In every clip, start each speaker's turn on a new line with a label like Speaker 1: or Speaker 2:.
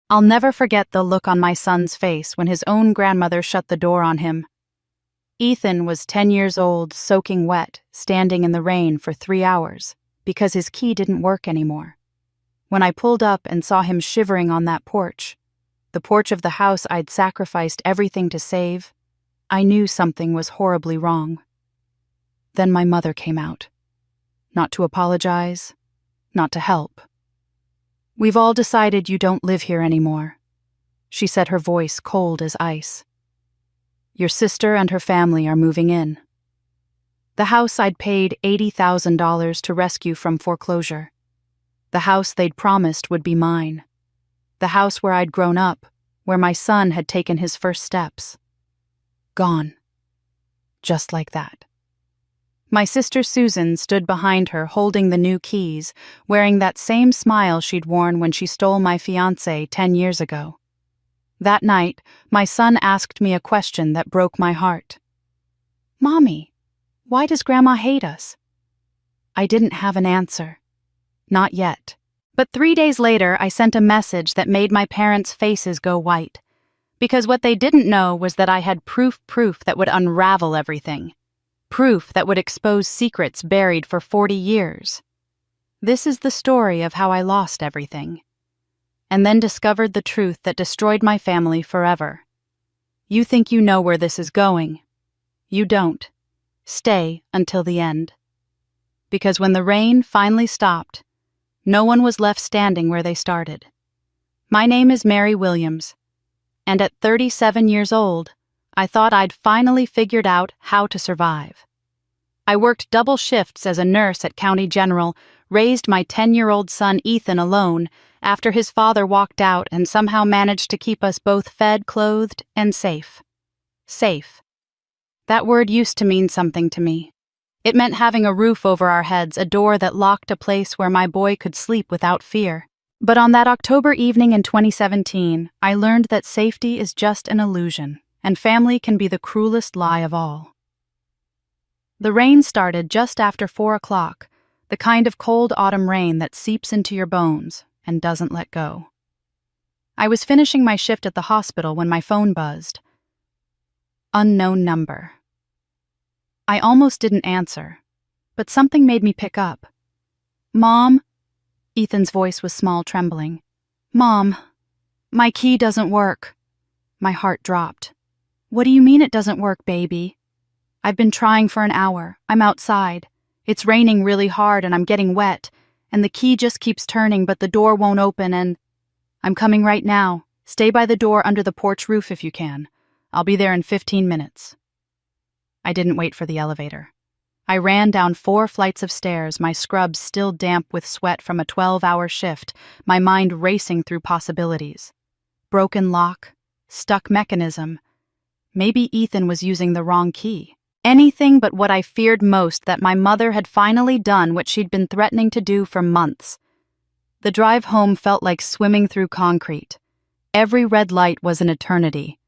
Speaker 1: I'll never forget the look on my son's face when his own grandmother shut the door on him. Ethan was 10 years old, soaking wet, standing in the rain for 3 hours, because his key didn't work anymore. When I pulled up and saw him shivering on that porch, the porch of the house I'd sacrificed everything to save, I knew something was horribly wrong. Then my mother came out. Not to apologize, not to help. "We've all decided you don't live here anymore," she said, her voice cold as ice. "Your sister and her family are moving in." The house I'd paid $80,000 to rescue from foreclosure. The house they'd promised would be mine. The house where I'd grown up, where my son had taken his first steps. Gone. Just like that. My sister Susan stood behind her holding the new keys, wearing that same smile she'd worn when she stole my fiancé 10 years ago. That night, my son asked me a question that broke my heart. "Mommy, why does Grandma hate us?" I didn't have an answer. Not yet. But 3 days later, I sent a message that made my parents' faces go white. Because what they didn't know was that I had proof that would unravel everything. Proof that would expose secrets buried for 40 years. This is the story of how I lost everything. And then discovered the truth that destroyed my family forever. You think you know where this is going. You don't. Stay until the end. Because when the rain finally stopped, no one was left standing where they started. My name is Mary Williams, and at 37 years old, I thought I'd finally figured out how to survive. I worked double shifts as a nurse at County General, raised my 10-year-old son Ethan alone after his father walked out, and somehow managed to keep us both fed, clothed, and safe. Safe. That word used to mean something to me. It meant having a roof over our heads, a door that locked a place where my boy could sleep without fear. But on that October evening in 2017, I learned that safety is just an illusion, and family can be the cruelest lie of all. The rain started just after 4 o'clock, the kind of cold autumn rain that seeps into your bones and doesn't let go. I was finishing my shift at the hospital when my phone buzzed. Unknown number. I almost didn't answer, but something made me pick up. "Mom?" Ethan's voice was small, trembling. "Mom, my key doesn't work." My heart dropped. "What do you mean it doesn't work, baby?" "I've been trying for an hour. I'm outside. It's raining really hard and I'm getting wet, and the key just keeps turning but the door won't open and—" "I'm coming right now. Stay by the door under the porch roof if you can. I'll be there in 15 minutes. I didn't wait for the elevator. I ran down 4 flights of stairs, my scrubs still damp with sweat from a 12-hour shift, my mind racing through possibilities. Broken lock, stuck mechanism. Maybe Ethan was using the wrong key. Anything but what I feared most, that my mother had finally done what she'd been threatening to do for months. The drive home felt like swimming through concrete. Every red light was an eternity.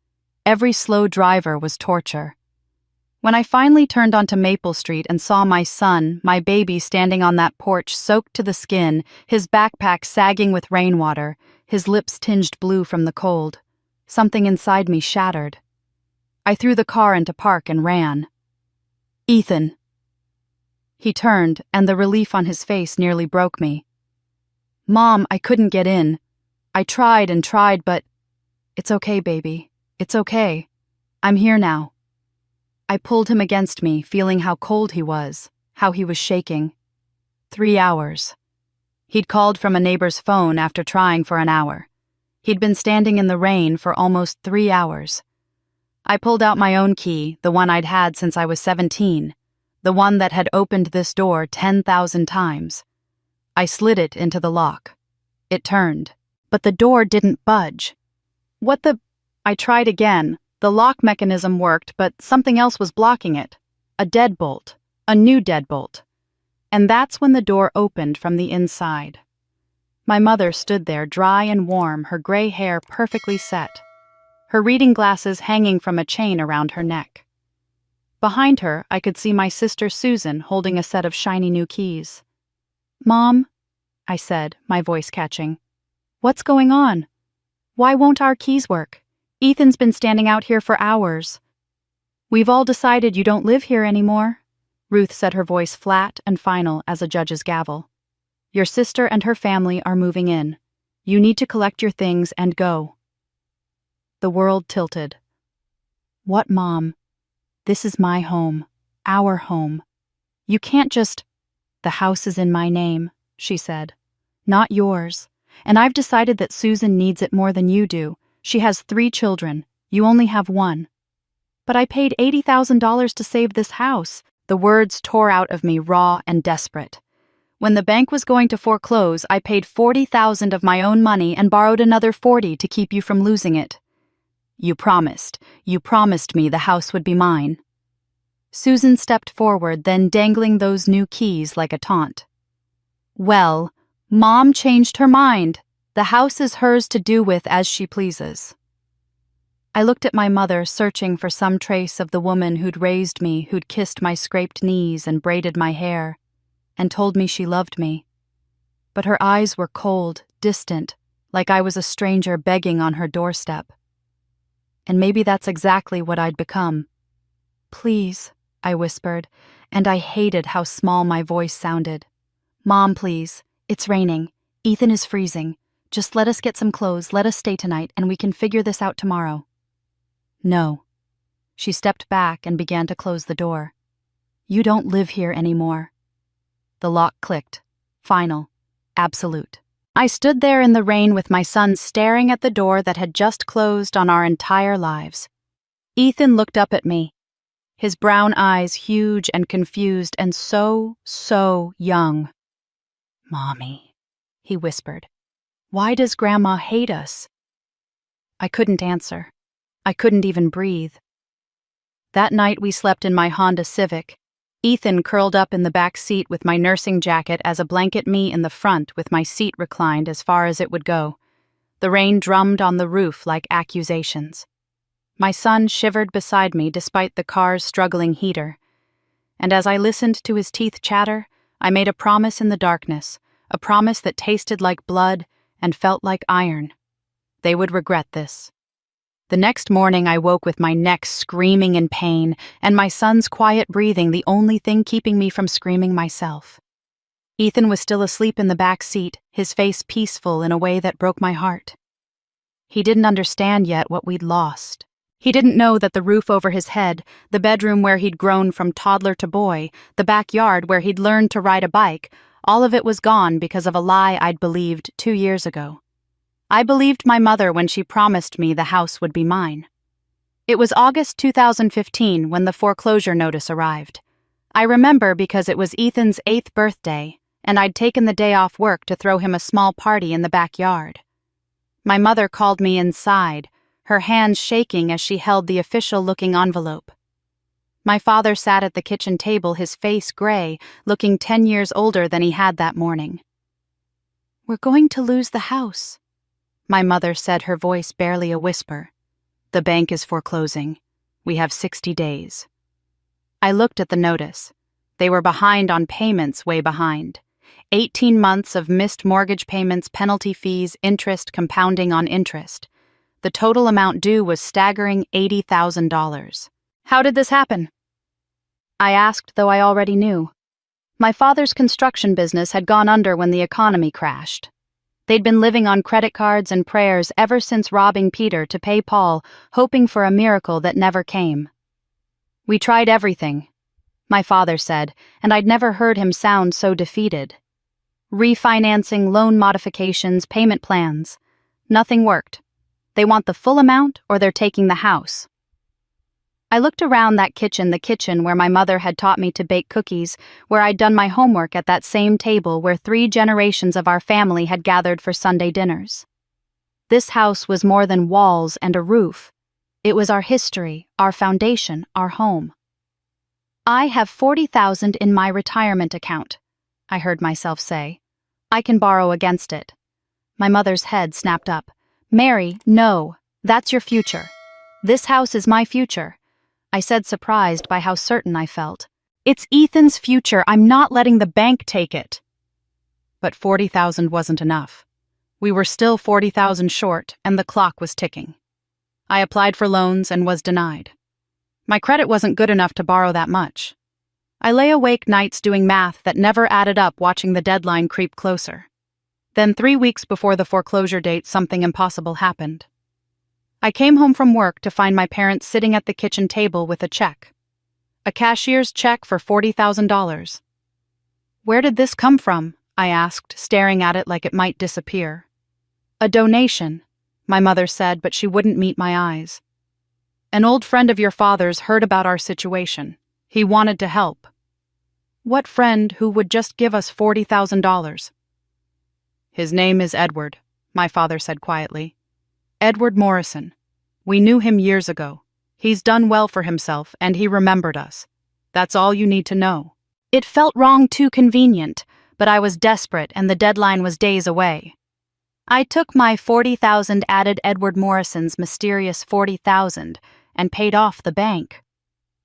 Speaker 1: Every slow driver was torture. When I finally turned onto Maple Street and saw my son, my baby, standing on that porch soaked to the skin, his backpack sagging with rainwater, his lips tinged blue from the cold, something inside me shattered. I threw the car into park and ran. "Ethan." He turned, and the relief on his face nearly broke me. "Mom, I couldn't get in. I tried and tried, but—" "It's okay, baby. It's okay. I'm here now." I pulled him against me, feeling how cold he was, how he was shaking. 3 hours. He'd called from a neighbor's phone after trying for an hour. He'd been standing in the rain for almost 3 hours. I pulled out my own key, the one I'd had since I was 17, the one that had opened this door 10,000 times. I slid it into the lock. It turned, but the door didn't budge. What the— I tried again. The lock mechanism worked, but something else was blocking it. A deadbolt. A new deadbolt. And that's when the door opened from the inside. My mother stood there, dry and warm, her gray hair perfectly set, her reading glasses hanging from a chain around her neck. Behind her, I could see my sister Susan holding a set of shiny new keys. "Mom," I said, my voice catching. "What's going on?" Why won't our keys work? Ethan's been standing out here for hours. We've all decided you don't live here anymore, Ruth said, her voice flat and final as a judge's gavel. Your sister and her family are moving in. You need to collect your things and go. The world tilted. What, Mom? This is my home, our home. You can't just— The house is in my name, she said. Not yours. And I've decided that Susan needs it more than you do. She has 3 children. You only have 1. But I paid $80,000 to save this house. The words tore out of me, raw and desperate. When the bank was going to foreclose, I paid $40,000 of my own money and borrowed another $40,000 to keep you from losing it. You promised me the house would be mine. Susan stepped forward, then dangling those new keys like a taunt. Well, Mom changed her mind. The house is hers to do with as she pleases. I looked at my mother, searching for some trace of the woman who'd raised me, who'd kissed my scraped knees and braided my hair, and told me she loved me. But her eyes were cold, distant, like I was a stranger begging on her doorstep. And maybe that's exactly what I'd become. Please, I whispered, and I hated how small my voice sounded. Mom, please. It's raining. Ethan is freezing. Just let us get some clothes, let us stay tonight, and we can figure this out tomorrow. No. She stepped back and began to close the door. You don't live here anymore. The lock clicked. Final. Absolute. I stood there in the rain with my son staring at the door that had just closed on our entire lives. Ethan looked up at me, his brown eyes huge and confused and so young. Mommy, he whispered. Why does Grandma hate us? I couldn't answer. I couldn't even breathe. That night we slept in my Honda Civic, Ethan curled up in the back seat with my nursing jacket as a blanket, me in the front with my seat reclined as far as it would go. The rain drummed on the roof like accusations. My son shivered beside me despite the car's struggling heater. And as I listened to his teeth chatter, I made a promise in the darkness, a promise that tasted like blood and felt like iron. They would regret this. The next morning I woke with my neck screaming in pain and my son's quiet breathing the only thing keeping me from screaming myself. Ethan was still asleep in the back seat, his face peaceful in a way that broke my heart. He didn't understand yet what we'd lost. He didn't know that the roof over his head, the bedroom where he'd grown from toddler to boy, the backyard where he'd learned to ride a bike, all of it was gone because of a lie I'd believed 2 years ago. I believed my mother when she promised me the house would be mine. It was August 2015 when the foreclosure notice arrived. I remember because it was Ethan's 8th birthday, and I'd taken the day off work to throw him a small party in the backyard. My mother called me inside, her hands shaking as she held the official-looking envelope. My father sat at the kitchen table, his face gray, looking 10 years older than he had that morning. We're going to lose the house, my mother said, her voice barely a whisper. The bank is foreclosing. We have 60 days. I looked at the notice. They were behind on payments, way behind. 18 months of missed mortgage payments, penalty fees, interest compounding on interest. The total amount due was staggering $80,000. How did this happen? I asked, though I already knew. My father's construction business had gone under when the economy crashed. They'd been living on credit cards and prayers ever since robbing Peter to pay Paul, hoping for a miracle that never came. We tried everything, my father said, and I'd never heard him sound so defeated. Refinancing, loan modifications, payment plans. Nothing worked. They want the full amount or they're taking the house. I looked around that kitchen, the kitchen where my mother had taught me to bake cookies, where I'd done my homework at that same table where 3 generations of our family had gathered for Sunday dinners. This house was more than walls and a roof. It was our history, our foundation, our home. I have $40,000 in my retirement account, I heard myself say. I can borrow against it. My mother's head snapped up. Mary, no, that's your future. This house is my future. I said, surprised by how certain I felt. It's Ethan's future. I'm not letting the bank take it. But $40,000 wasn't enough. We were still 40,000 short, and the clock was ticking. I applied for loans and was denied. My credit wasn't good enough to borrow that much. I lay awake nights doing math that never added up, watching the deadline creep closer. Then 3 weeks before the foreclosure date, something impossible happened. I came home from work to find my parents sitting at the kitchen table with a check. A cashier's check for $40,000. "Where did this come from?" I asked, staring at it like it might disappear. "A donation," my mother said, but she wouldn't meet my eyes. "An old friend of your father's heard about our situation. He wanted to help." "What friend who would just give us $40,000? "His name is Edward," my father said quietly. "Edward Morrison. We knew him years ago. He's done well for himself, and he remembered us. That's all you need to know." It felt wrong, too convenient, but I was desperate and the deadline was days away. I took my $40,000, added Edward Morrison's mysterious $40,000, and paid off the bank.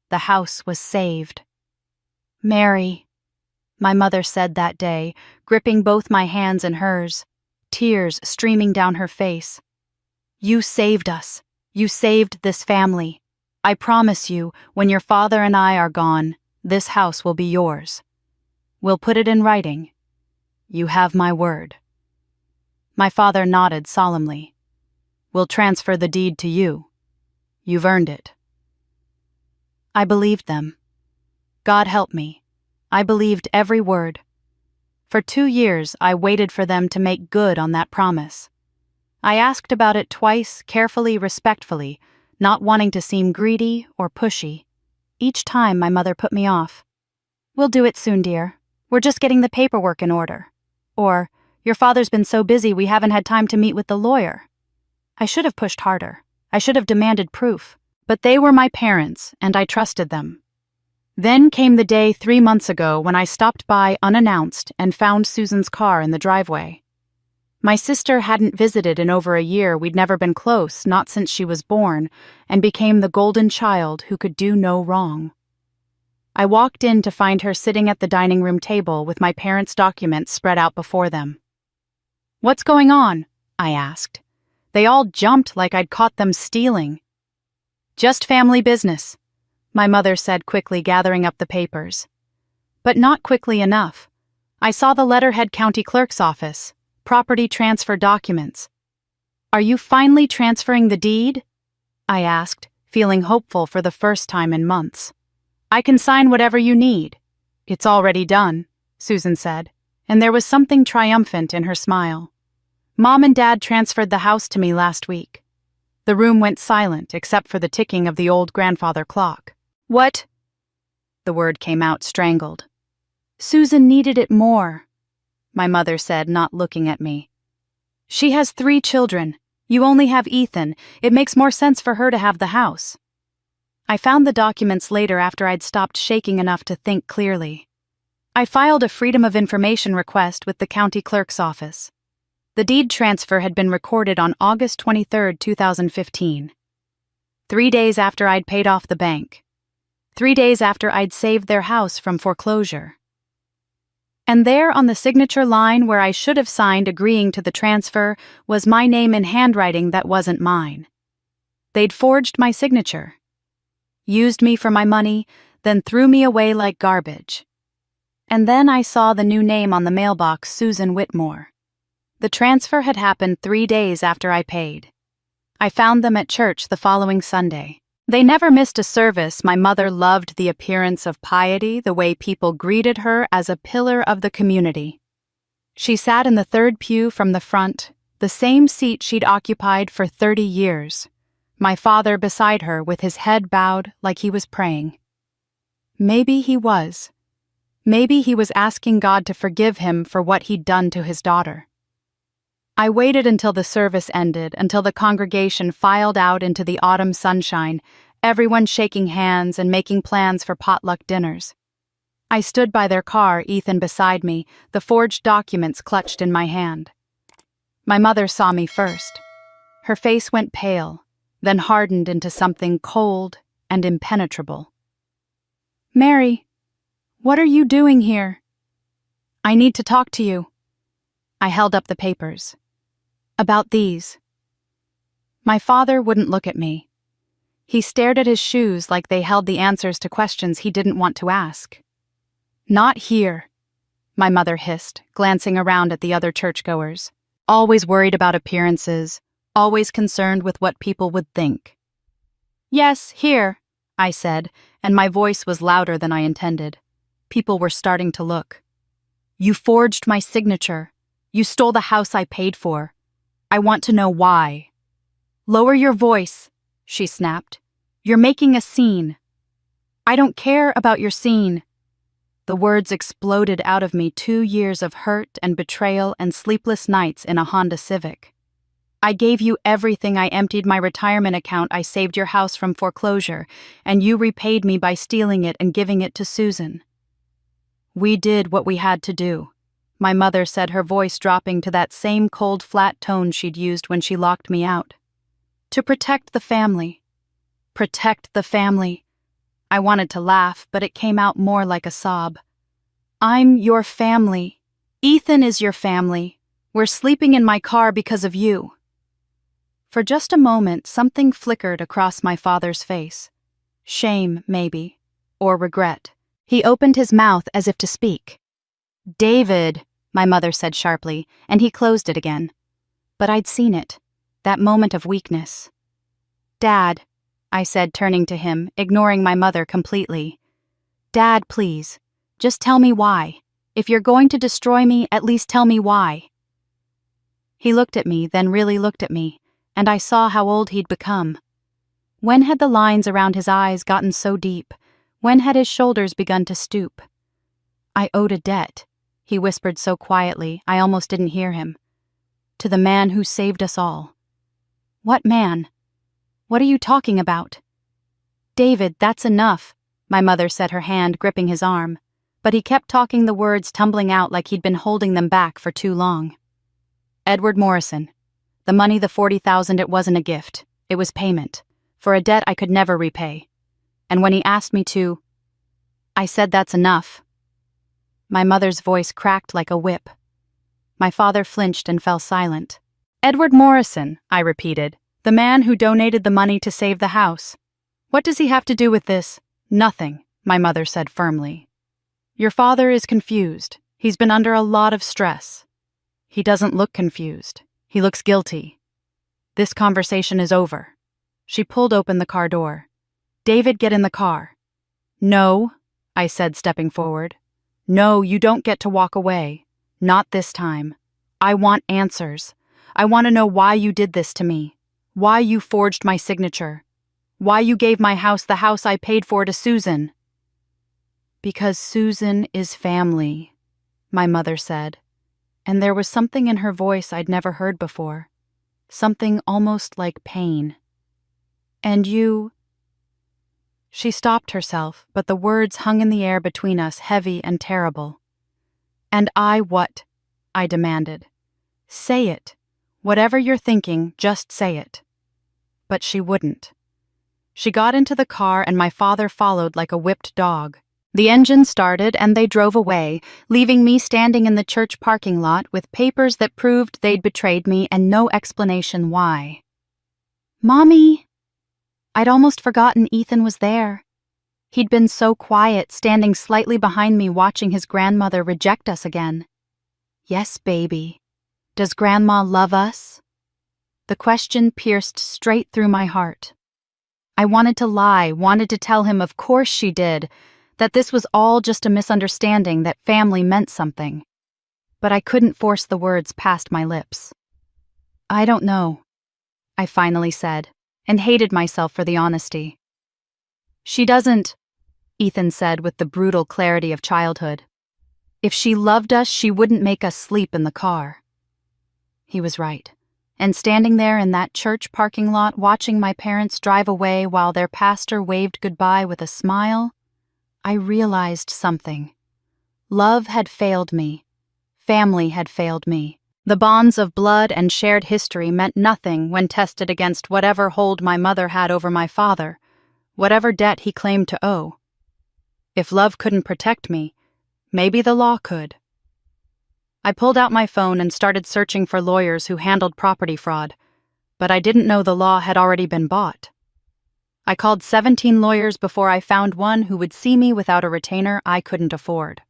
Speaker 1: The house was saved. "Mary," my mother said that day, gripping both my hands in hers, tears streaming down her face. "You saved us. You saved this family. I promise you, when your father and I are gone, this house will be yours. We'll put it in writing. You have my word." My father nodded solemnly. "We'll transfer the deed to you. You've earned it." I believed them. God help me. I believed every word. For 2 years, I waited for them to make good on that promise. I asked about it twice, carefully, respectfully, not wanting to seem greedy or pushy. Each time, my mother put me off. "We'll do it soon, dear. We're just getting the paperwork in order." Or, "Your father's been so busy we haven't had time to meet with the lawyer." I should have pushed harder. I should have demanded proof. But they were my parents, and I trusted them. Then came the day 3 months ago when I stopped by unannounced and found Susan's car in the driveway. My sister hadn't visited in over a year. We'd never been close, not since she was born, and became the golden child who could do no wrong. I walked in to find her sitting at the dining room table with my parents' documents spread out before them. "What's going on?" I asked. They all jumped like I'd caught them stealing. "Just family business," my mother said quickly, gathering up the papers. But not quickly enough. I saw the letterhead county clerk's office, property transfer documents. "Are you finally transferring the deed?" I asked, feeling hopeful for the first time in months. "I can sign whatever you need." "It's already done," Susan said, and there was something triumphant in her smile. "Mom and Dad transferred the house to me last week." The room went silent except for the ticking of the old grandfather clock. "What?" The word came out strangled. "Susan needed it more," my mother said, not looking at me. "She has 3 children. You only have Ethan. It makes more sense for her to have the house." I found the documents later after I'd stopped shaking enough to think clearly. I filed a Freedom of Information request with the county clerk's office. The deed transfer had been recorded on August 23, 2015. 3 days after I'd paid off the bank. 3 days after I'd saved their house from foreclosure. And there on the signature line where I should have signed agreeing to the transfer was my name in handwriting that wasn't mine. They'd forged my signature. Used me for my money, then threw me away like garbage. And then I saw the new name on the mailbox, Susan Whitmore. The transfer had happened 3 days after I paid. I found them at church the following Sunday. They never missed a service. My mother loved the appearance of piety, the way people greeted her as a pillar of the community. She sat in the 3rd pew from the front, the same seat she'd occupied for 30 years. My father beside her with his head bowed like he was praying. Maybe he was. Maybe he was asking God to forgive him for what he'd done to his daughter. I waited until the service ended, until the congregation filed out into the autumn sunshine, everyone shaking hands and making plans for potluck dinners. I stood by their car, Ethan beside me, the forged documents clutched in my hand. My mother saw me first. Her face went pale, then hardened into something cold and impenetrable. "Mary, what are you doing here?" "I need to talk to you." I held up the papers. About these. My father wouldn't look at me. He stared at his shoes like they held the answers to questions he didn't want to ask. Not here, my mother hissed, glancing around at the other churchgoers. Always worried about appearances, always concerned with what people would think. Yes, here, I said, and my voice was louder than I intended. People were starting to look. You forged my signature. You stole the house I paid for. I want to know why. Lower your voice, she snapped. You're making a scene. I don't care about your scene. The words exploded out of me, 2 years of hurt and betrayal and sleepless nights in a Honda Civic. I gave you everything. I emptied my retirement account. I saved your house from foreclosure, and you repaid me by stealing it and giving it to Susan. We did what we had to do, my mother said, her voice dropping to that same cold, flat tone she'd used when she locked me out. To protect the family. Protect the family. I wanted to laugh, but it came out more like a sob. I'm your family. Ethan is your family. We're sleeping in my car because of you. For just a moment, something flickered across my father's face. Shame, maybe, or regret. He opened his mouth as if to speak. David, my mother said sharply, and he closed it again. But I'd seen it, that moment of weakness. Dad, I said, turning to him, ignoring my mother completely. Dad, please, just tell me why. If you're going to destroy me, at least tell me why. He looked at me, then really looked at me, and I saw how old he'd become. When had the lines around his eyes gotten so deep? When had his shoulders begun to stoop? I owed a debt, he whispered so quietly I almost didn't hear him. To the man who saved us all. What man? What are you talking about? David, that's enough, my mother said, her hand gripping his arm, but he kept talking, the words tumbling out like he'd been holding them back for too long. Edward Morrison. The money, the $40,000, it wasn't a gift. It was payment. For a debt I could never repay. And when he asked me to, I said that's enough. My mother's voice cracked like a whip. My father flinched and fell silent. Edward Morrison, I repeated. The man who donated the money to save the house. What does he have to do with this? Nothing, my mother said firmly. Your father is confused. He's been under a lot of stress. He doesn't look confused. He looks guilty. This conversation is over. She pulled open the car door. David, get in the car. No, I said, stepping forward. No, you don't get to walk away. Not this time. I want answers. I want to know why you did this to me. Why you forged my signature. Why you gave my house, the house I paid for, to Susan. Because Susan is family, my mother said, and there was something in her voice I'd never heard before. Something almost like pain. And you... She stopped herself, but the words hung in the air between us, heavy and terrible. And I what? I demanded. Say it. Whatever you're thinking, just say it. But she wouldn't. She got into the car and my father followed like a whipped dog. The engine started and they drove away, leaving me standing in the church parking lot with papers that proved they'd betrayed me and no explanation why. Mommy! I'd almost forgotten Ethan was there. He'd been so quiet, standing slightly behind me watching his grandmother reject us again. Yes, baby. Does Grandma love us? The question pierced straight through my heart. I wanted to lie, wanted to tell him of course she did, that this was all just a misunderstanding, that family meant something. But I couldn't force the words past my lips. I don't know, I finally said, and hated myself for the honesty. She doesn't, Ethan said with the brutal clarity of childhood. If she loved us, she wouldn't make us sleep in the car. He was right. And standing there in that church parking lot watching my parents drive away while their pastor waved goodbye with a smile, I realized something. Love had failed me. Family had failed me. The bonds of blood and shared history meant nothing when tested against whatever hold my mother had over my father, whatever debt he claimed to owe. If love couldn't protect me, maybe the law could. I pulled out my phone and started searching for lawyers who handled property fraud, but I didn't know the law had already been bought. I called 17 lawyers before I found one who would see me without a retainer I couldn't afford.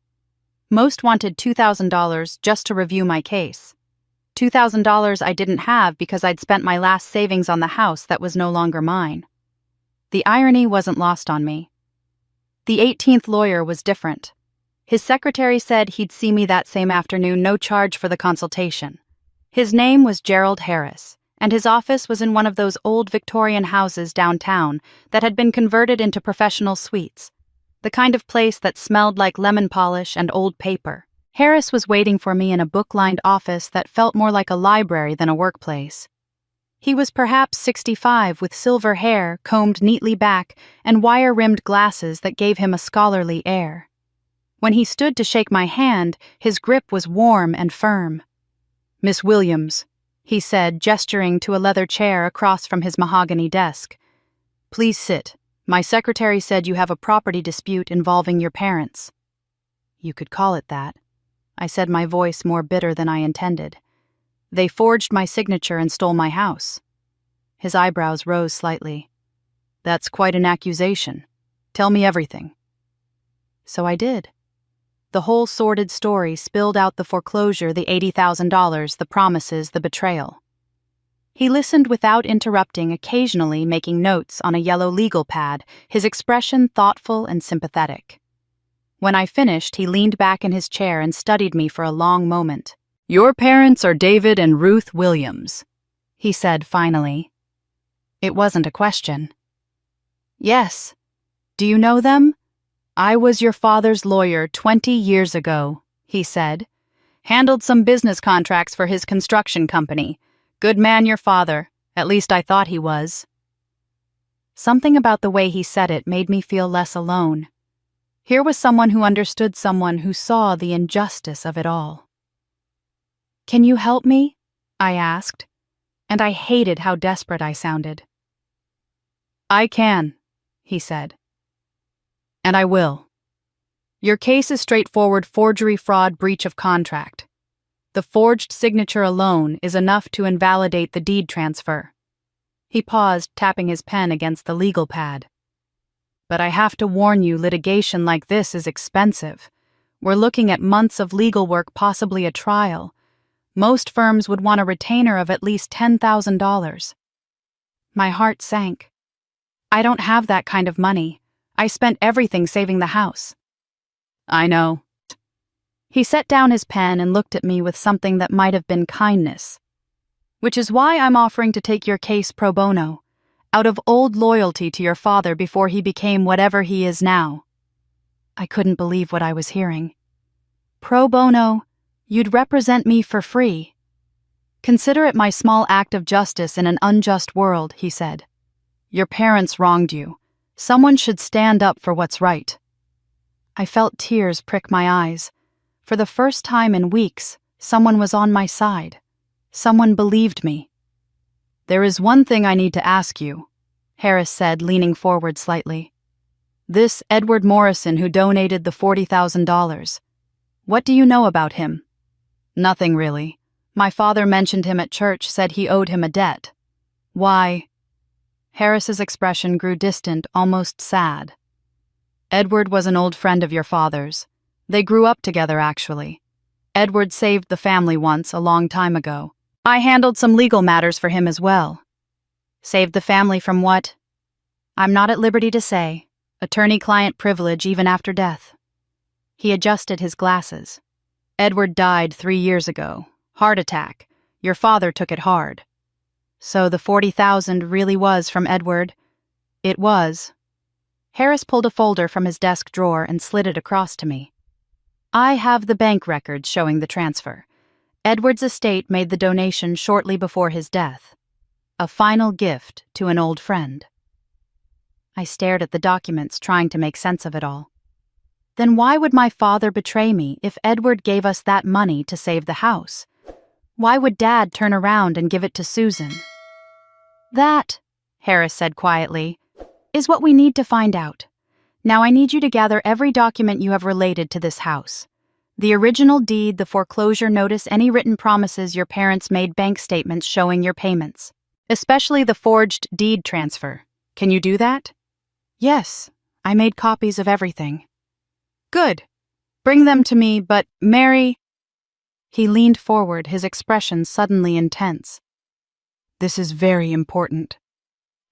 Speaker 1: Most wanted $2,000 just to review my case. $2,000 I didn't have because I'd spent my last savings on the house that was no longer mine. The irony wasn't lost on me. The 18th lawyer was different. His secretary said he'd see me that same afternoon, no charge for the consultation. His name was Gerald Harris, and his office was in one of those old Victorian houses downtown that had been converted into professional suites, the kind of place that smelled like lemon polish and old paper. Harris was waiting for me in a book-lined office that felt more like a library than a workplace. He was perhaps 65, with silver hair combed neatly back and wire-rimmed glasses that gave him a scholarly air. When he stood to shake my hand, his grip was warm and firm. "Miss Williams," he said, gesturing to a leather chair across from his mahogany desk. "Please sit. My secretary said you have a property dispute involving your parents." "You could call it that," I said, my voice more bitter than I intended. "They forged my signature and stole my house." His eyebrows rose slightly. "That's quite an accusation. Tell me everything." So I did. The whole sordid story spilled out: the foreclosure, the $80,000, the promises, the betrayal. He listened without interrupting, occasionally making notes on a yellow legal pad, his expression thoughtful and sympathetic. When I finished, he leaned back in his chair and studied me for a long moment. "Your parents are David and Ruth Williams," he said finally. It wasn't a question. "Yes. Do you know them?" "I was your father's lawyer 20 years ago," he said. "Handled some business contracts for his construction company. Good man, your father. At least I thought he was." Something about the way he said it made me feel less alone. Here was someone who understood someone who saw the injustice of it all. "Can you help me?" I asked, and I hated how desperate I sounded. "I can," he said. "And I will. Your case is straightforward: forgery, fraud, breach of contract. The forged signature alone is enough to invalidate the deed transfer." He paused, tapping his pen against the legal pad. "But I have to warn you, litigation like this is expensive. We're looking at months of legal work, possibly a trial. Most firms would want a retainer of at least $10,000. My heart sank. I don't have that kind of money. I spent everything saving the house." "I know." He set down his pen and looked at me with something that might have been kindness. "Which is why I'm offering to take your case pro bono, out of old loyalty to your father before he became whatever he is now." I couldn't believe what I was hearing. "Pro bono? You'd represent me for free?" "Consider it my small act of justice in an unjust world," he said. "Your parents wronged you. Someone should stand up for what's right." I felt tears prick my eyes. For the first time in weeks, someone was on my side. Someone believed me. "There is one thing I need to ask you," Harris said, leaning forward slightly. "This Edward Morrison who donated the $40,000. What do you know about him?" "Nothing really. My father mentioned him at church, said he owed him a debt." "Why?" Harris's expression grew distant, almost sad. "Edward was an old friend of your father's. They grew up together, actually. Edward saved the family once, a long time ago. I handled some legal matters for him as well." "Saved the family from what?" "I'm not at liberty to say. Attorney-client privilege even after death." He adjusted his glasses. "Edward died 3 years ago. Heart attack. Your father took it hard." "So the $40,000 really was from Edward?" "It was." Harris pulled a folder from his desk drawer and slid it across to me. "I have the bank records showing the transfer. Edward's estate made the donation shortly before his death. A final gift to an old friend." I stared at the documents, trying to make sense of it all. Then why would my father betray me if Edward gave us that money to save the house? Why would Dad turn around and give it to Susan? "That," Harris said quietly, "is what we need to find out. Now I need you to gather every document you have related to this house. The original deed, the foreclosure notice, any written promises your parents made, bank statements showing your payments. Especially the forged deed transfer. Can you do that? Yes, I made copies of everything. Good. Bring them to me, but, Mary... He leaned forward, his expression suddenly intense. This is very important.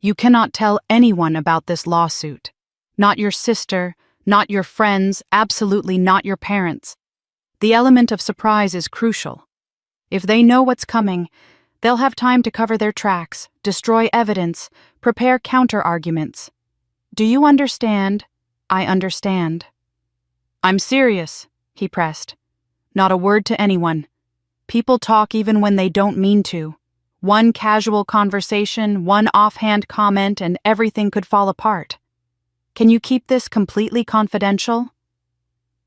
Speaker 1: You cannot tell anyone about this lawsuit. Not your sister, not your friends, absolutely not your parents. The element of surprise is crucial. If they know what's coming, they'll have time to cover their tracks, destroy evidence, prepare counter-arguments. Do you understand? I understand. I'm serious, he pressed. Not a word to anyone. People talk even when they don't mean to. One casual conversation, one offhand comment, and everything could fall apart. Can you keep this completely confidential?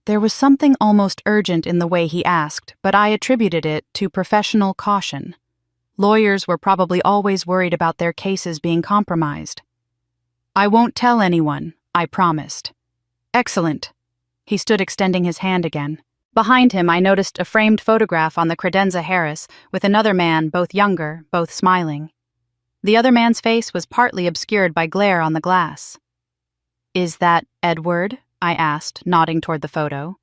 Speaker 1: There was something almost urgent in the way he asked, but I attributed it to professional caution. Lawyers were probably always worried about their cases being compromised. I won't tell anyone, I promised. Excellent. He stood extending his hand again. Behind him, I noticed a framed photograph on the credenza Harris with another man, both younger, both smiling. The other man's face was partly obscured by glare on the glass. Is that Edward? I asked, nodding toward the photo.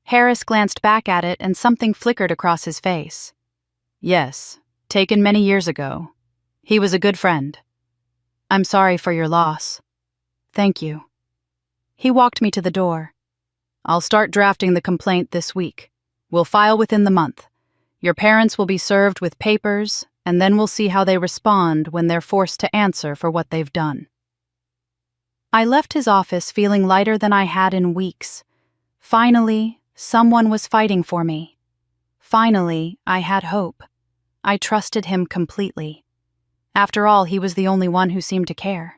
Speaker 1: Harris glanced back at it and something flickered across his face. Yes, taken many years ago. He was a good friend. I'm sorry for your loss. Thank you. He walked me to the door. I'll start drafting the complaint this week. We'll file within the month. Your parents will be served with papers, and then we'll see how they respond when they're forced to answer for what they've done. I left his office feeling lighter than I had in weeks. Finally, someone was fighting for me. Finally, I had hope. I trusted him completely. After all, he was the only one who seemed to care.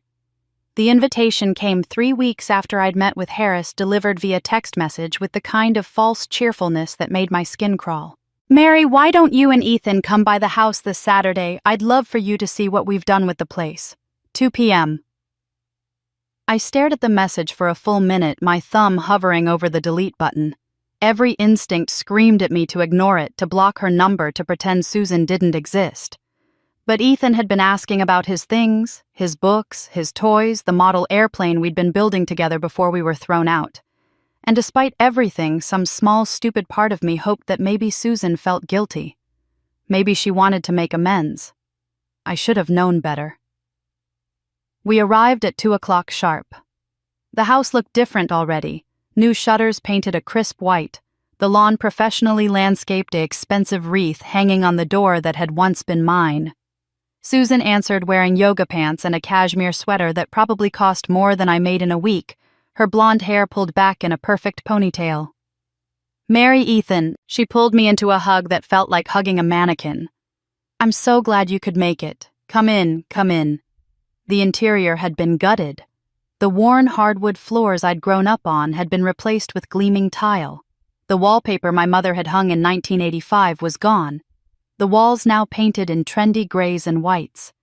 Speaker 1: The invitation came 3 weeks after I'd met with Harris, delivered via text message with the kind of false cheerfulness that made my skin crawl. Mary, why don't you and Ethan come by the house this Saturday? I'd love for you to see what we've done with the place. 2 p.m. I stared at the message for a full minute, my thumb hovering over the delete button. Every instinct screamed at me to ignore it, to block her number, to pretend Susan didn't exist. But Ethan had been asking about his things, his books, his toys, the model airplane we'd been building together before we were thrown out. And despite everything, some small, stupid part of me hoped that maybe Susan felt guilty. Maybe she wanted to make amends. I should have known better. We arrived at 2 o'clock sharp. The house looked different already. New shutters painted a crisp white. The lawn professionally landscaped, an expensive wreath hanging on the door that had once been mine. Susan answered wearing yoga pants and a cashmere sweater that probably cost more than I made in a week, her blonde hair pulled back in a perfect ponytail. Mary, Ethan, she pulled me into a hug that felt like hugging a mannequin. I'm so glad you could make it. Come in, come in. The interior had been gutted. The worn hardwood floors I'd grown up on had been replaced with gleaming tile. The wallpaper my mother had hung in 1985 was gone. The walls now painted in trendy grays and whites.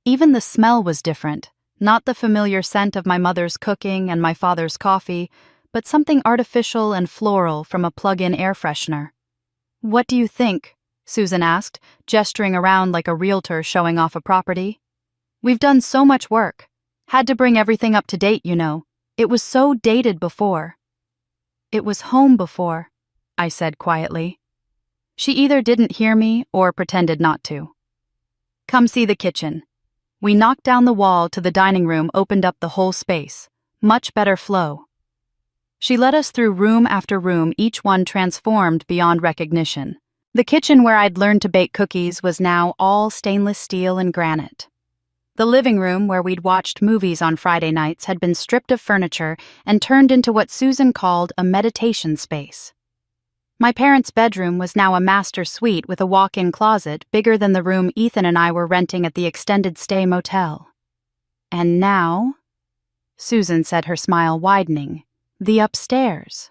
Speaker 1: Even the smell was different, not the familiar scent of my mother's cooking and my father's coffee, but something artificial and floral from a plug-in air freshener. What do you think? Susan asked, gesturing around like a realtor showing off a property. We've done so much work. Had to bring everything up to date, you know. It was so dated before. It was home before, I said quietly. She either didn't hear me or pretended not to. Come see the kitchen. We knocked down the wall to the dining room, opened up the whole space. Much better flow. She led us through room after room, each one transformed beyond recognition. The kitchen where I'd learned to bake cookies was now all stainless steel and granite. The living room where we'd watched movies on Friday nights had been stripped of furniture and turned into what Susan called a meditation space. My parents' bedroom was now a master suite with a walk-in closet bigger than the room Ethan and I were renting at the extended stay motel. And now, Susan said, her smile widening, the upstairs.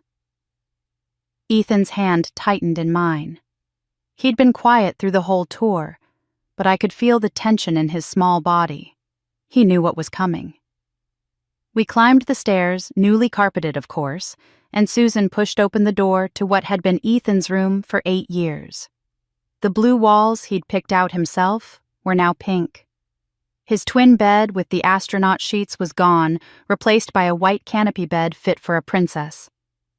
Speaker 1: Ethan's hand tightened in mine. He'd been quiet through the whole tour, but I could feel the tension in his small body. He knew what was coming. We climbed the stairs, newly carpeted of course, and Susan pushed open the door to what had been Ethan's room for 8 years. The blue walls he'd picked out himself were now pink. His twin bed with the astronaut sheets was gone, replaced by a white canopy bed fit for a princess.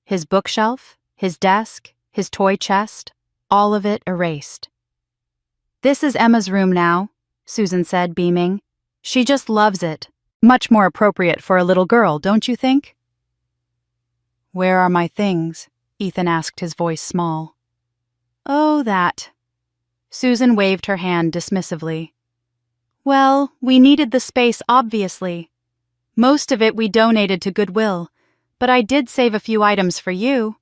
Speaker 1: His bookshelf, his desk, his toy chest, all of it erased. "This is Emma's room now," Susan said, beaming. "She just loves it. Much more appropriate for a little girl, don't you think?" "Where are my things?" Ethan asked, his voice small. "Oh, that." Susan waved her hand dismissively. "Well, we needed the space, obviously. Most of it we donated to Goodwill, but I did save a few items for you."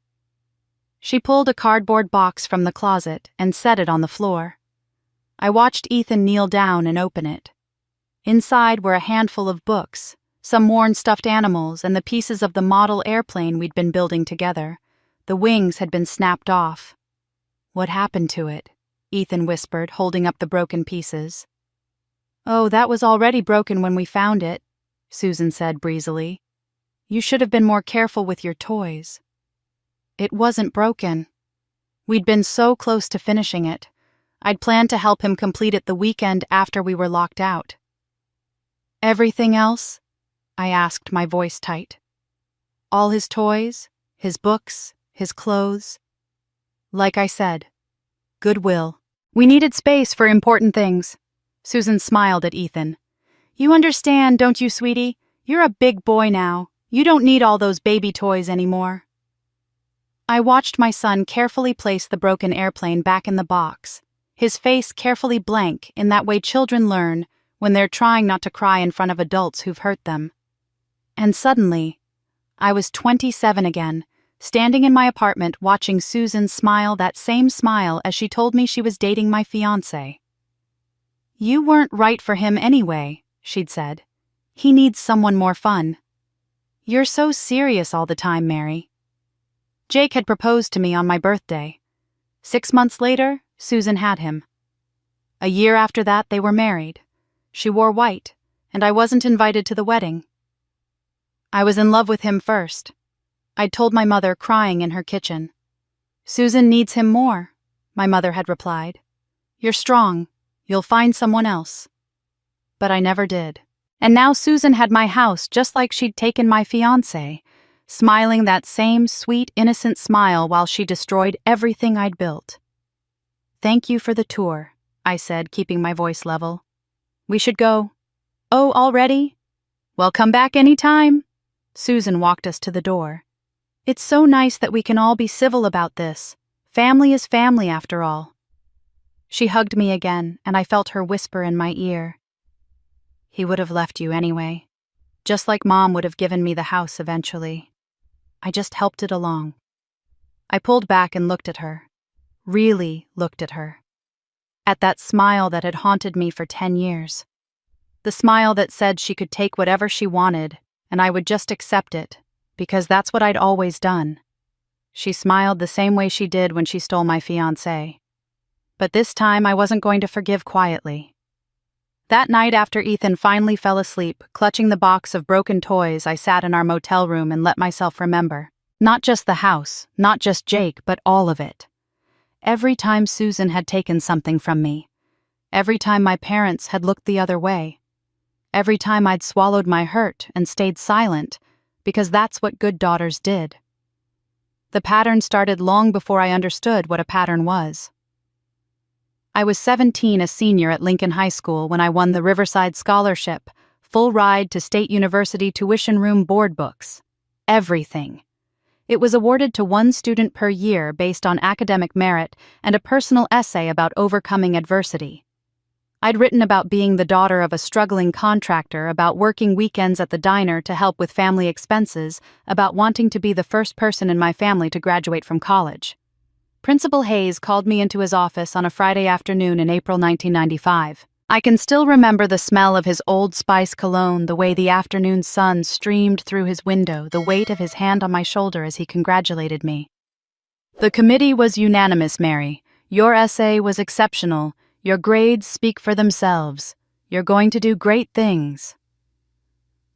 Speaker 1: She pulled a cardboard box from the closet and set it on the floor. I watched Ethan kneel down and open it. Inside were a handful of books, some worn stuffed animals, and the pieces of the model airplane we'd been building together. The wings had been snapped off. "What happened to it?" Ethan whispered, holding up the broken pieces. "Oh, that was already broken when we found it," Susan said breezily. "You should have been more careful with your toys." "It wasn't broken. We'd been so close to finishing it. I'd planned to help him complete it the weekend after we were locked out." "Everything else?" I asked, my voice tight. "All his toys, his books, his clothes?" "Like I said, Goodwill. We needed space for important things." Susan smiled at Ethan. "You understand, don't you, sweetie? You're a big boy now. You don't need all those baby toys anymore." I watched my son carefully place the broken airplane back in the box, his face carefully blank in that way children learn when they're trying not to cry in front of adults who've hurt them. And suddenly, I was 27 again, standing in my apartment watching Susan smile that same smile as she told me she was dating my fiancé. "You weren't right for him anyway," she'd said. "He needs someone more fun. You're so serious all the time, Mary." Jake had proposed to me on my birthday. 6 months later, Susan had him. A year after that, they were married. She wore white, and I wasn't invited to the wedding. I was in love with him first. I'd told my mother, crying in her kitchen. "Susan needs him more," my mother had replied. "You're strong. You'll find someone else." But I never did. And now Susan had my house just like she'd taken my fiancé, smiling that same sweet, innocent smile while she destroyed everything I'd built. "Thank you for the tour," I said, keeping my voice level. "We should go." "Oh, already? Well, come back any time." Susan walked us to the door. "It's so nice that we can all be civil about this. Family is family, after all." She hugged me again, and I felt her whisper in my ear. "He would have left you anyway, just like Mom would have given me the house eventually. I just helped it along." I pulled back and looked at her, really looked at her. At that smile that had haunted me for 10 years. The smile that said she could take whatever she wanted, and I would just accept it, because that's what I'd always done. She smiled the same way she did when she stole my fiancé. But this time I wasn't going to forgive quietly. That night after Ethan finally fell asleep, clutching the box of broken toys, I sat in our motel room and let myself remember. Not just the house, not just Jake, but all of it. Every time Susan had taken something from me. Every time my parents had looked the other way. Every time I'd swallowed my hurt and stayed silent, because that's what good daughters did. The pattern started long before I understood what a pattern was. I was 17, a senior at Lincoln High School, when I won the Riverside Scholarship, full ride to State University tuition room board books. Everything. It was awarded to one student per year based on academic merit and a personal essay about overcoming adversity. I'd written about being the daughter of a struggling contractor, about working weekends at the diner to help with family expenses, about wanting to be the first person in my family to graduate from college. Principal Hayes called me into his office on a Friday afternoon in April 1995. I can still remember the smell of his Old Spice cologne, the way the afternoon sun streamed through his window, the weight of his hand on my shoulder as he congratulated me. "The committee was unanimous, Mary. Your essay was exceptional. Your grades speak for themselves. You're going to do great things."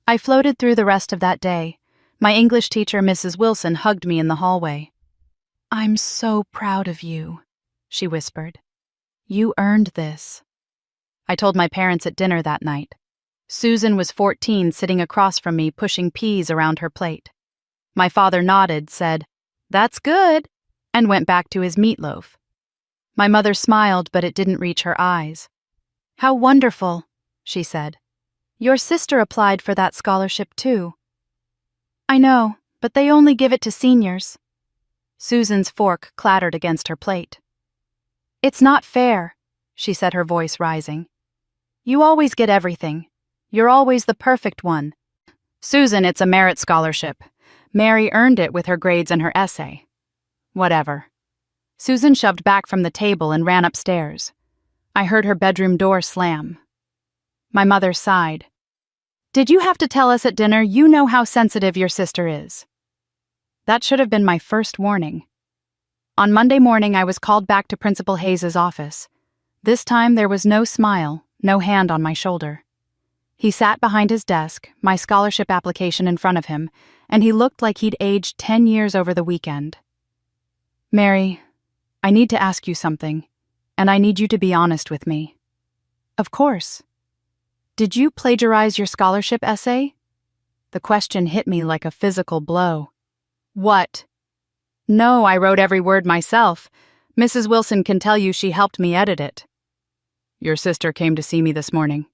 Speaker 1: I floated through the rest of that day. My English teacher, Mrs. Wilson, hugged me in the hallway. "I'm so proud of you," she whispered. "You earned this." I told my parents at dinner that night. Susan was 14, sitting across from me, pushing peas around her plate. My father nodded, said, "That's good," and went back to his meatloaf. My mother smiled, but it didn't reach her eyes. "How wonderful," she said. "Your sister applied for that scholarship too." "I know, but they only give it to seniors." Susan's fork clattered against her plate. "It's not fair," she said, her voice rising. "You always get everything. You're always the perfect one." "Susan, it's a merit scholarship. Mary earned it with her grades and her essay." "Whatever." Susan shoved back from the table and ran upstairs. I heard her bedroom door slam. My mother sighed. "Did you have to tell us at dinner you know how sensitive your sister is?" That should have been my first warning. On Monday morning, I was called back to Principal Hayes's office. This time there was no smile, no hand on my shoulder. He sat behind his desk, my scholarship application in front of him, and he looked like he'd aged 10 years over the weekend. "Mary, I need to ask you something, and I need you to be honest with me." "Of course." "Did you plagiarize your scholarship essay?" The question hit me like a physical blow. "What?" "No, I wrote every word myself. Mrs. Wilson can tell you she helped me edit it." "Your sister came to see me this morning,"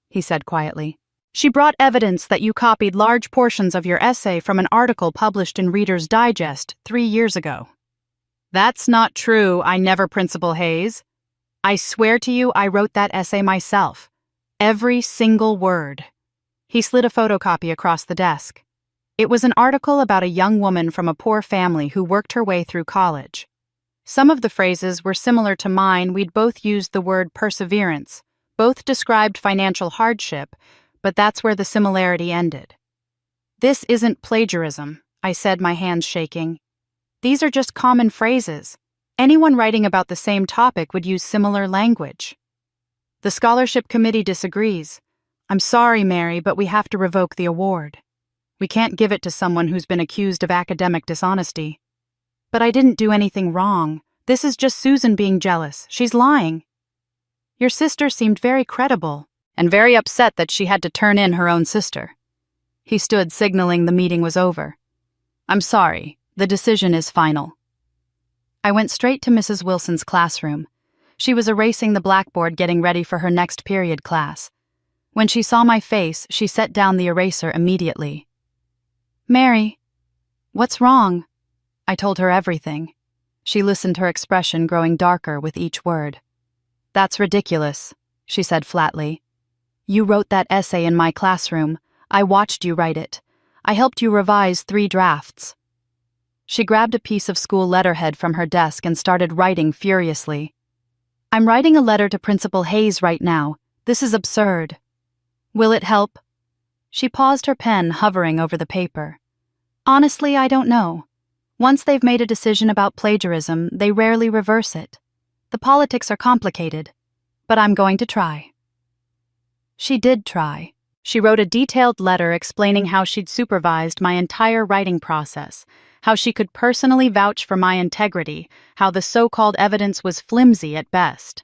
Speaker 1: he said quietly. "She brought evidence that you copied large portions of your essay from an article published in Reader's Digest 3 years ago." "That's not true. I never, Principal Hayes. I swear to you I wrote that essay myself. Every single word." He slid a photocopy across the desk. It was an article about a young woman from a poor family who worked her way through college. Some of the phrases were similar to mine. We'd both used the word perseverance. Both described financial hardship, but that's where the similarity ended. "This isn't plagiarism," I said, my hands shaking. "These are just common phrases. Anyone writing about the same topic would use similar language." "The scholarship committee disagrees. I'm sorry, Mary, but we have to revoke the award. We can't give it to someone who's been accused of academic dishonesty." "But I didn't do anything wrong. This is just Susan being jealous. She's lying." "Your sister seemed very credible, and very upset that she had to turn in her own sister." He stood, signaling the meeting was over. "I'm sorry. The decision is final." I went straight to Mrs. Wilson's classroom. She was erasing the blackboard, getting ready for her next period class. When she saw my face, she set down the eraser immediately. "Mary, what's wrong?" I told her everything. She listened, her expression growing darker with each word. "That's ridiculous," she said flatly. "You wrote that essay in my classroom. I watched you write it. I helped you revise 3 drafts. She grabbed a piece of school letterhead from her desk and started writing furiously. "I'm writing a letter to Principal Hayes right now. This is absurd." "Will it help?" She paused, her pen hovering over the paper. "Honestly, I don't know. Once they've made a decision about plagiarism, they rarely reverse it. The politics are complicated, but I'm going to try." She did try. She wrote a detailed letter explaining how she'd supervised my entire writing process, how she could personally vouch for my integrity, how the so-called evidence was flimsy at best.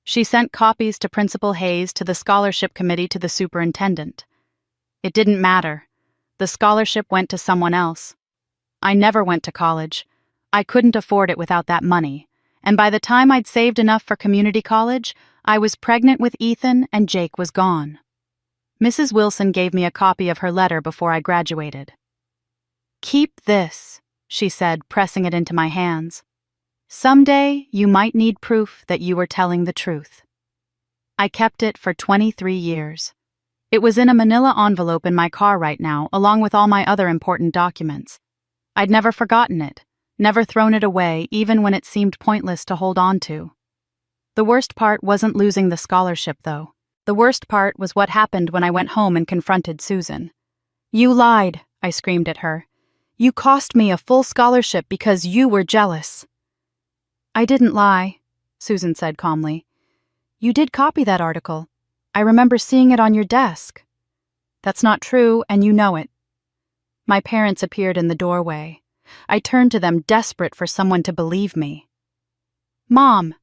Speaker 1: She sent copies to Principal Hayes, to the scholarship committee, to the superintendent. It didn't matter. The scholarship went to someone else. I never went to college. I couldn't afford it without that money, and by the time I'd saved enough for community college, I was pregnant with Ethan and Jake was gone. Mrs. Wilson gave me a copy of her letter before I graduated. "Keep this," she said, pressing it into my hands. "Someday you might need proof that you were telling the truth." I kept it for 23 years. It was in a manila envelope in my car right now, along with all my other important documents. I'd never forgotten it, never thrown it away, even when it seemed pointless to hold on to. The worst part wasn't losing the scholarship, though. The worst part was what happened when I went home and confronted Susan. "You lied," I screamed at her. "You cost me a full scholarship because you were jealous." "I didn't lie," Susan said calmly. "You did copy that article. I remember seeing it on your desk." That's not true, and you know it. My parents appeared in the doorway. I turned to them, desperate for someone to believe me. Mom,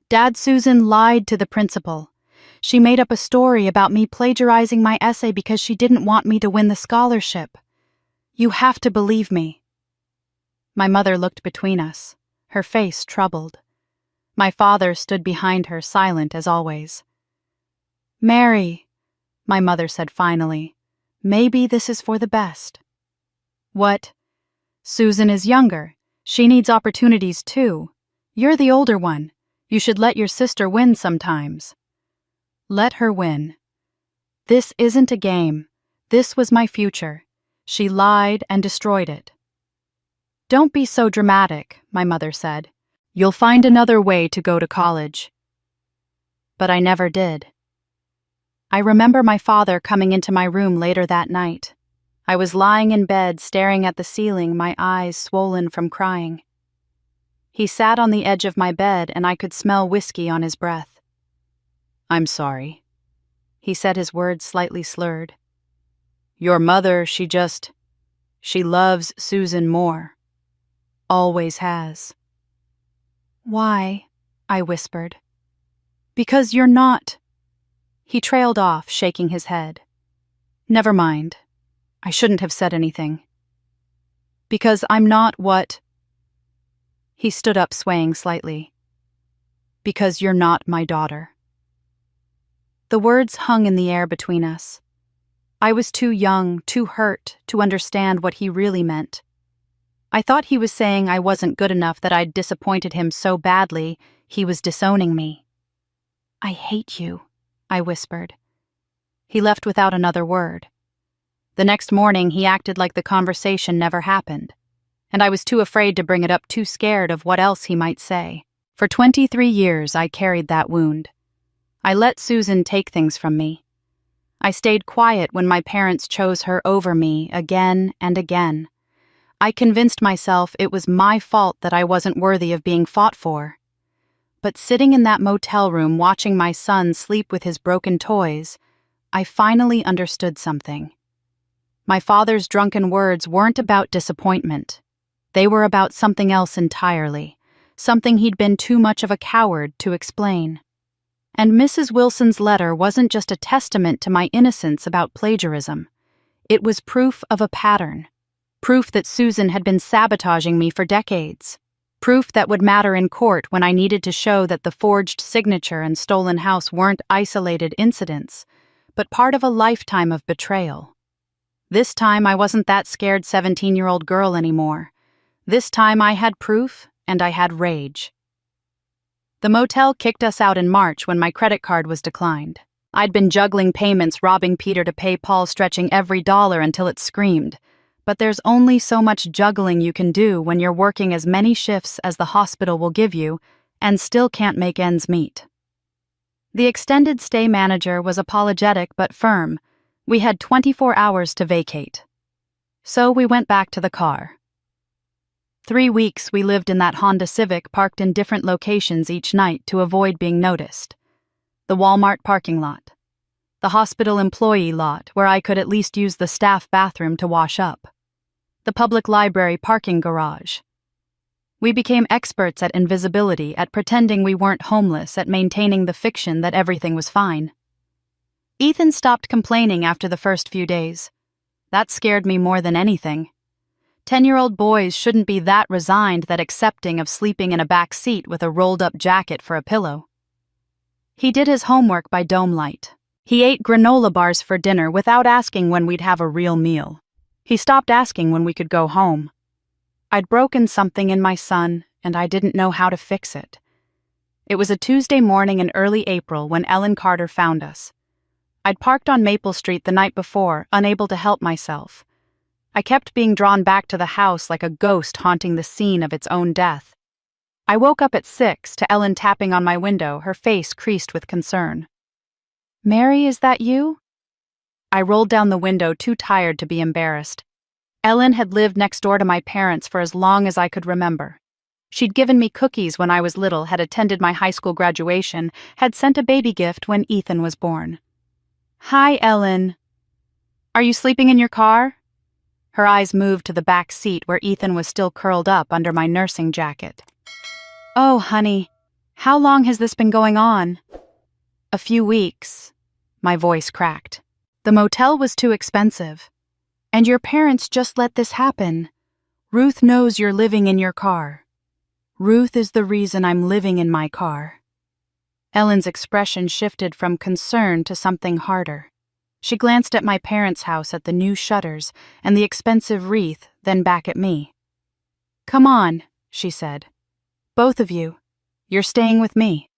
Speaker 1: Dad, Susan lied to the principal. She made up a story about me plagiarizing my essay because she didn't want me to win the scholarship. You have to believe me. My mother looked between us, her face troubled. My father stood behind her, silent as always. Mary, my mother said finally, maybe this is for the best. What? Susan is younger. She needs opportunities too. You're the older one. You should let your sister win sometimes. Let her win. This isn't a game. This was my future. She lied and destroyed it. Don't be so dramatic, my mother said. You'll find another way to go to college. But I never did. I remember my father coming into my room later that night. I was lying in bed, staring at the ceiling, my eyes swollen from crying. He sat on the edge of my bed, and I could smell whiskey on his breath. I'm sorry. He said, his words slightly slurred. Your mother, she loves Susan more. Always has. Why? I whispered. Because you're not. He trailed off, shaking his head. Never mind. I shouldn't have said anything. Because I'm not what... He stood up, swaying slightly. Because you're not my daughter. The words hung in the air between us. I was too young, too hurt, to understand what he really meant. I thought he was saying I wasn't good enough, that I'd disappointed him so badly, he was disowning me. I hate you, I whispered. He left without another word. The next morning, he acted like the conversation never happened, and I was too afraid to bring it up, too scared of what else he might say. For 23 years, I carried that wound. I let Susan take things from me. I stayed quiet when my parents chose her over me again and again. I convinced myself it was my fault that I wasn't worthy of being fought for. But sitting in that motel room watching my son sleep with his broken toys, I finally understood something. My father's drunken words weren't about disappointment. They were about something else entirely, something he'd been too much of a coward to explain. And Mrs. Wilson's letter wasn't just a testament to my innocence about plagiarism. It was proof of a pattern. Proof that Susan had been sabotaging me for decades. Proof that would matter in court when I needed to show that the forged signature and stolen house weren't isolated incidents, but part of a lifetime of betrayal. This time I wasn't that scared 17-year-old girl anymore. This time I had proof, and I had rage. The motel kicked us out in March when my credit card was declined. I'd been juggling payments, robbing Peter to pay Paul, stretching every dollar until it screamed. But there's only so much juggling you can do when you're working as many shifts as the hospital will give you and still can't make ends meet. The extended stay manager was apologetic but firm. We had 24 hours to vacate. So we went back to the car. 3 weeks we lived in that Honda Civic, parked in different locations each night to avoid being noticed. The Walmart parking lot. The hospital employee lot, where I could at least use the staff bathroom to wash up. The public library parking garage. We became experts at invisibility, at pretending we weren't homeless, at maintaining the fiction that everything was fine. Ethan stopped complaining after the first few days. That scared me more than anything. 10-year-old boys shouldn't be that resigned, that accepting of sleeping in a back seat with a rolled-up jacket for a pillow. He did his homework by dome light. He ate granola bars for dinner without asking when we'd have a real meal. He stopped asking when we could go home. I'd broken something in my son, and I didn't know how to fix it. It was a Tuesday morning in early April when Ellen Carter found us. I'd parked on Maple Street the night before, unable to help myself. I kept being drawn back to the house like a ghost haunting the scene of its own death. I woke up at 6 to Ellen tapping on my window, her face creased with concern. "Mary, is that you?" I rolled down the window, too tired to be embarrassed. Ellen had lived next door to my parents for as long as I could remember. She'd given me cookies when I was little, had attended my high school graduation, had sent a baby gift when Ethan was born. "Hi, Ellen." Are you sleeping in your car? Her eyes moved to the back seat where Ethan was still curled up under my nursing jacket. Oh, honey, how long has this been going on? A few weeks. My voice cracked. The motel was too expensive. And your parents just let this happen. Ruth knows you're living in your car. Ruth is the reason I'm living in my car. Ellen's expression shifted from concern to something harder. She glanced at my parents' house at the new shutters and the expensive wreath, then back at me. Come on, she said. Both of you. You're staying with me.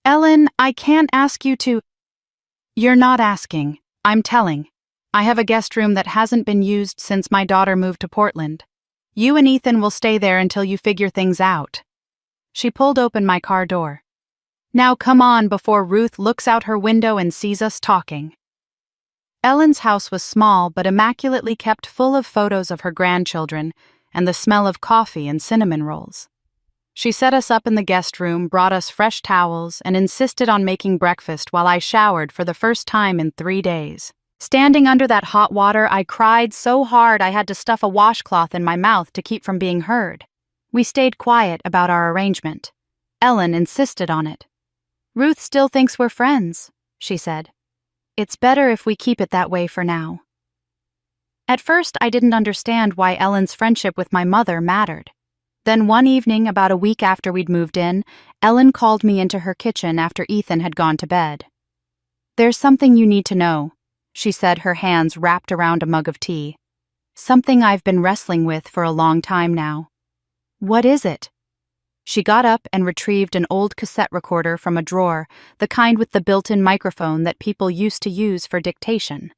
Speaker 1: Ellen, I can't ask you to... You're not asking. I'm telling. I have a guest room that hasn't been used since my daughter moved to Portland. You and Ethan will stay there until you figure things out. She pulled open my car door. Now come on before Ruth looks out her window and sees us talking. Ellen's house was small but immaculately kept, full of photos of her grandchildren and the smell of coffee and cinnamon rolls. She set us up in the guest room, brought us fresh towels, and insisted on making breakfast while I showered for the first time in 3 days. Standing under that hot water, I cried so hard I had to stuff a washcloth in my mouth to keep from being heard. We stayed quiet about our arrangement. Ellen insisted on it. Ruth still thinks we're friends, she said. It's better if we keep it that way for now. At first, I didn't understand why Ellen's friendship with my mother mattered. Then one evening, about a week after we'd moved in, Ellen called me into her kitchen after Ethan had gone to bed. There's something you need to know, she said, her hands wrapped around a mug of tea. Something I've been wrestling with for a long time now. What is it? She got up and retrieved an old cassette recorder from a drawer, the kind with the built-in microphone that people used to use for dictation.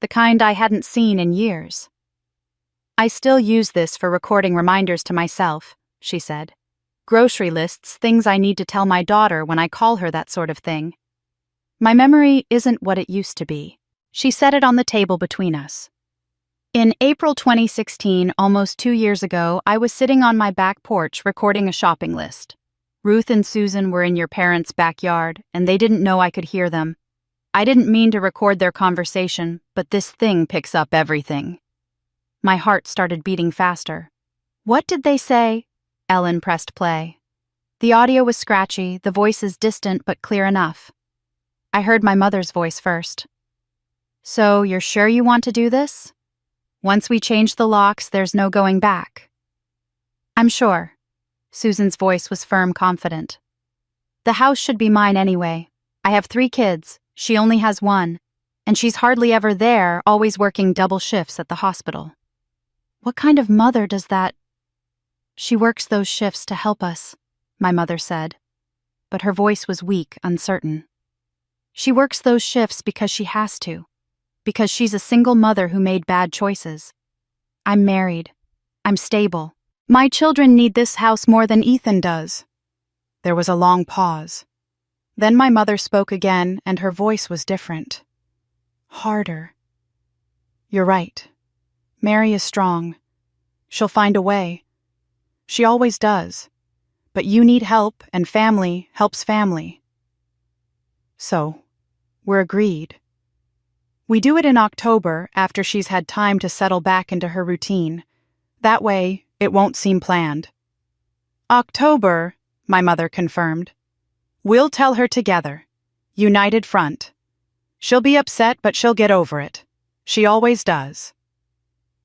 Speaker 1: The kind I hadn't seen in years. I still use this for recording reminders to myself, she said. Grocery lists, things I need to tell my daughter when I call her, that sort of thing. My memory isn't what it used to be. She set it on the table between us. In April 2016, almost 2 years ago, I was sitting on my back porch recording a shopping list. Ruth and Susan were in your parents' backyard, and they didn't know I could hear them. I didn't mean to record their conversation, but this thing picks up everything. My heart started beating faster. What did they say? Ellen pressed play. The audio was scratchy, the voices distant but clear enough. I heard my mother's voice first. So, you're sure you want to do this? Once we change the locks, there's no going back. I'm sure. Susan's voice was firm, confident. The house should be mine anyway. I have 3 kids. She only has 1. And she's hardly ever there, always working double shifts at the hospital. What kind of mother does that? She works those shifts to help us, my mother said. But her voice was weak, uncertain. She works those shifts because she has to. Because she's a single mother who made bad choices. I'm married. I'm stable. My children need this house more than Ethan does. There was a long pause. Then my mother spoke again, and her voice was different. Harder. You're right. Mary is strong. She'll find a way. She always does. But you need help, and family helps family. So, we're agreed. We do it in October, after she's had time to settle back into her routine. That way, it won't seem planned. October, my mother confirmed. We'll tell her together. United front. She'll be upset, but she'll get over it. She always does.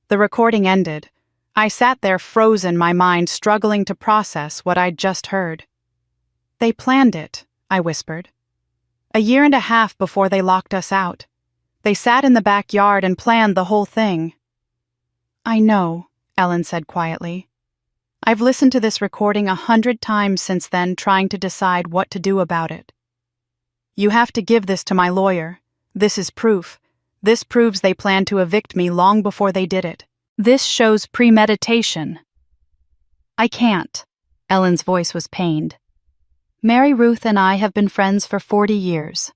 Speaker 1: The recording ended. I sat there frozen, my mind struggling to process what I'd just heard. They planned it, I whispered. 1.5 years before they locked us out. They sat in the backyard and planned the whole thing. I know, Ellen said quietly. I've listened to this recording 100 times since then, trying to decide what to do about it. You have to give this to my lawyer. This is proof. This proves they planned to evict me long before they did it. This shows premeditation. I can't. Ellen's voice was pained. Mary Ruth and I have been friends for 40 years.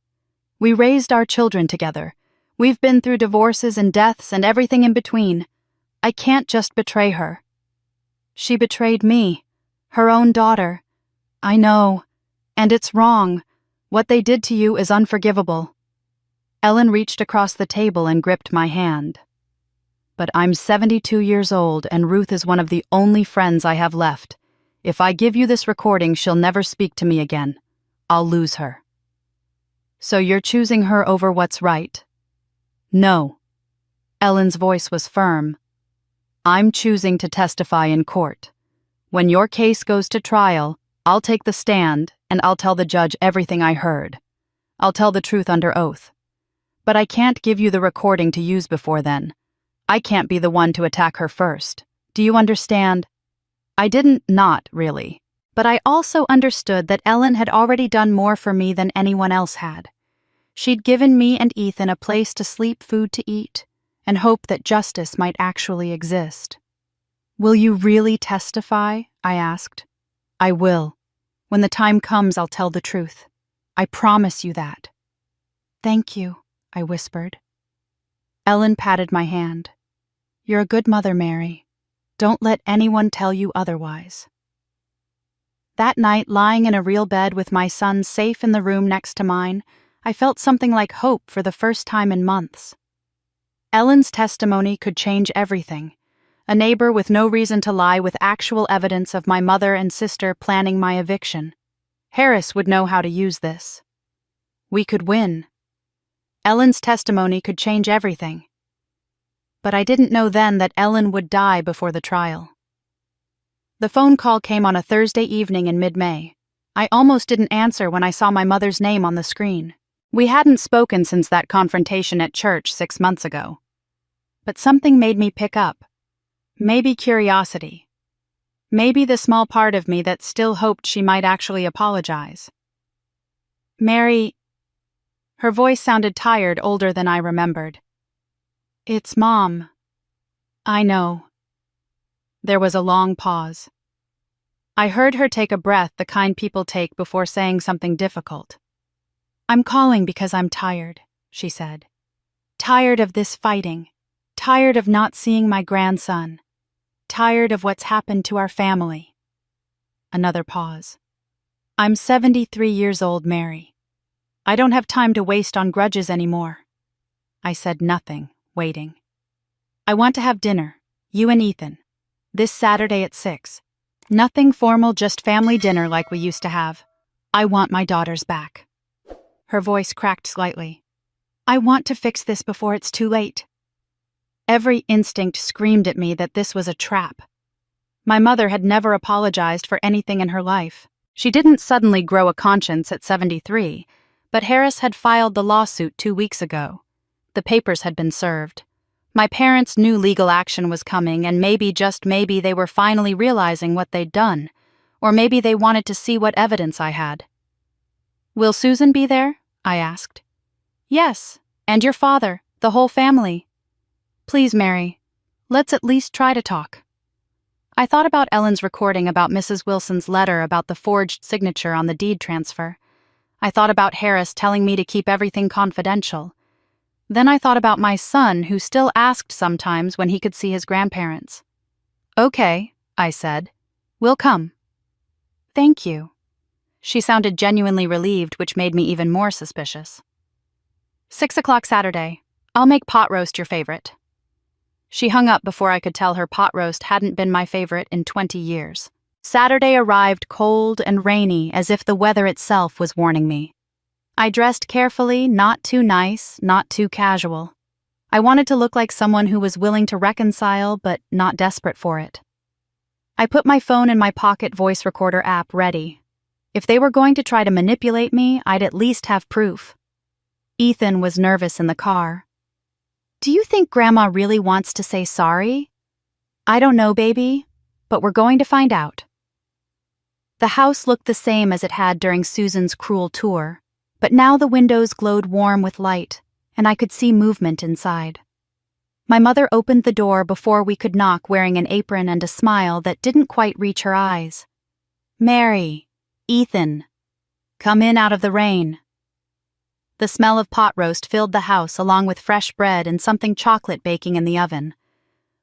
Speaker 1: We raised our children together. We've been through divorces and deaths and everything in between. I can't just betray her. She betrayed me, her own daughter. I know. And it's wrong. What they did to you is unforgivable. Ellen reached across the table and gripped my hand. But I'm 72 years old, and Ruth is one of the only friends I have left. If I give you this recording, she'll never speak to me again. I'll lose her. So you're choosing her over what's right? No. Ellen's voice was firm. I'm choosing to testify in court. When your case goes to trial, I'll take the stand and I'll tell the judge everything I heard. I'll tell the truth under oath. But I can't give you the recording to use before then. I can't be the one to attack her first. Do you understand? I didn't, not really. But I also understood that Ellen had already done more for me than anyone else had. She'd given me and Ethan a place to sleep, food to eat, and hope that justice might actually exist. Will you really testify? I asked. I will. When the time comes, I'll tell the truth. I promise you that. Thank you, I whispered. Ellen patted my hand. You're a good mother, Mary. Don't let anyone tell you otherwise. That night, lying in a real bed with my son safe in the room next to mine, I felt something like hope for the first time in months. Ellen's testimony could change everything. A neighbor with no reason to lie, with actual evidence of my mother and sister planning my eviction. Harris would know how to use this. We could win. Ellen's testimony could change everything. But I didn't know then that Ellen would die before the trial. The phone call came on a Thursday evening in mid-May. I almost didn't answer when I saw my mother's name on the screen. We hadn't spoken since that confrontation at church 6 months ago. But something made me pick up. Maybe curiosity. Maybe the small part of me that still hoped she might actually apologize. Mary. Her voice sounded tired, older than I remembered. It's Mom. I know. There was a long pause. I heard her take a breath, the kind people take before saying something difficult. I'm calling because I'm tired, she said. Tired of this fighting. Tired of not seeing my grandson. Tired of what's happened to our family. Another pause. I'm 73 years old, Mary. I don't have time to waste on grudges anymore. I said nothing, waiting. I want to have dinner, you and Ethan, this Saturday at 6. Nothing formal, just family dinner like we used to have. I want my daughters back. Her voice cracked slightly. I want to fix this before it's too late. Every instinct screamed at me that this was a trap. My mother had never apologized for anything in her life. She didn't suddenly grow a conscience at 73, but Harris had filed the lawsuit 2 weeks ago. The papers had been served. My parents knew legal action was coming, and maybe, just maybe, they were finally realizing what they'd done. Or maybe they wanted to see what evidence I had. Will Susan be there? I asked. Yes, and your father, the whole family. Please, Mary, let's at least try to talk. I thought about Ellen's recording, about Mrs. Wilson's letter, about the forged signature on the deed transfer. I thought about Harris telling me to keep everything confidential. Then I thought about my son, who still asked sometimes when he could see his grandparents. Okay, I said. We'll come. Thank you. She sounded genuinely relieved, which made me even more suspicious. 6 o'clock Saturday. I'll make pot roast your favorite. She hung up before I could tell her pot roast hadn't been my favorite in 20 years. Saturday arrived cold and rainy, as if the weather itself was warning me. I dressed carefully, not too nice, not too casual. I wanted to look like someone who was willing to reconcile, but not desperate for it. I put my phone in my pocket voice recorder app ready. If they were going to try to manipulate me, I'd at least have proof. Ethan was nervous in the car. Do you think Grandma really wants to say sorry? I don't know, baby, but we're going to find out. The house looked the same as it had during Susan's cruel tour, but now the windows glowed warm with light, and I could see movement inside. My mother opened the door before we could knock, wearing an apron and a smile that didn't quite reach her eyes. Mary, Ethan, come in out of the rain. The smell of pot roast filled the house, along with fresh bread and something chocolate baking in the oven.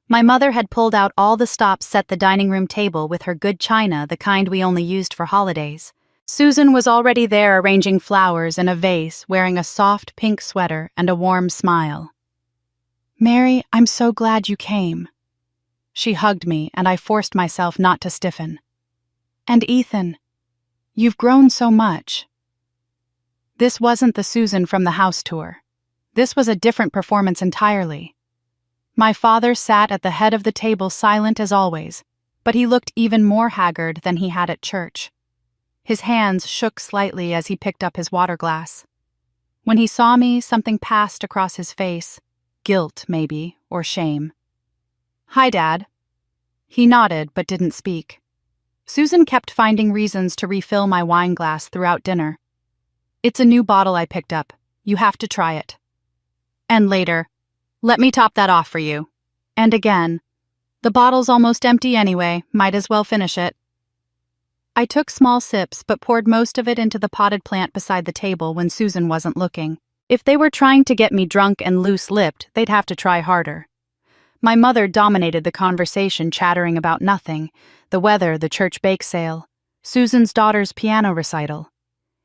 Speaker 1: My mother had pulled out all the stops, set the dining room table with her good china, the kind we only used for holidays. Susan was already there arranging flowers in a vase, wearing a soft pink sweater and a warm smile. "Mary, I'm so glad you came." She hugged me, and I forced myself not to stiffen. "And Ethan, you've grown so much." This wasn't the Susan from the house tour. This was a different performance entirely. My father sat at the head of the table silent as always, but he looked even more haggard than he had at church. His hands shook slightly as he picked up his water glass. When he saw me, something passed across his face. Guilt, maybe, or shame. "Hi, Dad." He nodded but didn't speak. Susan kept finding reasons to refill my wine glass throughout dinner. "It's a new bottle I picked up. You have to try it." And later, "Let me top that off for you." And again, "The bottle's almost empty anyway, might as well finish it." I took small sips but poured most of it into the potted plant beside the table when Susan wasn't looking. If they were trying to get me drunk and loose-lipped, they'd have to try harder. My mother dominated the conversation, chattering about nothing: the weather, the church bake sale, Susan's daughter's piano recital.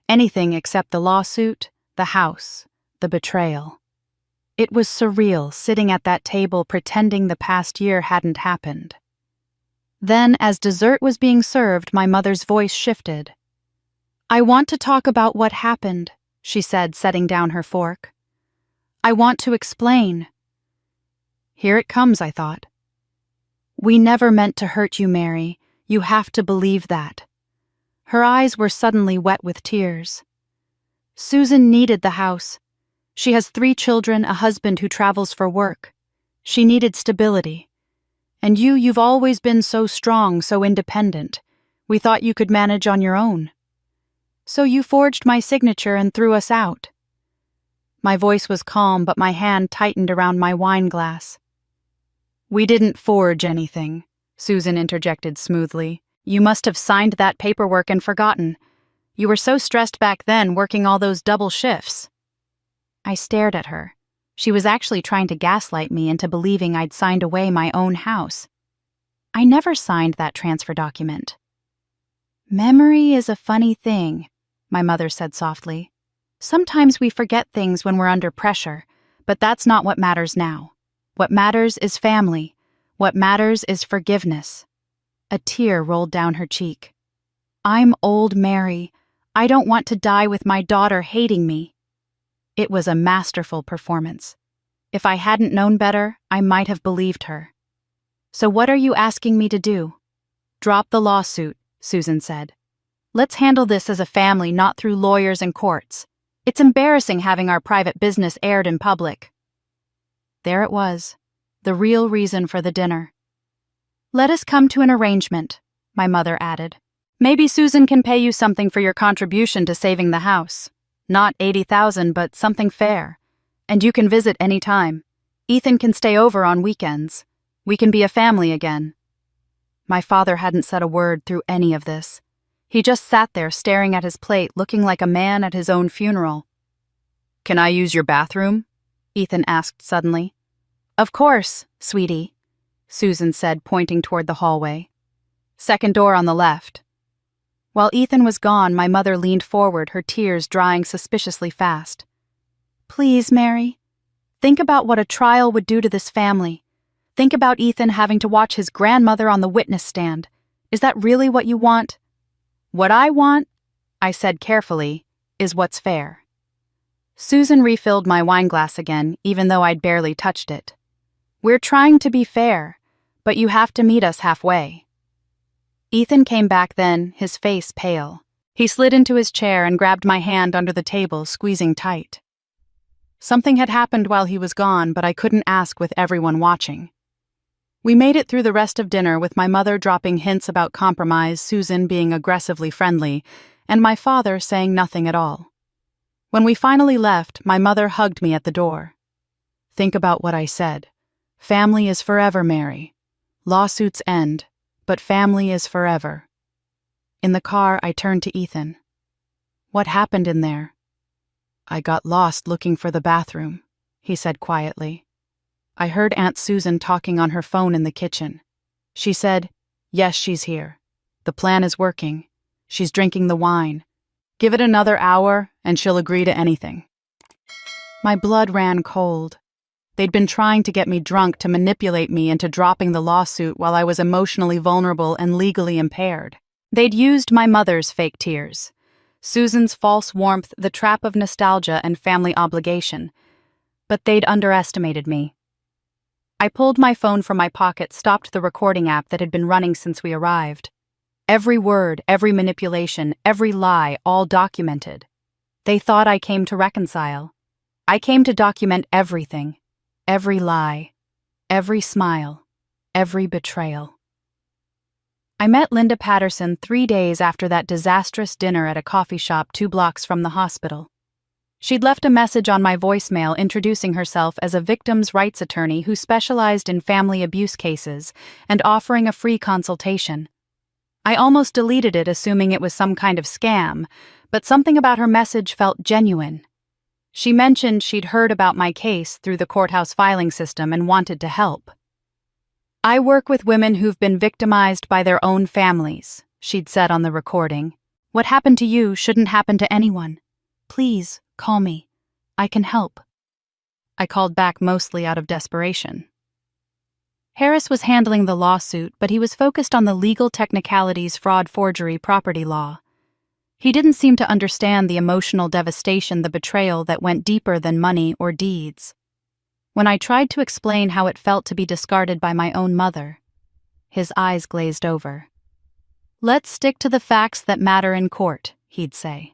Speaker 1: Anything except the lawsuit, the house, the betrayal. It was surreal sitting at that table pretending the past year hadn't happened. Then, as dessert was being served, my mother's voice shifted. "I want to talk about what happened," she said, setting down her fork. "I want to explain." Here it comes, I thought. "We never meant to hurt you, Mary. You have to believe that." Her eyes were suddenly wet with tears. "Susan needed the house. She has 3 children, a husband who travels for work. She needed stability. And you've always been so strong, so independent. We thought you could manage on your own. So you forged my signature and threw us out." My voice was calm, but my hand tightened around my wine glass. "We didn't forge anything," Susan interjected smoothly. "You must have signed that paperwork and forgotten. You were so stressed back then, working all those double shifts." I stared at her. She was actually trying to gaslight me into believing I'd signed away my own house. "I never signed that transfer document." "Memory is a funny thing," my mother said softly. "Sometimes we forget things when we're under pressure, but that's not what matters now. What matters is family. What matters is forgiveness." A tear rolled down her cheek. "I'm old Mary. I don't want to die with my daughter hating me." It was a masterful performance. If I hadn't known better, I might have believed her. "So what are you asking me to do?" "Drop the lawsuit," Susan said. "Let's handle this as a family, not through lawyers and courts. It's embarrassing having our private business aired in public." There it was, the real reason for the dinner. "Let us come to an arrangement," my mother added. "Maybe Susan can pay you something for your contribution to saving the house. Not 80,000, but something fair. And you can visit any time. Ethan can stay over on weekends. We can be a family again." My father hadn't said a word through any of this. He just sat there staring at his plate, looking like a man at his own funeral. "Can I use your bathroom?" Ethan asked suddenly. "Of course, sweetie," Susan said, pointing toward the hallway. "Second door on the left." While Ethan was gone, my mother leaned forward, her tears drying suspiciously fast. "Please, Mary, think about what a trial would do to this family. Think about Ethan having to watch his grandmother on the witness stand. Is that really what you want?" "What I want," I said carefully, "is what's fair." Susan refilled my wine glass again, even though I'd barely touched it. "We're trying to be fair, but you have to meet us halfway." Ethan came back then, his face pale. He slid into his chair and grabbed my hand under the table, squeezing tight. Something had happened while he was gone, but I couldn't ask with everyone watching. We made it through the rest of dinner with my mother dropping hints about compromise, Susan being aggressively friendly, and my father saying nothing at all. When we finally left, my mother hugged me at the door. "Think about what I said. Family is forever, Mary. Lawsuits end, but family is forever." In the car, I turned to Ethan. "What happened in there?" "I got lost looking for the bathroom," he said quietly. "I heard Aunt Susan talking on her phone in the kitchen. She said, 'Yes, she's here. The plan is working. She's drinking the wine. Give it another hour, and she'll agree to anything. My blood ran cold. They'd been trying to get me drunk to manipulate me into dropping the lawsuit while I was emotionally vulnerable and legally impaired. They'd used my mother's fake tears, Susan's false warmth, the trap of nostalgia and family obligation. But they'd underestimated me. I pulled my phone from my pocket, stopped the recording app that had been running since we arrived. Every word, every manipulation, every lie, all documented. They thought I came to reconcile. I came to document everything. Every lie, every smile, every betrayal. I met Linda Patterson 3 days after that disastrous dinner at a coffee shop 2 blocks from the hospital. She'd left a message on my voicemail introducing herself as a victims' rights attorney who specialized in family abuse cases and offering a free consultation. I almost deleted it, assuming it was some kind of scam, but something about her message felt genuine. She mentioned she'd heard about my case through the courthouse filing system and wanted to help. I work with women who've been victimized by their own families, she'd said on the recording. What happened to you shouldn't happen to anyone. Please, call me. I can help. I called back mostly out of desperation. Harris was handling the lawsuit, but he was focused on the legal technicalities, fraud, forgery, property law. He didn't seem to understand the emotional devastation, the betrayal that went deeper than money or deeds. When I tried to explain how it felt to be discarded by my own mother, his eyes glazed over. Let's stick to the facts that matter in court, he'd say.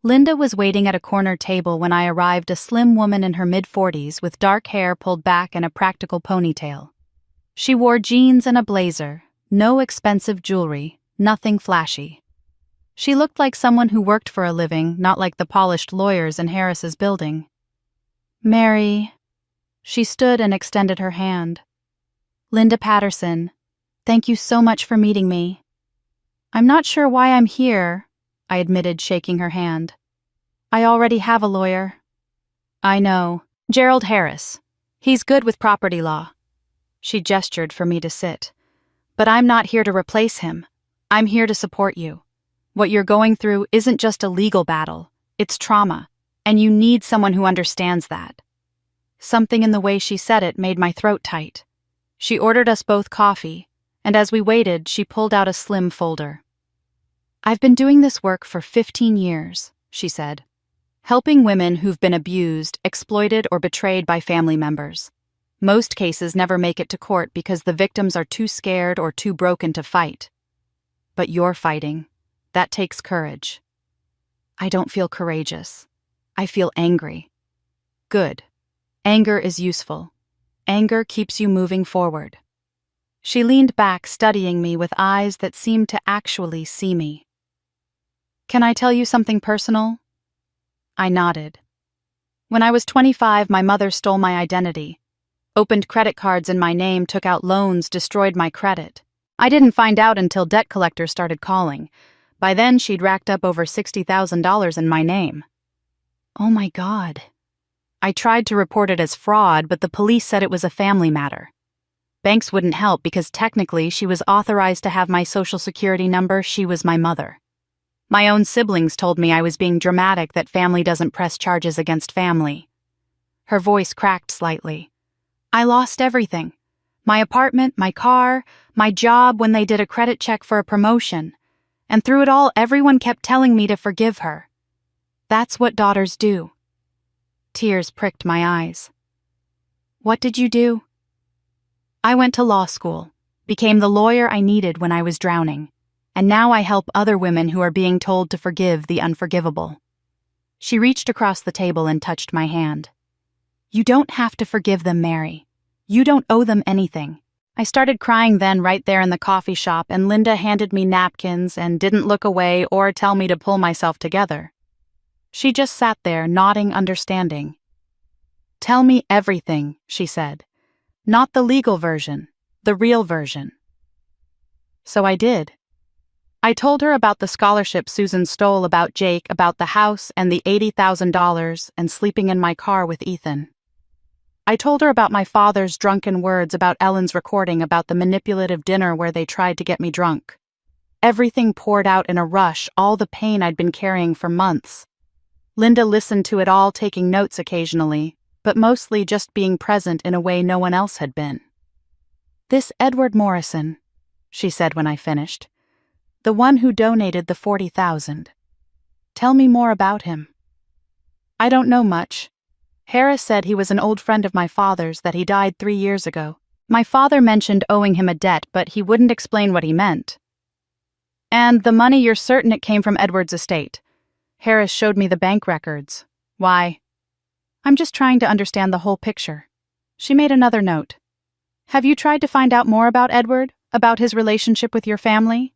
Speaker 1: Linda was waiting at a corner table when I arrived, a slim woman in her mid-40s with dark hair pulled back and a practical ponytail. She wore jeans and a blazer, no expensive jewelry, nothing flashy. She looked like someone who worked for a living, not like the polished lawyers in Harris's building. Mary. She stood and extended her hand. Linda Patterson, thank you so much for meeting me. I'm not sure why I'm here, I admitted, shaking her hand. I already have a lawyer. I know. Gerald Harris. He's good with property law. She gestured for me to sit. But I'm not here to replace him. I'm here to support you. What you're going through isn't just a legal battle, it's trauma, and you need someone who understands that. Something in the way she said it made my throat tight. She ordered us both coffee, and as we waited, she pulled out a slim folder. I've been doing this work for 15 years, she said, helping women who've been abused, exploited, or betrayed by family members. Most cases never make it to court because the victims are too scared or too broken to fight. But you're fighting. That takes courage. I don't feel courageous. I feel angry. Good. Anger is useful. Anger keeps you moving forward. She leaned back, studying me with eyes that seemed to actually see me. Can I tell you something personal? I nodded. When I was 25, my mother stole my identity, opened credit cards in my name, took out loans, destroyed my credit. I didn't find out until debt collectors started calling. By then, she'd racked up over $60,000 in my name. Oh my God. I tried to report it as fraud, but the police said it was a family matter. Banks wouldn't help because technically she was authorized to have my social security number. She was my mother. My own siblings told me I was being dramatic, that family doesn't press charges against family. Her voice cracked slightly. I lost everything. My apartment, my car, my job when they did a credit check for a promotion. And through it all, everyone kept telling me to forgive her. That's what daughters do. Tears pricked my eyes. What did you do? I went to law school, became the lawyer I needed when I was drowning, and now I help other women who are being told to forgive the unforgivable. She reached across the table and touched my hand. You don't have to forgive them, Mary. You don't owe them anything. I started crying then right there in the coffee shop, and Linda handed me napkins and didn't look away or tell me to pull myself together. She just sat there, nodding, understanding. Tell me everything, she said. Not the legal version, the real version. So I did. I told her about the scholarship Susan stole, about Jake, about the house and the $80,000 and sleeping in my car with Ethan. I told her about my father's drunken words, about Ellen's recording, about the manipulative dinner where they tried to get me drunk. Everything poured out in a rush, all the pain I'd been carrying for months. Linda listened to it all, taking notes occasionally, but mostly just being present in a way no one else had been. "This Edward Morrison," she said when I finished. "The one who donated the 40,000. Tell me more about him." "I don't know much. Harris said he was an old friend of my father's, that he died 3 years ago. My father mentioned owing him a debt, but he wouldn't explain what he meant. And the money, you're certain it came from Edward's estate? Harris showed me the bank records. Why?" "I'm just trying to understand the whole picture." She made another note. "Have you tried to find out more about Edward, about his relationship with your family?"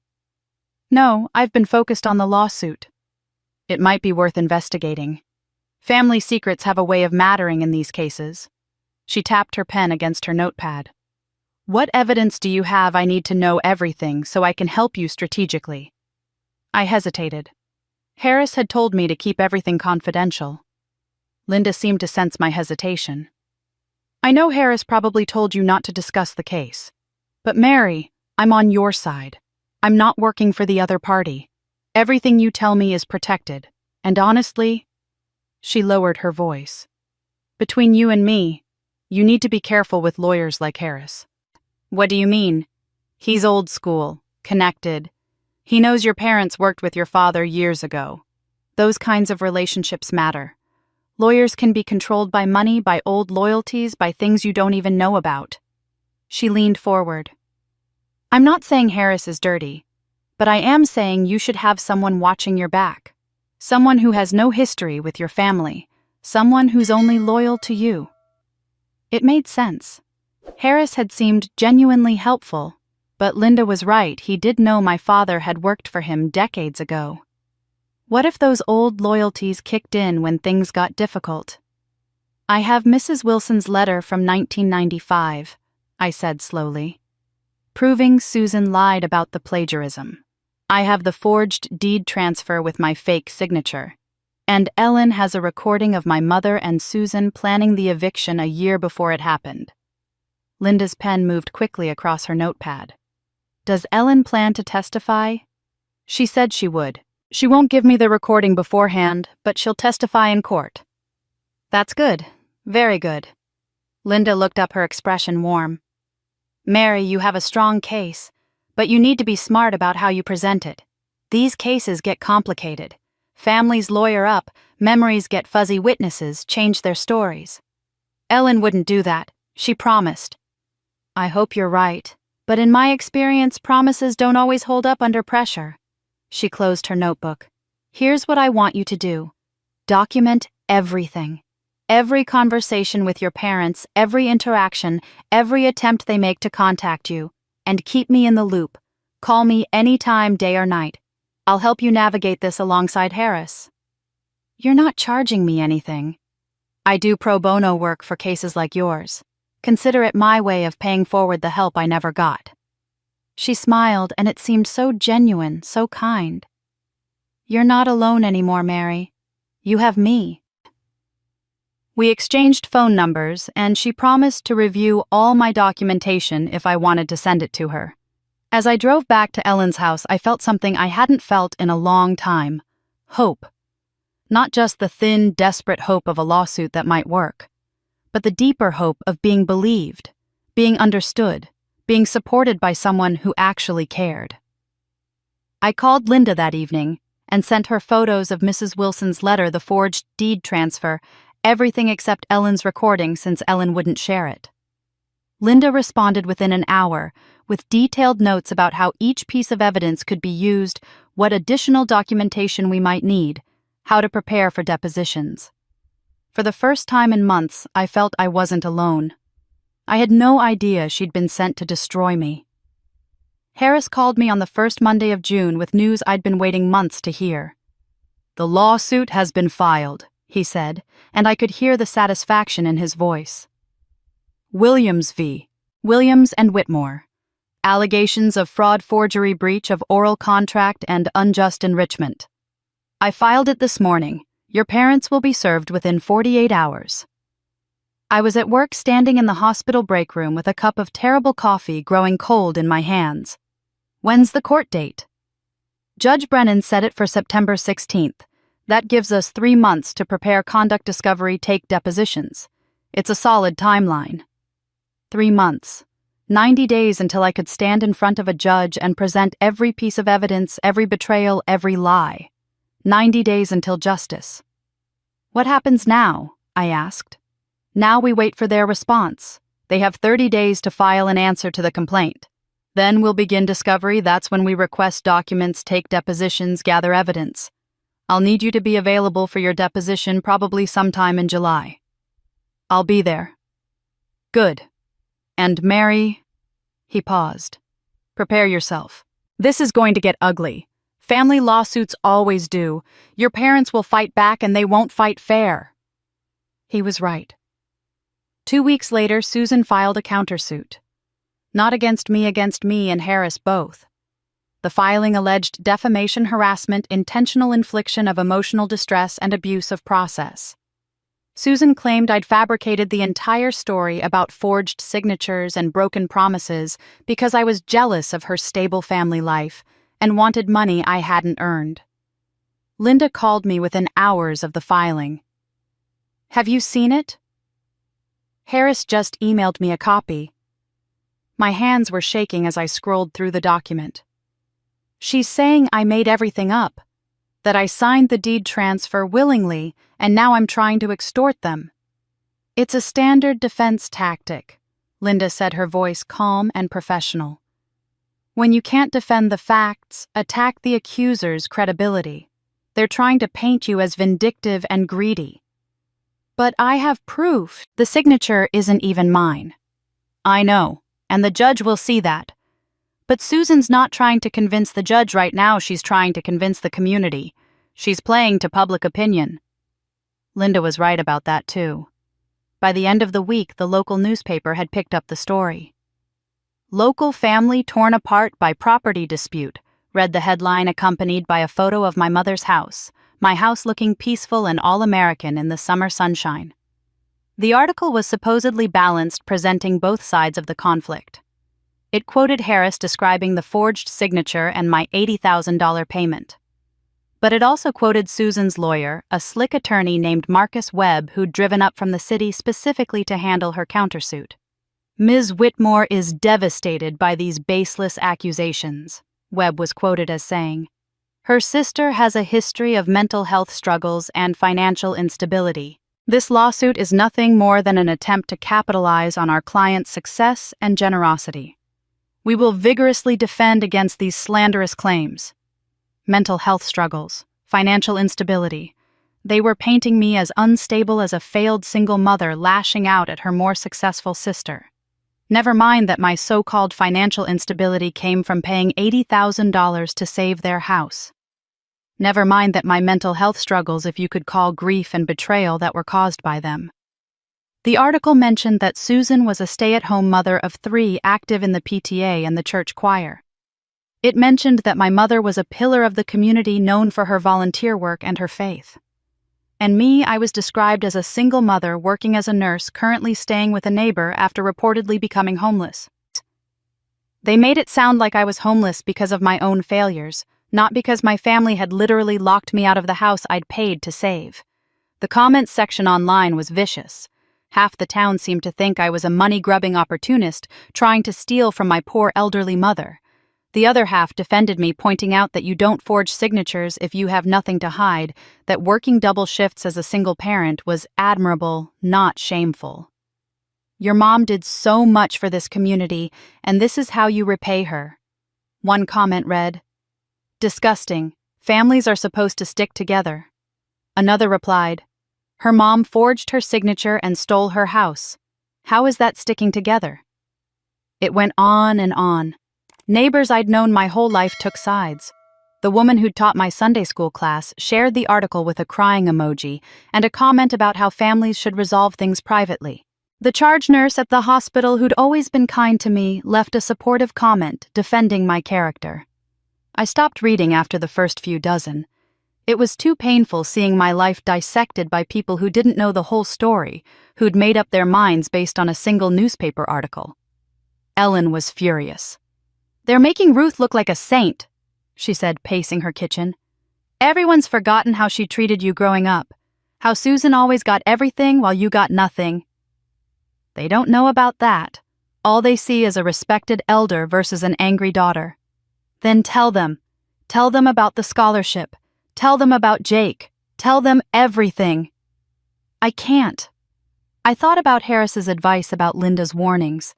Speaker 1: "No, I've been focused on the lawsuit." "It might be worth investigating. Family secrets have a way of mattering in these cases." She tapped her pen against her notepad. "What evidence do you have? I need to know everything so I can help you strategically." I hesitated. Harris had told me to keep everything confidential. Linda seemed to sense my hesitation. "I know Harris probably told you not to discuss the case. But Mary, I'm on your side. I'm not working for the other party. Everything you tell me is protected. And honestly," she lowered her voice, "between you and me, you need to be careful with lawyers like Harris." "What do you mean?" "He's old school, connected. He knows your parents worked with your father years ago. Those kinds of relationships matter. Lawyers can be controlled by money, by old loyalties, by things you don't even know about." She leaned forward. "I'm not saying Harris is dirty, but I am saying you should have someone watching your back. Someone who has no history with your family. Someone who's only loyal to you." It made sense. Harris had seemed genuinely helpful, but Linda was right, he did know my father had worked for him decades ago. What if those old loyalties kicked in when things got difficult? "I have Mrs. Wilson's letter from 1995, I said slowly, "proving Susan lied about the plagiarism. I have the forged deed transfer with my fake signature. And Ellen has a recording of my mother and Susan planning the eviction a year before it happened." Linda's pen moved quickly across her notepad. "Does Ellen plan to testify?" "She said she would. She won't give me the recording beforehand, but she'll testify in court." "That's good. Very good." Linda looked up, her expression warm. "Mary, you have a strong case, but you need to be smart about how you present it. These cases get complicated. Families lawyer up, memories get fuzzy, witnesses change their stories. Ellen wouldn't do that. She promised." "I hope you're right, but in my experience, promises don't always hold up under pressure." She closed her notebook. "Here's what I want you to do. Document everything. Every conversation with your parents, every interaction, every attempt they make to contact you. And keep me in the loop. Call me anytime, day or night. I'll help you navigate this alongside Harris." "You're not charging me anything." "I do pro bono work for cases like yours. Consider it my way of paying forward the help I never got." She smiled, and it seemed so genuine, so kind. "You're not alone anymore, Mary. You have me." We exchanged phone numbers, and she promised to review all my documentation if I wanted to send it to her. As I drove back to Ellen's house, I felt something I hadn't felt in a long time. Hope. Not just the thin, desperate hope of a lawsuit that might work, but the deeper hope of being believed, being understood, being supported by someone who actually cared. I called Linda that evening and sent her photos of Mrs. Wilson's letter, the forged deed transfer, everything except Ellen's recording since Ellen wouldn't share it. Linda responded within an hour with detailed notes about how each piece of evidence could be used, what additional documentation we might need, how to prepare for depositions. For the first time in months, I felt I wasn't alone. I had no idea she'd been sent to destroy me. Harris called me on the first Monday of June with news I'd been waiting months to hear. "The lawsuit has been filed," he said, and I could hear the satisfaction in his voice. "Williams v. Williams and Whitmore. Allegations of fraud, forgery, breach of oral contract, and unjust enrichment. I filed it this morning. Your parents will be served within 48 hours." I was at work standing in the hospital break room with a cup of terrible coffee growing cold in my hands. "When's the court date?" Judge Brennan set it for September 16th. That gives us 3 months to prepare conduct discovery, take depositions. It's a solid timeline. 3 months. 90 days until I could stand in front of a judge and present every piece of evidence, every betrayal, every lie. 90 days until justice. What happens now? I asked. Now we wait for their response. They have 30 days to file an answer to the complaint. Then we'll begin discovery. That's when we request documents, take depositions, gather evidence. I'll need you to be available for your deposition probably sometime in July. I'll be there. Good. And Mary, he paused. Prepare yourself. This is going to get ugly. Family lawsuits always do. Your parents will fight back and they won't fight fair. He was right. 2 weeks later, Susan filed a countersuit. Not against me and Harris both. The filing alleged defamation, harassment, intentional infliction of emotional distress, and abuse of process. Susan claimed I'd fabricated the entire story about forged signatures and broken promises because I was jealous of her stable family life and wanted money I hadn't earned. Linda called me within hours of the filing. Have you seen it? Harris just emailed me a copy. My hands were shaking as I scrolled through the document. She's saying I made everything up, that I signed the deed transfer willingly and now I'm trying to extort them. It's a standard defense tactic, Linda said, her voice calm and professional. When you can't defend the facts, attack the accuser's credibility. They're trying to paint you as vindictive and greedy. But I have proof. The signature isn't even mine. I know, and the judge will see that. But Susan's not trying to convince the judge right now, she's trying to convince the community. She's playing to public opinion. Linda was right about that too. By the end of the week, the local newspaper had picked up the story. Local family torn apart by property dispute, read the headline accompanied by a photo of my mother's house, my house looking peaceful and all-American in the summer sunshine. The article was supposedly balanced, presenting both sides of the conflict. It quoted Harris describing the forged signature and my $80,000 payment. But it also quoted Susan's lawyer, a slick attorney named Marcus Webb, who'd driven up from the city specifically to handle her countersuit. Ms. Whitmore is devastated by these baseless accusations, Webb was quoted as saying. Her sister has a history of mental health struggles and financial instability. This lawsuit is nothing more than an attempt to capitalize on our client's success and generosity. We will vigorously defend against these slanderous claims. Mental health struggles, financial instability. They were painting me as unstable as a failed single mother lashing out at her more successful sister. Never mind that my so-called financial instability came from paying $80,000 to save their house. Never mind that my mental health struggles, if you could call grief and betrayal, that were caused by them. The article mentioned that Susan was a stay-at-home mother of 3 active in the PTA and the church choir. It mentioned that my mother was a pillar of the community known for her volunteer work and her faith. And me, I was described as a single mother working as a nurse currently staying with a neighbor after reportedly becoming homeless. They made it sound like I was homeless because of my own failures, not because my family had literally locked me out of the house I'd paid to save. The comments section online was vicious. Half the town seemed to think I was a money-grubbing opportunist trying to steal from my poor elderly mother. The other half defended me, pointing out that you don't forge signatures if you have nothing to hide, that working double shifts as a single parent was admirable, not shameful. Your mom did so much for this community, and this is how you repay her. One comment read, "Disgusting. Families are supposed to stick together." Another replied, "Her mom forged her signature and stole her house. How is that sticking together?" It went on and on. Neighbors I'd known my whole life took sides. The woman who'd taught my Sunday school class shared the article with a crying emoji and a comment about how families should resolve things privately. The charge nurse at the hospital, who'd always been kind to me, left a supportive comment defending my character. I stopped reading after the first few dozen. It was too painful seeing my life dissected by people who didn't know the whole story, who'd made up their minds based on a single newspaper article. Ellen was furious. "They're making Ruth look like a saint." she said, pacing her kitchen. "Everyone's forgotten how she treated you growing up. How Susan always got everything while you got nothing." "They don't know about that. All they see is a respected elder versus an angry daughter." "Then tell them. Tell them about the scholarship. Tell them about Jake. Tell them everything." "I can't." I thought about Harris's advice about Linda's warnings.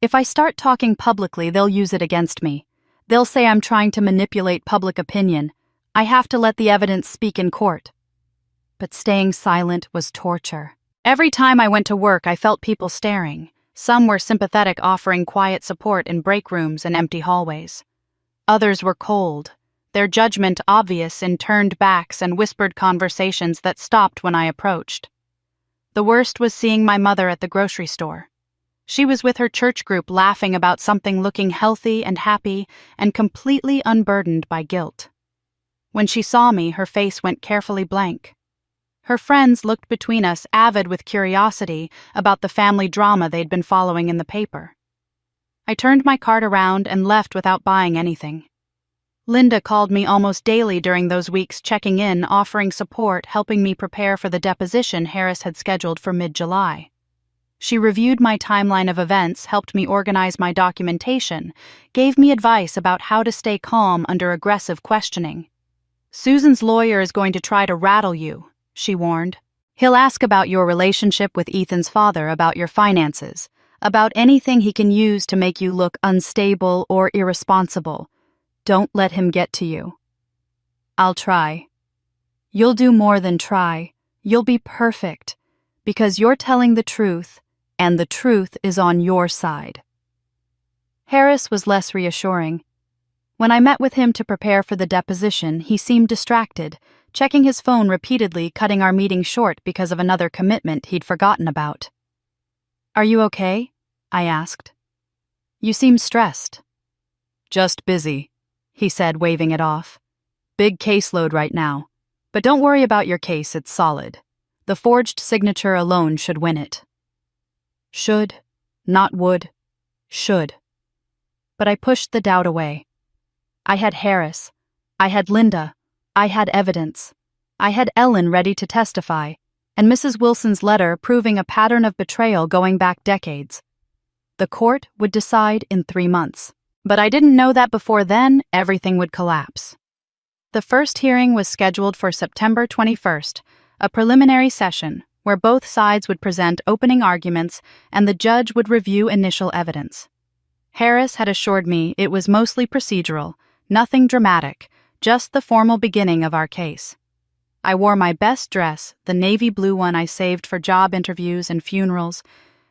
Speaker 1: If I start talking publicly, they'll use it against me. They'll say I'm trying to manipulate public opinion. I have to let the evidence speak in court. But staying silent was torture. Every time I went to work, I felt people staring. Some were sympathetic, offering quiet support in break rooms and empty hallways. Others were cold, their judgment obvious in turned backs and whispered conversations that stopped when I approached. The worst was seeing my mother at the grocery store. She was with her church group laughing about something, looking healthy and happy and completely unburdened by guilt. When she saw me, her face went carefully blank. Her friends looked between us, avid with curiosity about the family drama they'd been following in the paper. I turned my cart around and left without buying anything. Linda called me almost daily during those weeks, checking in, offering support, helping me prepare for the deposition Harris had scheduled for mid-July. She reviewed my timeline of events, helped me organize my documentation, gave me advice about how to stay calm under aggressive questioning. "Susan's lawyer is going to try to rattle you," she warned. "He'll ask about your relationship with Ethan's father, about your finances, about anything he can use to make you look unstable or irresponsible. Don't let him get to you." "I'll try." "You'll do more than try. You'll be perfect, because you're telling the truth, and the truth is on your side." Harris was less reassuring. When I met with him to prepare for the deposition, he seemed distracted, checking his phone repeatedly, cutting our meeting short because of another commitment he'd forgotten about. "Are you okay?" I asked. "You seem stressed." "Just busy," he said, waving it off. "Big caseload right now. But don't worry about your case, it's solid. The forged signature alone should win it." Should, not would. Should. But I pushed the doubt away. I had Harris. I had Linda. I had evidence. I had Ellen ready to testify, and Mrs. Wilson's letter proving a pattern of betrayal going back decades. The court would decide in 3 months. But I didn't know that before then everything would collapse. The first hearing was scheduled for September 21st, a preliminary session where both sides would present opening arguments and the judge would review initial evidence. Harris had assured me it was mostly procedural, nothing dramatic, just the formal beginning of our case. I wore my best dress, the navy blue one I saved for job interviews and funerals,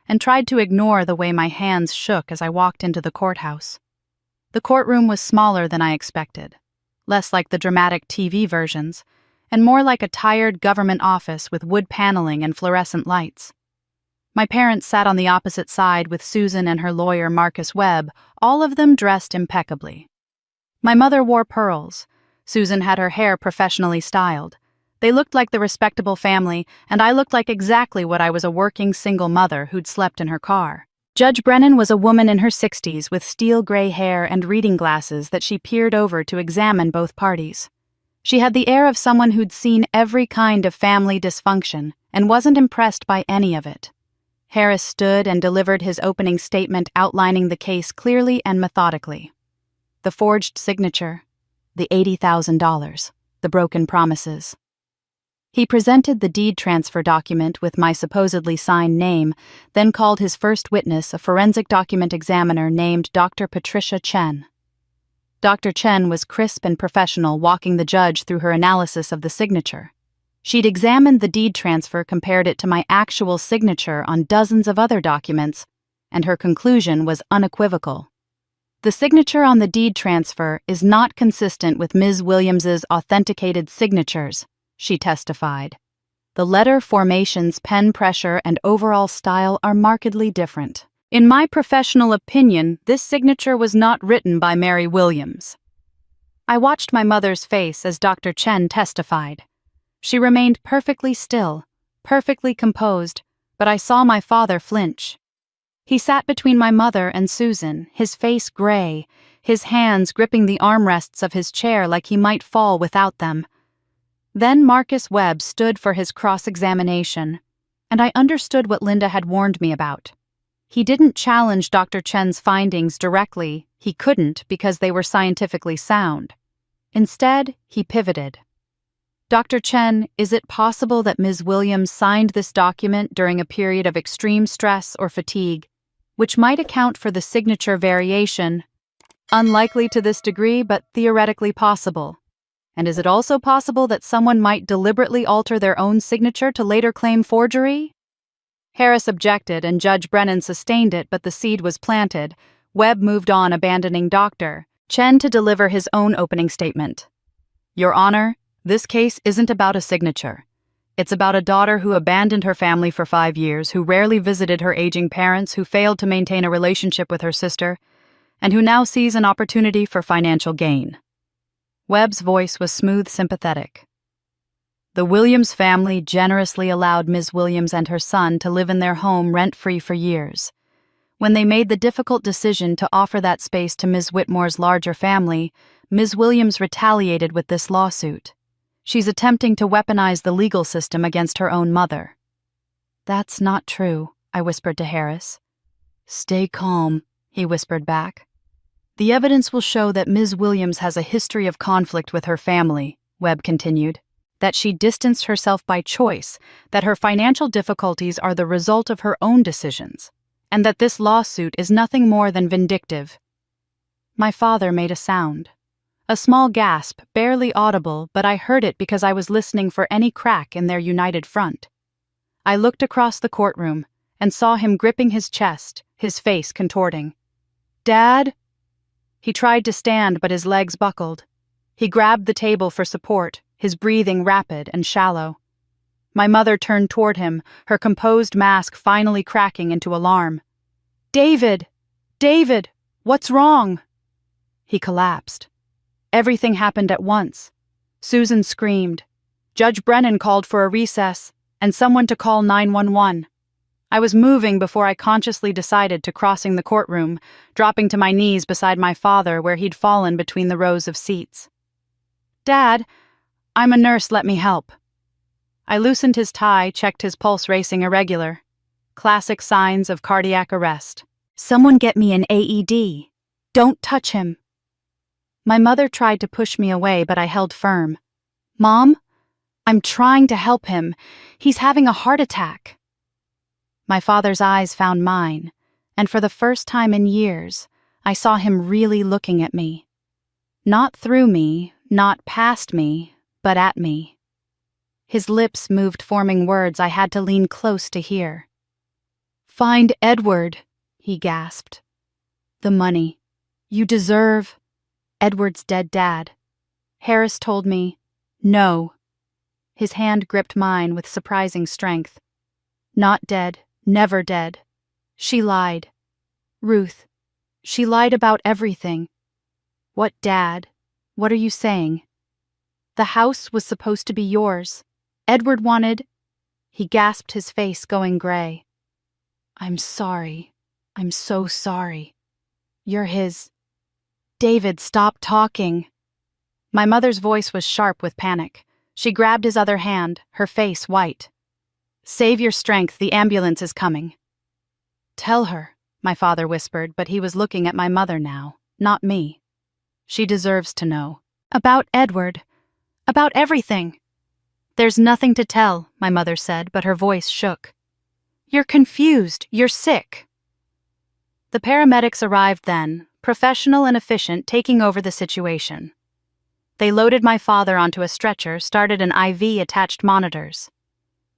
Speaker 1: and tried to ignore the way my hands shook as I walked into the courthouse. The courtroom was smaller than I expected, less like the dramatic TV versions, and more like a tired government office with wood paneling and fluorescent lights. My parents sat on the opposite side with Susan and her lawyer Marcus Webb, all of them dressed impeccably. My mother wore pearls. Susan had her hair professionally styled. They looked like the respectable family, and I looked like exactly what I was, a working single mother who'd slept in her car. Judge Brennan was a woman in her 60s with steel gray hair and reading glasses that she peered over to examine both parties. She had the air of someone who'd seen every kind of family dysfunction and wasn't impressed by any of it. Harris stood and delivered his opening statement outlining the case clearly and methodically. The forged signature, the $80,000, the broken promises. He presented the deed transfer document with my supposedly signed name, then called his first witness, a forensic document examiner named Dr. Patricia Chen. Dr. Chen was crisp and professional, walking the judge through her analysis of the signature. She'd examined the deed transfer, compared it to my actual signature on dozens of other documents, and her conclusion was unequivocal. The signature on the deed transfer is not consistent with Ms. Williams's authenticated signatures, she testified. The letter formations, pen pressure, and overall style are markedly different. In my professional opinion, this signature was not written by Mary Williams. I watched my mother's face as Dr. Chen testified. She remained perfectly still, perfectly composed, but I saw my father flinch. He sat between my mother and Susan, his face gray, his hands gripping the armrests of his chair like he might fall without them. Then Marcus Webb stood for his cross-examination, and I understood what Linda had warned me about. He didn't challenge Dr. Chen's findings directly. He couldn't because they were scientifically sound. Instead, he pivoted. Dr. Chen, is it possible that Ms. Williams signed this document during a period of extreme stress or fatigue, which might account for the signature variation? Unlikely to this degree, but theoretically possible. And is it also possible that someone might deliberately alter their own signature to later claim forgery? Harris objected, and Judge Brennan sustained it, but the seed was planted. Webb moved on, abandoning Dr. Chen to deliver his own opening statement. Your Honor, this case isn't about a signature. It's about a daughter who abandoned her family for 5 years, who rarely visited her aging parents, who failed to maintain a relationship with her sister, and who now sees an opportunity for financial gain. Webb's voice was smooth, sympathetic. The Williams family generously allowed Ms. Williams and her son to live in their home rent-free for years. When they made the difficult decision to offer that space to Ms. Whitmore's larger family, Ms. Williams retaliated with this lawsuit. She's attempting to weaponize the legal system against her own mother. That's not true, I whispered to Harris. Stay calm, he whispered back. The evidence will show that Ms. Williams has a history of conflict with her family, Webb continued, that she distanced herself by choice, that her financial difficulties are the result of her own decisions, and that this lawsuit is nothing more than vindictive. My father made a sound. A small gasp, barely audible, but I heard it because I was listening for any crack in their united front. I looked across the courtroom and saw him gripping his chest, his face contorting. Dad? He tried to stand, but his legs buckled. He grabbed the table for support, his breathing rapid and shallow. My mother turned toward him, her composed mask finally cracking into alarm. David! David! What's wrong? He collapsed. Everything happened at once. Susan screamed. Judge Brennan called for a recess and someone to call 911. I was moving before I consciously decided to crossing the courtroom, dropping to my knees beside my father where he'd fallen between the rows of seats. Dad, I'm a nurse, let me help. I loosened his tie, checked his pulse racing irregular. Classic signs of cardiac arrest. Someone get me an AED. Don't touch him. My mother tried to push me away, but I held firm. Mom, I'm trying to help him. He's having a heart attack. My father's eyes found mine, and for the first time in years, I saw him really looking at me. Not through me, not past me, but at me. His lips moved, forming words I had to lean close to hear. Find Edward, he gasped. The money. You deserve... Edward's dead dad. Harris told me, no. His hand gripped mine with surprising strength. Not dead, never dead. She lied. Ruth, she lied about everything. What, Dad? What are you saying? The house was supposed to be yours. Edward wanted... He gasped, his face going gray. I'm sorry. I'm so sorry. You're his... David, stop talking. My mother's voice was sharp with panic. She grabbed his other hand, her face white. Save your strength, the ambulance is coming. Tell her, my father whispered, but he was looking at my mother now, not me. She deserves to know. About Edward. About everything. There's nothing to tell, my mother said, but her voice shook. You're confused. You're sick. The paramedics arrived then, professional and efficient, taking over the situation. They loaded my father onto a stretcher, started an IV-attached monitors.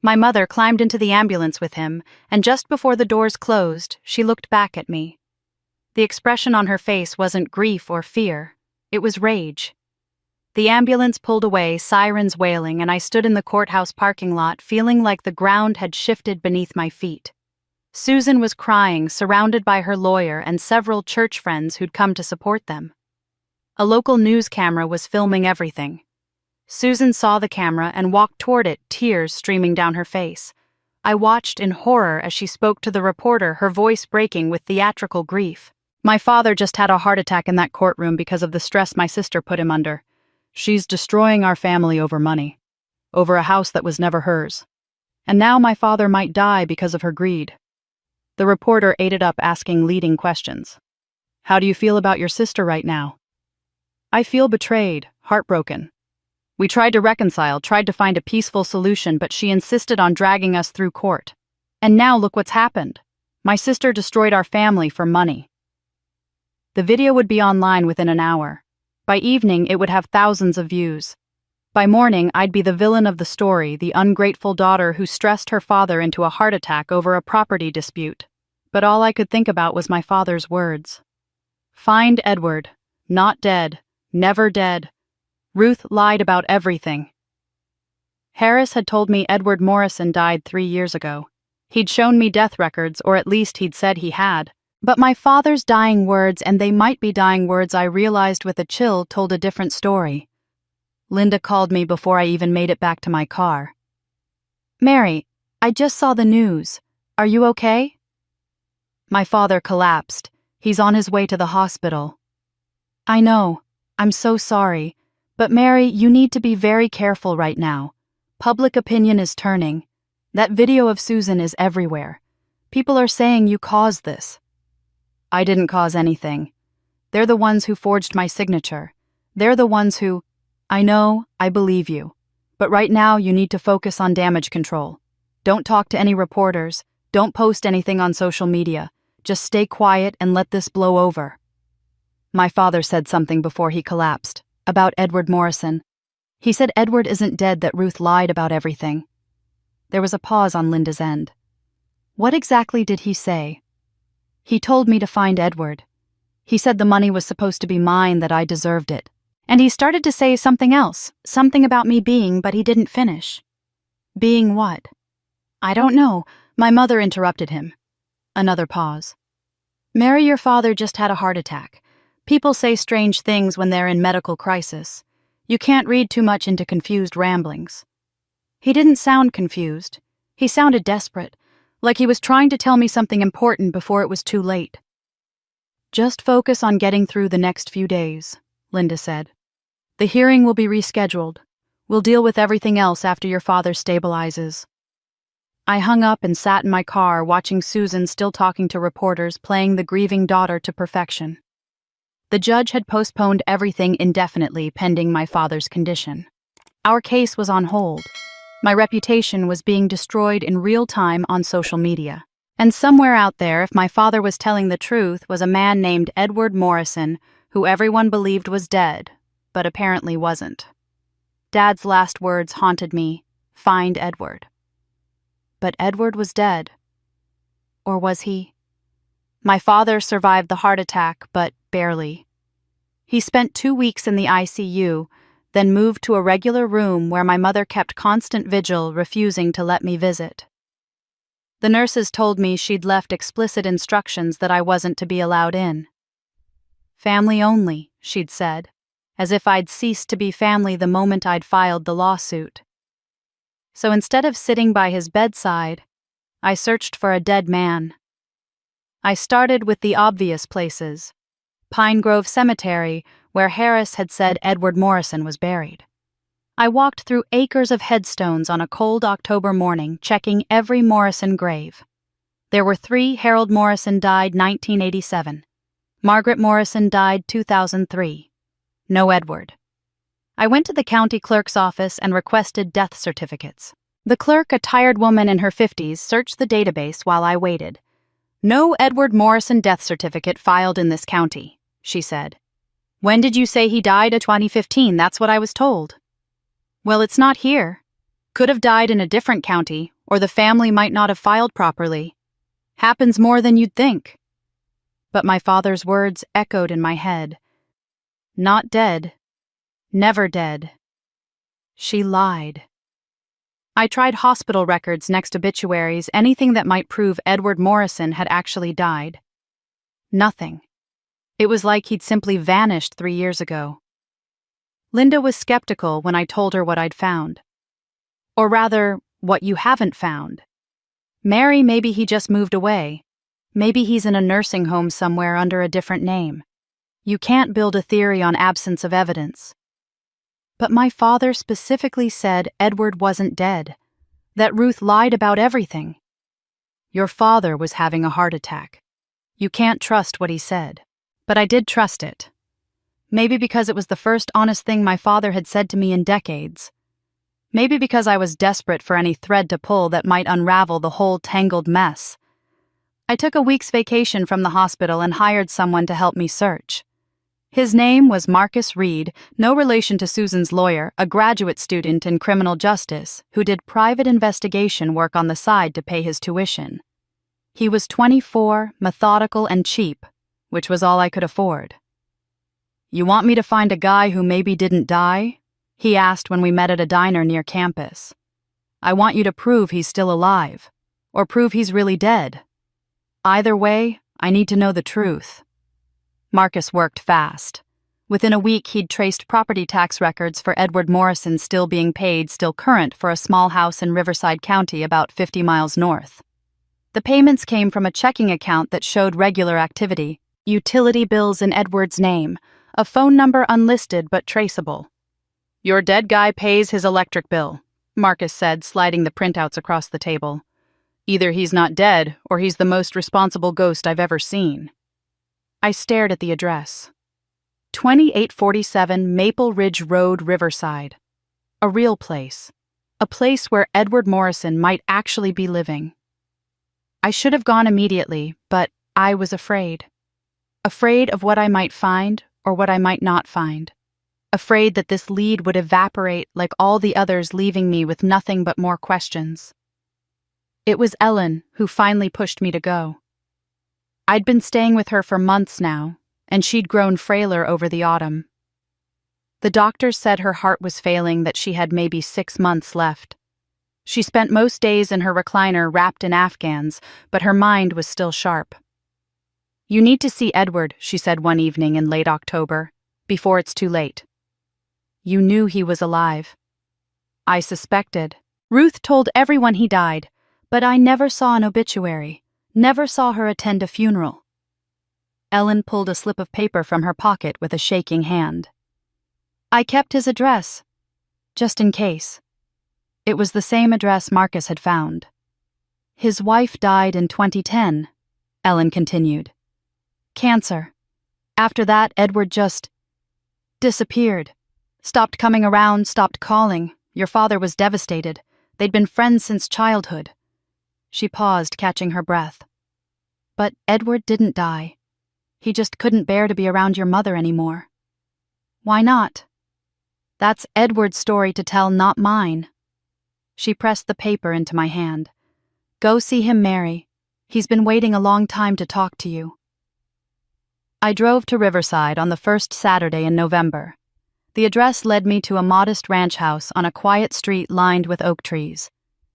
Speaker 1: My mother climbed into the ambulance with him, and just before the doors closed, she looked back at me. The expression on her face wasn't grief or fear. It was rage. The ambulance pulled away, sirens wailing, and I stood in the courthouse parking lot, feeling like the ground had shifted beneath my feet. Susan was crying, surrounded by her lawyer and several church friends who'd come to support them. A local news camera was filming everything. Susan saw the camera and walked toward it, tears streaming down her face. I watched in horror as she spoke to the reporter, her voice breaking with theatrical grief. My father just had a heart attack in that courtroom because of the stress my sister put him under. She's destroying our family over money, over a house that was never hers. And now my father might die because of her greed. The reporter ate it up, asking leading questions. How do you feel about your sister right now? I feel betrayed, heartbroken. We tried to reconcile, tried to find a peaceful solution, but she insisted on dragging us through court. And now look what's happened. My sister destroyed our family for money. The video would be online within an hour. By evening, it would have thousands of views. By morning, I'd be the villain of the story, the ungrateful daughter who stressed her father into a heart attack over a property dispute. But all I could think about was my father's words. Find Edward. Not dead. Never dead. Ruth lied about everything. Harris had told me Edward Morrison died 3 years ago. He'd shown me death records, or at least he'd said he had. But my father's dying words, and they might be dying words, I realized with a chill, told a different story. Linda called me before I even made it back to my car. Mary, I just saw the news. Are you okay? My father collapsed. He's on his way to the hospital. I know. I'm so sorry. But Mary, you need to be very careful right now. Public opinion is turning. That video of Susan is everywhere. People are saying you caused this. I didn't cause anything. They're the ones who forged my signature. They're the ones who... I know, I believe you. But right now you need to focus on damage control. Don't talk to any reporters. Don't post anything on social media. Just stay quiet and let this blow over. My father said something before he collapsed, about Edward Morrison. He said Edward isn't dead, that Ruth lied about everything. There was a pause on Linda's end. What exactly did he say? He told me to find Edward. He said the money was supposed to be mine, that I deserved it. And he started to say something else, something about me being, but he didn't finish. Being what? I don't know. My mother interrupted him. Another pause. Mary, your father just had a heart attack. People say strange things when they're in medical crisis. You can't read too much into confused ramblings. He didn't sound confused. He sounded desperate, like he was trying to tell me something important before it was too late. Just focus on getting through the next few days, Linda said. The hearing will be rescheduled. We'll deal with everything else after your father stabilizes. I hung up and sat in my car, watching Susan still talking to reporters, playing the grieving daughter to perfection. The judge had postponed everything indefinitely, pending my father's condition. Our case was on hold. My reputation was being destroyed in real time on social media. And somewhere out there, if my father was telling the truth, was a man named Edward Morrison, who everyone believed was dead, but apparently wasn't. Dad's last words haunted me, find Edward. But Edward was dead. Or was he? My father survived the heart attack, but barely. He spent 2 weeks in the ICU, then moved to a regular room where my mother kept constant vigil, refusing to let me visit. The nurses told me she'd left explicit instructions that I wasn't to be allowed in. Family only, she'd said, as if I'd ceased to be family the moment I'd filed the lawsuit. So instead of sitting by his bedside, I searched for a dead man. I started with the obvious places. Pine Grove Cemetery, where Harris had said Edward Morrison was buried. I walked through acres of headstones on a cold October morning, checking every Morrison grave. There were 3. Harold Morrison died 1987. Margaret Morrison died 2003. No Edward. I went to the county clerk's office and requested death certificates. The clerk, a tired woman in her 50s, searched the database while I waited. No Edward Morrison death certificate filed in this county, she said. When did you say he died? 2015, that's what I was told. Well, it's not here. Could have died in a different county, or the family might not have filed properly. Happens more than you'd think. But my father's words echoed in my head. Not dead. Never dead. She lied. I tried hospital records, next obituaries, anything that might prove Edward Morrison had actually died. Nothing. It was like he'd simply vanished 3 years ago. Linda was skeptical when I told her what I'd found. Or rather, what you haven't found. Mary, maybe he just moved away. Maybe he's in a nursing home somewhere under a different name. You can't build a theory on absence of evidence. But my father specifically said Edward wasn't dead, that Ruth lied about everything. Your father was having a heart attack. You can't trust what he said. But I did trust it. Maybe because it was the first honest thing my father had said to me in decades. Maybe because I was desperate for any thread to pull that might unravel the whole tangled mess. I took a week's vacation from the hospital and hired someone to help me search. His name was Marcus Reed, no relation to Susan's lawyer, a graduate student in criminal justice, who did private investigation work on the side to pay his tuition. He was 24, methodical, and cheap, which was all I could afford. "You want me to find a guy who maybe didn't die?" he asked when we met at a diner near campus. "I want you to prove he's still alive, or prove he's really dead. Either way, I need to know the truth." Marcus worked fast. Within a week, he'd traced property tax records for Edward Morrison still being paid, still current, for a small house in Riverside County about 50 miles north. The payments came from a checking account that showed regular activity, utility bills in Edward's name, a phone number unlisted but traceable. "Your dead guy pays his electric bill," Marcus said, sliding the printouts across the table. "Either he's not dead, or he's the most responsible ghost I've ever seen." I stared at the address. 2847 Maple Ridge Road, Riverside. A real place. A place where Edward Morrison might actually be living. I should have gone immediately, but I was afraid. Afraid of what I might find or what I might not find. Afraid that this lead would evaporate like all the others, leaving me with nothing but more questions. It was Ellen who finally pushed me to go. I'd been staying with her for months now, and she'd grown frailer over the autumn. The doctors said her heart was failing, that she had maybe 6 months left. She spent most days in her recliner wrapped in Afghans, but her mind was still sharp. "You need to see Edward," she said one evening in late October, "before it's too late." "You knew he was alive." "I suspected. Ruth told everyone he died, but I never saw an obituary. Never saw her attend a funeral." Ellen pulled a slip of paper from her pocket with a shaking hand. "I kept his address, just in case." It was the same address Marcus had found. "His wife died in 2010, Ellen continued. "Cancer. After that, Edward just disappeared. Stopped coming around, stopped calling. Your father was devastated. They'd been friends since childhood." She paused, catching her breath. "But Edward didn't die. He just couldn't bear to be around your mother anymore." "Why not?" "That's Edward's story to tell, not mine." She pressed the paper into my hand. "Go see him, Mary. He's been waiting a long time to talk to you." I drove to Riverside on the first Saturday in November. The address led me to a modest ranch house on a quiet street lined with oak trees.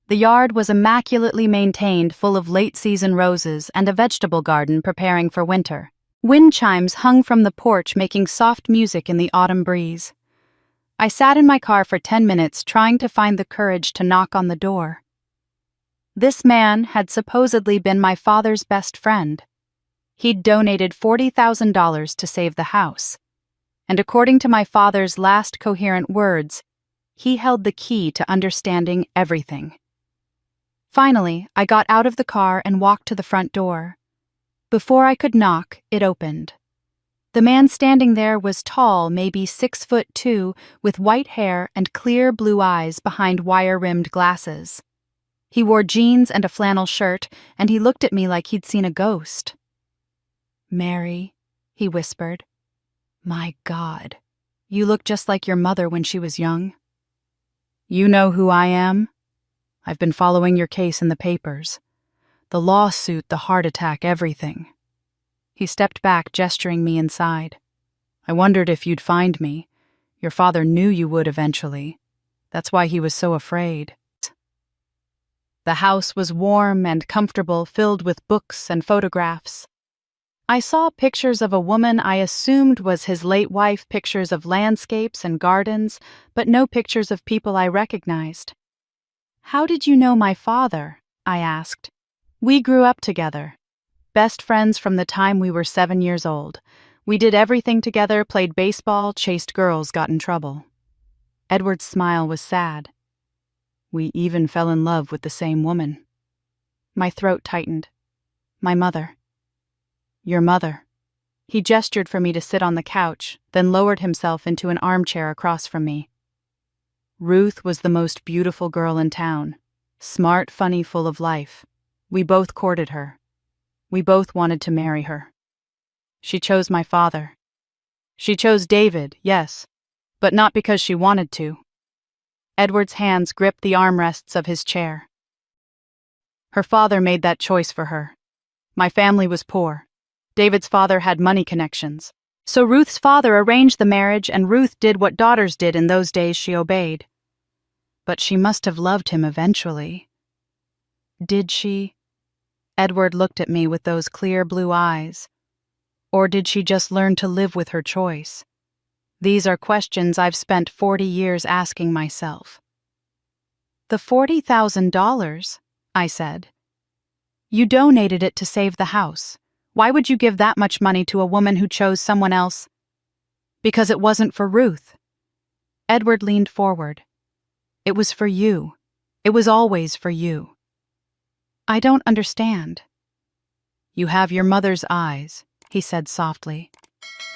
Speaker 1: The yard was immaculately maintained, full of late-season roses and a vegetable garden preparing for winter. Wind chimes hung from the porch, making soft music in the autumn breeze. I sat in my car for 10 minutes, trying to find the courage to knock on the door. This man had supposedly been my father's best friend. He'd donated $40,000 to save the house. And according to my father's last coherent words, he held the key to understanding everything. Finally, I got out of the car and walked to the front door. Before I could knock, it opened. The man standing there was tall, maybe 6'2", with white hair and clear blue eyes behind wire-rimmed glasses. He wore jeans and a flannel shirt, and he looked at me like he'd seen a ghost. "Mary," he whispered. "My God, you look just like your mother when she was young." "You know who I am? I've been following your case in the papers. The lawsuit, the heart attack, everything." He stepped back, gesturing me inside. "I wondered if you'd find me. Your father knew you would eventually. That's why he was so afraid." The house was warm and comfortable, filled with books and photographs. I saw pictures of a woman I assumed was his late wife, pictures of landscapes and gardens, but no pictures of people I recognized. "How did you know my father?" I asked. "We grew up together." Best friends from the time we were 7 years old. We did everything together, played baseball, chased girls, got in trouble. Edward's smile was sad. We even fell in love with the same woman. My throat tightened. My mother. Your mother. He gestured for me to sit on the couch, then lowered himself into an armchair across from me. Ruth was the most beautiful girl in town. Smart, funny, full of life. We both courted her. We both wanted to marry her. She chose my father. She chose David, yes, but not because she wanted to. Edward's hands gripped the armrests of his chair. Her father made that choice for her. My family was poor. David's father had money connections. So Ruth's father arranged the marriage, and Ruth did what daughters did in those days. She obeyed. But she must have loved him eventually. Did she? Edward looked at me with those clear blue eyes. Or did she just learn to live with her choice? These are questions I've spent 40 years asking myself. The $40,000, I said. You donated it to save the house. Why would you give that much money to a woman who chose someone else? Because it wasn't for Ruth. Edward leaned forward. It was for you. It was always for you. I don't understand. You have your mother's eyes, he said softly.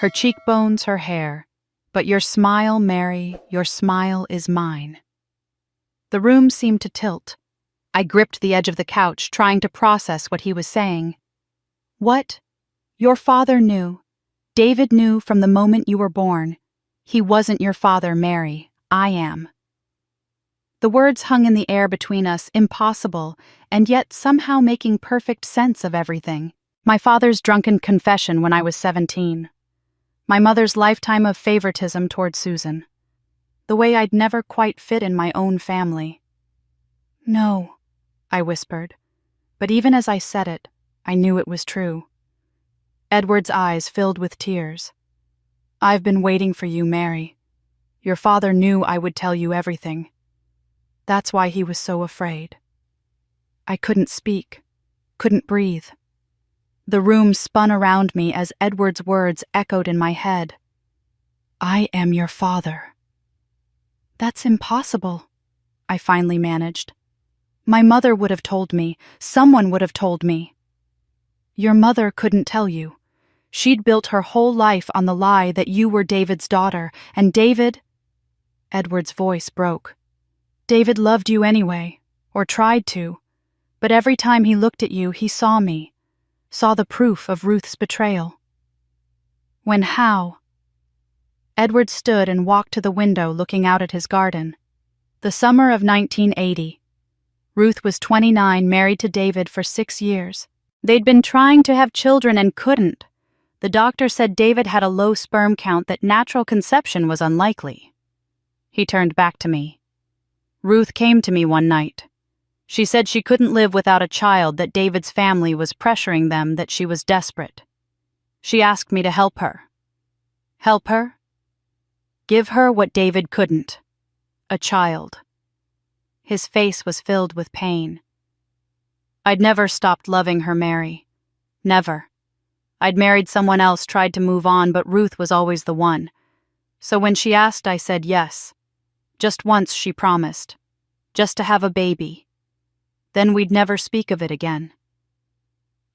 Speaker 1: Her cheekbones, her hair. But your smile, Mary, your smile is mine. The room seemed to tilt. I gripped the edge of the couch, trying to process what he was saying. What? Your father knew. David knew from the moment you were born. He wasn't your father, Mary. I am. The words hung in the air between us, impossible, and yet somehow making perfect sense of everything. My father's drunken confession when I was 17. My mother's lifetime of favoritism toward Susan. The way I'd never quite fit in my own family. No, I whispered, but even as I said it, I knew it was true. Edward's eyes filled with tears. I've been waiting for you, Mary. Your father knew I would tell you everything. That's why he was so afraid. I couldn't speak, couldn't breathe. The room spun around me as Edward's words echoed in my head. I am your father. That's impossible, I finally managed. My mother would have told me. Someone would have told me. Your mother couldn't tell you. She'd built her whole life on the lie that you were David's daughter, and David... Edward's voice broke. David loved you anyway, or tried to, but every time he looked at you, he saw me, saw the proof of Ruth's betrayal. When how? Edward stood and walked to the window looking out at his garden. The summer of 1980. Ruth was 29, married to David for 6 years. They'd been trying to have children and couldn't. The doctor said David had a low sperm count, that natural conception was unlikely. He turned back to me. Ruth came to me one night. She said she couldn't live without a child, that David's family was pressuring them, that she was desperate. She asked me to help her. Help her? Give her what David couldn't. A child. His face was filled with pain. I'd never stopped loving her, Mary. Never. I'd married someone else, tried to move on, but Ruth was always the one. So when she asked, I said yes. Just once, she promised. Just to have a baby. Then we'd never speak of it again.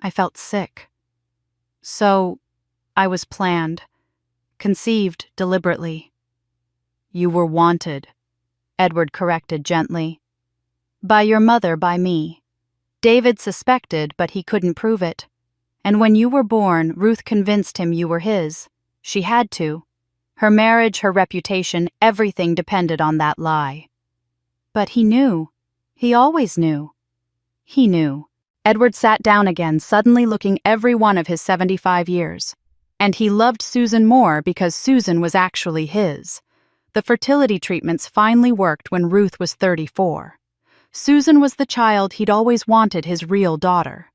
Speaker 1: I felt sick. So, I was planned. Conceived deliberately. You were wanted, Edward corrected gently. By your mother, by me. David suspected, but he couldn't prove it. And when you were born, Ruth convinced him you were his. She had to. Her marriage, her reputation, everything depended on that lie. But he knew. He always knew. He knew. Edward sat down again, suddenly looking every one of his 75 years. And he loved Susan more because Susan was actually his. The fertility treatments finally worked when Ruth was 34. Susan was the child he'd always wanted, his real daughter.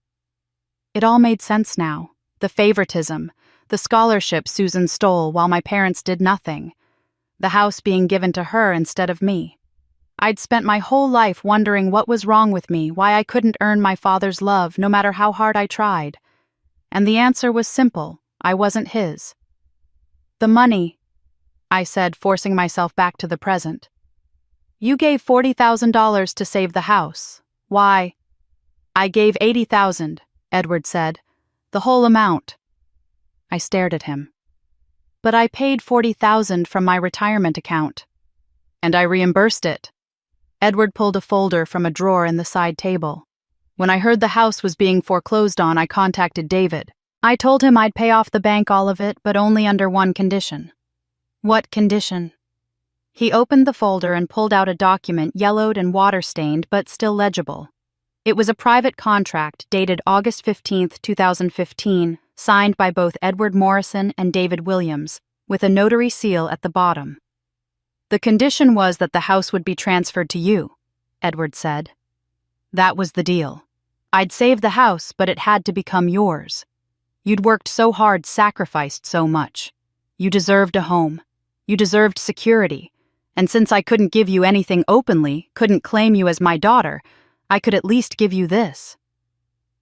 Speaker 1: It all made sense now. The favoritism, the scholarship Susan stole while my parents did nothing, the house being given to her instead of me. I'd spent my whole life wondering what was wrong with me, why I couldn't earn my father's love no matter how hard I tried. and the answer was simple. I wasn't his. "The money," I said, forcing myself back to the present. "You gave $40,000 to save the house. Why?" "I gave $80,000, Edward said. "The whole amount." I stared at him. "But I paid $40,000 from my retirement account." "And I reimbursed it." Edward pulled a folder from a drawer in the side table. "When I heard the house was being foreclosed on, I contacted David. I told him I'd pay off the bank all of it, but only under one condition." "What condition?" He opened the folder and pulled out a document yellowed and water-stained but still legible. It was a private contract dated August 15, 2015, signed by both Edward Morrison and David Williams, with a notary seal at the bottom. "The condition was that the house would be transferred to you," Edward said. "That was the deal. I'd save the house, but it had to become yours. You'd worked so hard, sacrificed so much. You deserved a home. You deserved security. And since I couldn't give you anything openly, couldn't claim you as my daughter, I could at least give you this."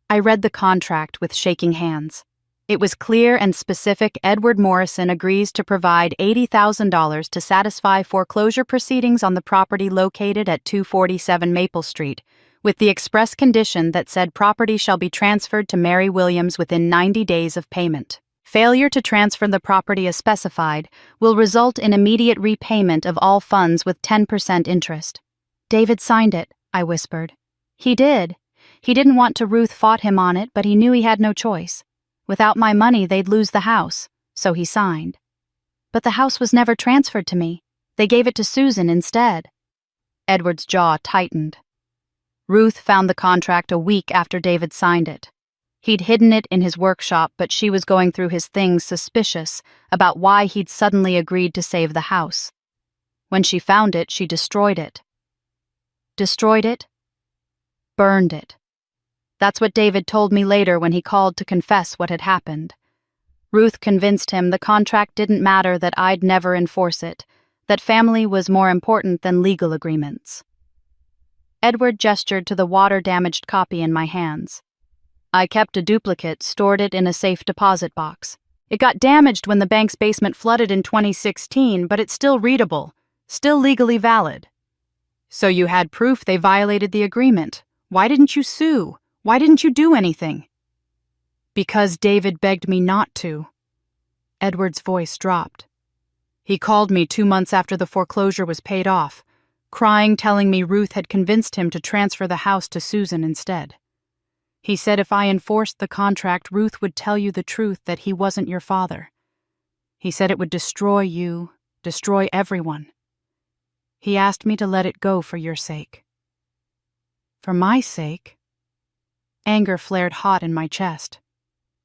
Speaker 1: I read the contract with shaking hands. It was clear and specific. Edward Morrison agrees to provide $80,000 to satisfy foreclosure proceedings on the property located at 247 Maple Street, with the express condition that said property shall be transferred to Mary Williams within 90 days of payment. Failure to transfer the property as specified will result in immediate repayment of all funds with 10% interest. "David signed it," I whispered. "He did. He didn't want to. Ruth fought him on it, but he knew he had no choice. Without my money, they'd lose the house, so he signed. But the house was never transferred to me. They gave it to Susan instead." Edward's jaw tightened. "Ruth found the contract a week after David signed it. He'd hidden it in his workshop, but she was going through his things suspicious about why he'd suddenly agreed to save the house. When she found it, she destroyed it." "Destroyed it?" "Burned it. That's what David told me later when he called to confess what had happened. Ruth convinced him the contract didn't matter, that I'd never enforce it, that family was more important than legal agreements." Edward gestured to the water-damaged copy in my hands. "I kept a duplicate, stored it in a safe deposit box. It got damaged when the bank's basement flooded in 2016, but it's still readable, still legally valid." "So you had proof they violated the agreement. Why didn't you sue? Why didn't you do anything?" "Because David begged me not to." Edward's voice dropped. "He called me 2 months after the foreclosure was paid off, crying, telling me Ruth had convinced him to transfer the house to Susan instead. He said if I enforced the contract, Ruth would tell you the truth, that he wasn't your father. He said it would destroy you, destroy everyone. He asked me to let it go for your sake." "For my sake?" Anger flared hot in my chest.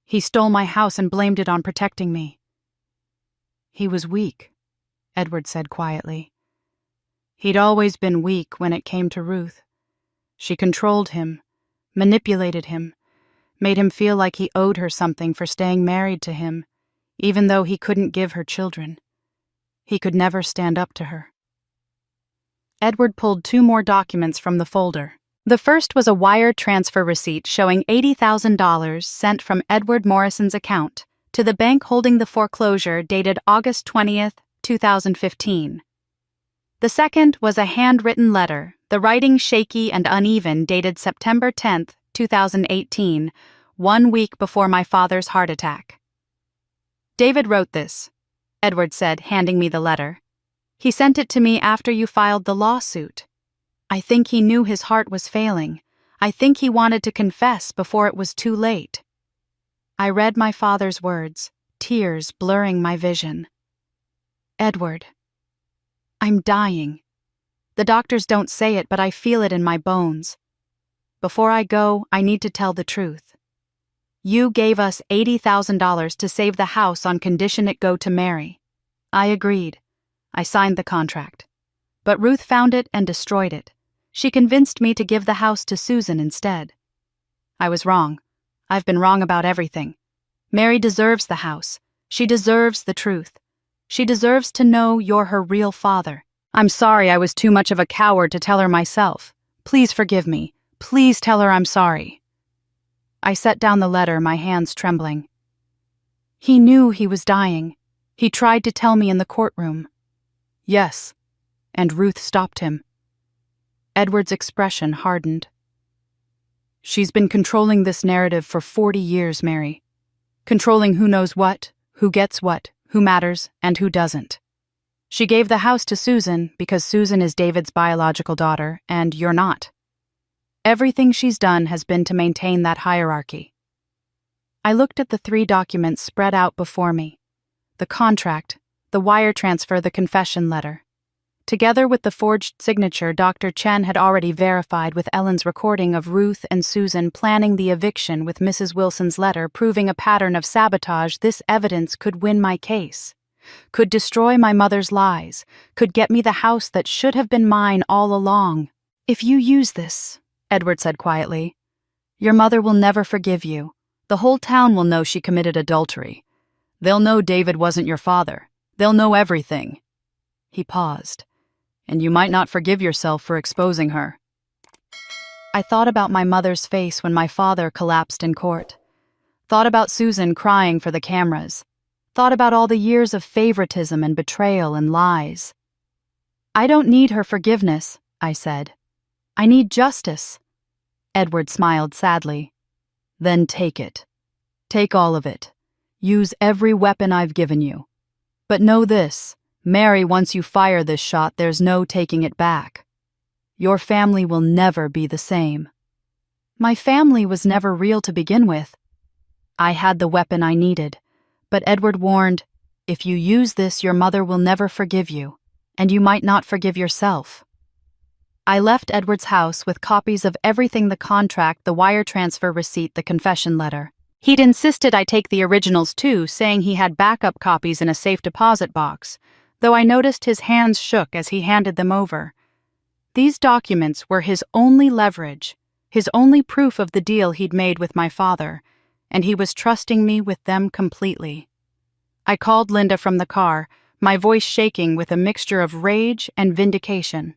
Speaker 1: "He stole my house and blamed it on protecting me." "He was weak," Edward said quietly. "He'd always been weak when it came to Ruth. She controlled him, manipulated him, made him feel like he owed her something for staying married to him, even though he couldn't give her children. He could never stand up to her." Edward pulled 2 more documents from the folder. The first was a wire transfer receipt showing $80,000 sent from Edward Morrison's account to the bank holding the foreclosure, dated August 20th, 2015. The second was a handwritten letter, the writing shaky and uneven, dated September 10th, 2018, 1 week before my father's heart attack. "David wrote this," Edward said, handing me the letter. "He sent it to me after you filed the lawsuit. I think he knew his heart was failing. I think he wanted to confess before it was too late." I read my father's words, tears blurring my vision. "Edward, I'm dying. The doctors don't say it, but I feel it in my bones. Before I go, I need to tell the truth. You gave us $80,000 to save the house on condition it go to Mary. I agreed. I signed the contract. But Ruth found it and destroyed it. She convinced me to give the house to Susan instead. I was wrong. I've been wrong about everything. Mary deserves the house. She deserves the truth. She deserves to know you're her real father. I'm sorry I was too much of a coward to tell her myself. Please forgive me. Please tell her I'm sorry." I set down the letter, my hands trembling. He knew he was dying. He tried to tell me in the courtroom. Yes, and Ruth stopped him. Edward's expression hardened. She's been controlling this narrative for 40 years, Mary. Controlling who knows what, who gets what, who matters, and who doesn't. She gave the house to Susan because Susan is David's biological daughter, and you're not. Everything she's done has been to maintain that hierarchy. I looked at the 3 documents spread out before me. The contract, the wire transfer, the confession letter. Together with the forged signature Dr. Chen had already verified with Ellen's recording of Ruth and Susan planning the eviction with Mrs. Wilson's letter proving a pattern of sabotage, this evidence could win my case. Could destroy my mother's lies, could get me the house that should have been mine all along. If you use this, Edward said quietly, your mother will never forgive you. The whole town will know she committed adultery. They'll know David wasn't your father. They'll know everything. He paused. And you might not forgive yourself for exposing her. I thought about my mother's face when my father collapsed in court. Thought about Susan crying for the cameras. Thought about all the years of favoritism and betrayal and lies. I don't need her forgiveness, I said. I need justice. Edward smiled sadly. Then take it. Take all of it. Use every weapon I've given you. But know this, Mary, once you fire this shot, there's no taking it back. Your family will never be the same. My family was never real to begin with. I had the weapon I needed, but Edward warned, if you use this, your mother will never forgive you, and you might not forgive yourself. I left Edward's house with copies of everything: the contract, the wire transfer receipt, the confession letter. He'd insisted I take the originals too, saying he had backup copies in a safe deposit box, though I noticed his hands shook as he handed them over. These documents were his only leverage, his only proof of the deal he'd made with my father, and he was trusting me with them completely. I called Linda from the car, my voice shaking with a mixture of rage and vindication.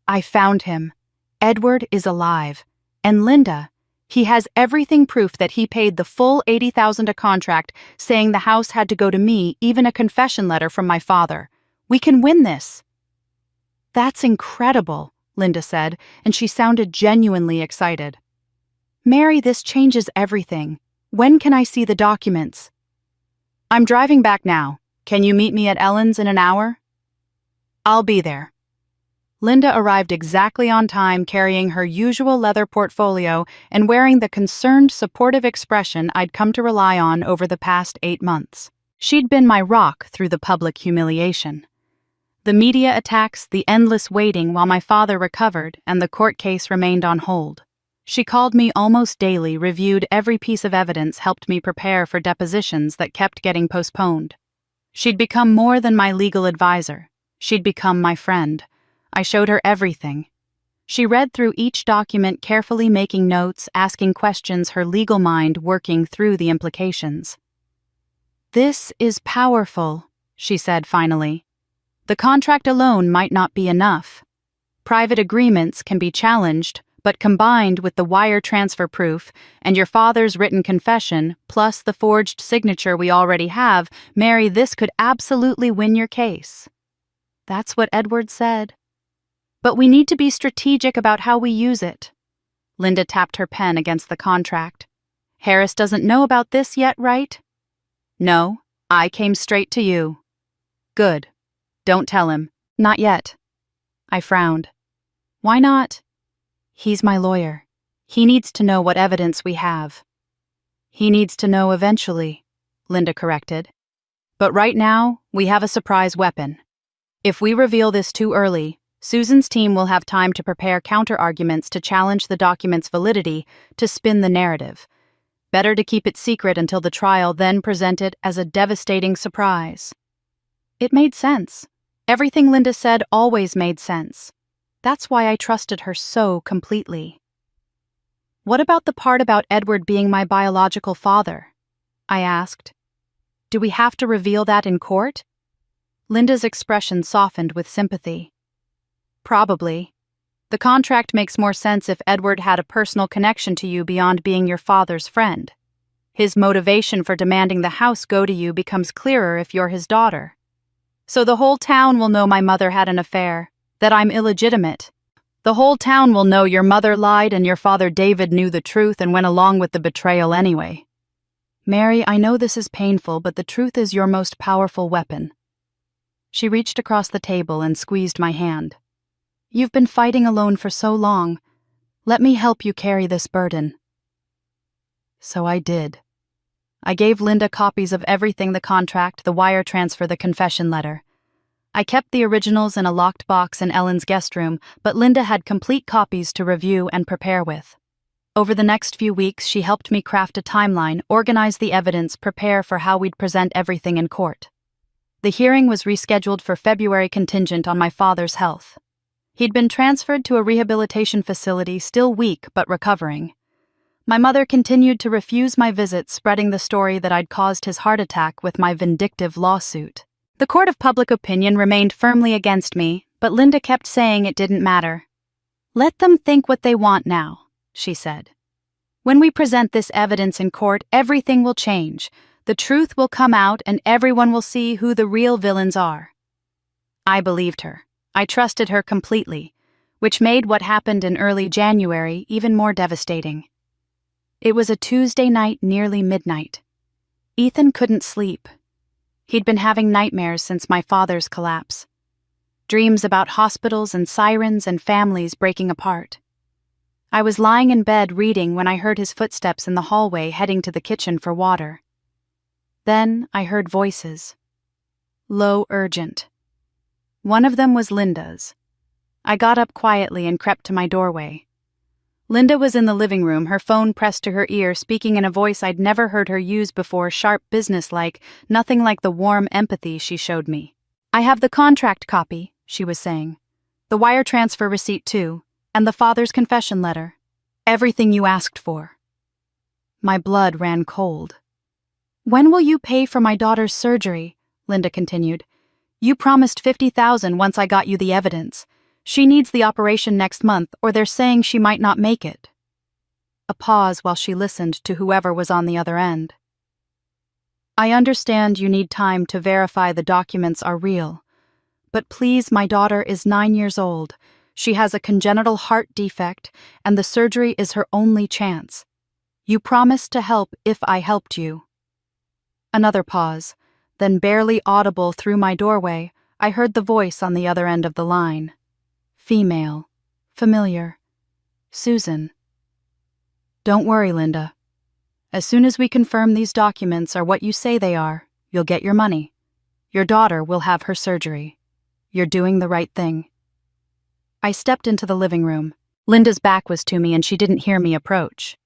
Speaker 1: I found him. Edward is alive. And Linda, he has everything proof that he paid the full $80,000 a contract, saying the house had to go to me, even a confession letter from my father. We can win this. That's incredible, Linda said, and she sounded genuinely excited. Mary, this changes everything. When can I see the documents? I'm driving back now. Can you meet me at Ellen's in an hour? I'll be there. Linda arrived exactly on time, carrying her usual leather portfolio and wearing the concerned, supportive expression I'd come to rely on over the past 8 months. She'd been my rock through the public humiliation. The media attacks, the endless waiting while my father recovered, and the court case remained on hold. She called me almost daily, reviewed every piece of evidence, helped me prepare for depositions that kept getting postponed. She'd become more than my legal advisor. She'd become my friend. I showed her everything. She read through each document, carefully making notes, asking questions, her legal mind working through the implications. This is powerful, she said finally. The contract alone might not be enough. Private agreements can be challenged, but combined with the wire transfer proof and your father's written confession, plus the forged signature we already have, Mary, this could absolutely win your case. That's what Edward said. But we need to be strategic about how we use it. Linda tapped her pen against the contract. Harris doesn't know about this yet, right? No, I came straight to you. Good. Don't tell him. Not yet. I frowned. Why not? He's my lawyer. He needs to know what evidence we have. He needs to know eventually, Linda corrected. But right now, we have a surprise weapon. If we reveal this too early, Susan's team will have time to prepare counter-arguments to challenge the document's validity, to spin the narrative. Better to keep it secret until the trial, then present it as a devastating surprise. It made sense. Everything Linda said always made sense. That's why I trusted her so completely. What about the part about Edward being my biological father? I asked. Do we have to reveal that in court? Linda's expression softened with sympathy. Probably. The contract makes more sense if Edward had a personal connection to you beyond being your father's friend. His motivation for demanding the house go to you becomes clearer if you're his daughter. So the whole town will know my mother had an affair, that I'm illegitimate. The whole town will know your mother lied and your father David knew the truth and went along with the betrayal anyway. Mary, I know this is painful, but the truth is your most powerful weapon. She reached across the table and squeezed my hand. You've been fighting alone for so long. Let me help you carry this burden. So I did. I gave Linda copies of everything: the contract, the wire transfer, the confession letter. I kept the originals in a locked box in Ellen's guest room, but Linda had complete copies to review and prepare with. Over the next few weeks, she helped me craft a timeline, organize the evidence, prepare for how we'd present everything in court. The hearing was rescheduled for February, contingent on my father's health. He'd been transferred to a rehabilitation facility, still weak but recovering. My mother continued to refuse my visits, spreading the story that I'd caused his heart attack with my vindictive lawsuit. The court of public opinion remained firmly against me, but Linda kept saying it didn't matter. Let them think what they want now, she said. When we present this evidence in court, everything will change. The truth will come out and everyone will see who the real villains are. I believed her. I trusted her completely, which made what happened in early January even more devastating. It was a Tuesday night, nearly midnight. Ethan couldn't sleep. He'd been having nightmares since my father's collapse. Dreams about hospitals and sirens and families breaking apart. I was lying in bed reading when I heard his footsteps in the hallway heading to the kitchen for water. Then I heard voices. Low, urgent. One of them was Linda's. I got up quietly and crept to my doorway. Linda was in the living room, her phone pressed to her ear, speaking in a voice I'd never heard her use before, sharp, businesslike, nothing like the warm empathy she showed me. I have the contract copy, she was saying. The wire transfer receipt too, and the father's confession letter. Everything you asked for. My blood ran cold. When will you pay for my daughter's surgery? Linda continued. You promised $50,000 once I got you the evidence. She needs the operation next month, or they're saying she might not make it. A pause while she listened to whoever was on the other end. I understand you need time to verify the documents are real. But please, my daughter is 9 years old. She has a congenital heart defect, and the surgery is her only chance. You promised to help if I helped you. Another pause, then barely audible through my doorway, I heard the voice on the other end of the line. Female. Familiar. Susan. Don't worry, Linda. As soon as we confirm these documents are what you say they are, you'll get your money. Your daughter will have her surgery. You're doing the right thing. I stepped into the living room. Linda's back was to me and she didn't hear me approach.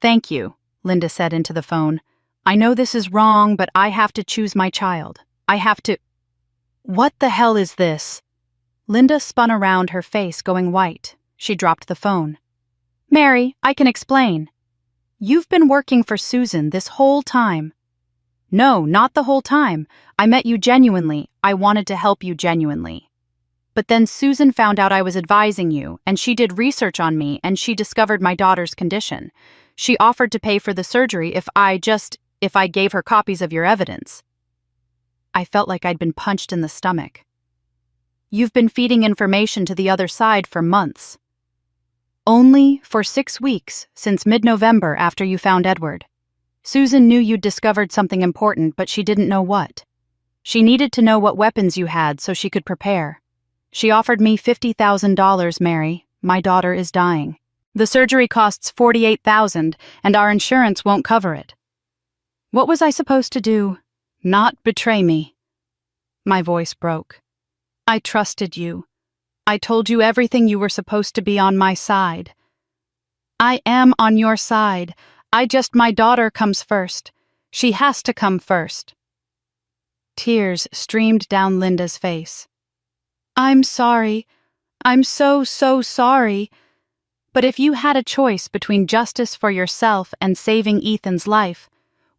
Speaker 1: Thank you, Linda said into the phone. I know this is wrong, but I have to choose my child. I have to... What the hell is this? Linda spun around, her face going white. She dropped the phone. Mary, I can explain. You've been working for Susan this whole time. No, not the whole time. I met you genuinely. I wanted to help you genuinely. But then Susan found out I was advising you, and she did research on me, and she discovered my daughter's condition. She offered to pay for the surgery if I gave her copies of your evidence. I felt like I'd been punched in the stomach. You've been feeding information to the other side for months. Only for 6 weeks, since mid-November after you found Edward. Susan knew you'd discovered something important, but she didn't know what. She needed to know what weapons you had so she could prepare. She offered me $50,000, Mary. My daughter is dying. The surgery costs $48,000, and our insurance won't cover it. What was I supposed to do? Not betray me. My voice broke. I trusted you. I told you everything. You were supposed to be on my side. I am on your side. My daughter comes first. She has to come first. Tears streamed down Linda's face. I'm sorry. I'm so sorry. But if you had a choice between justice for yourself and saving Ethan's life,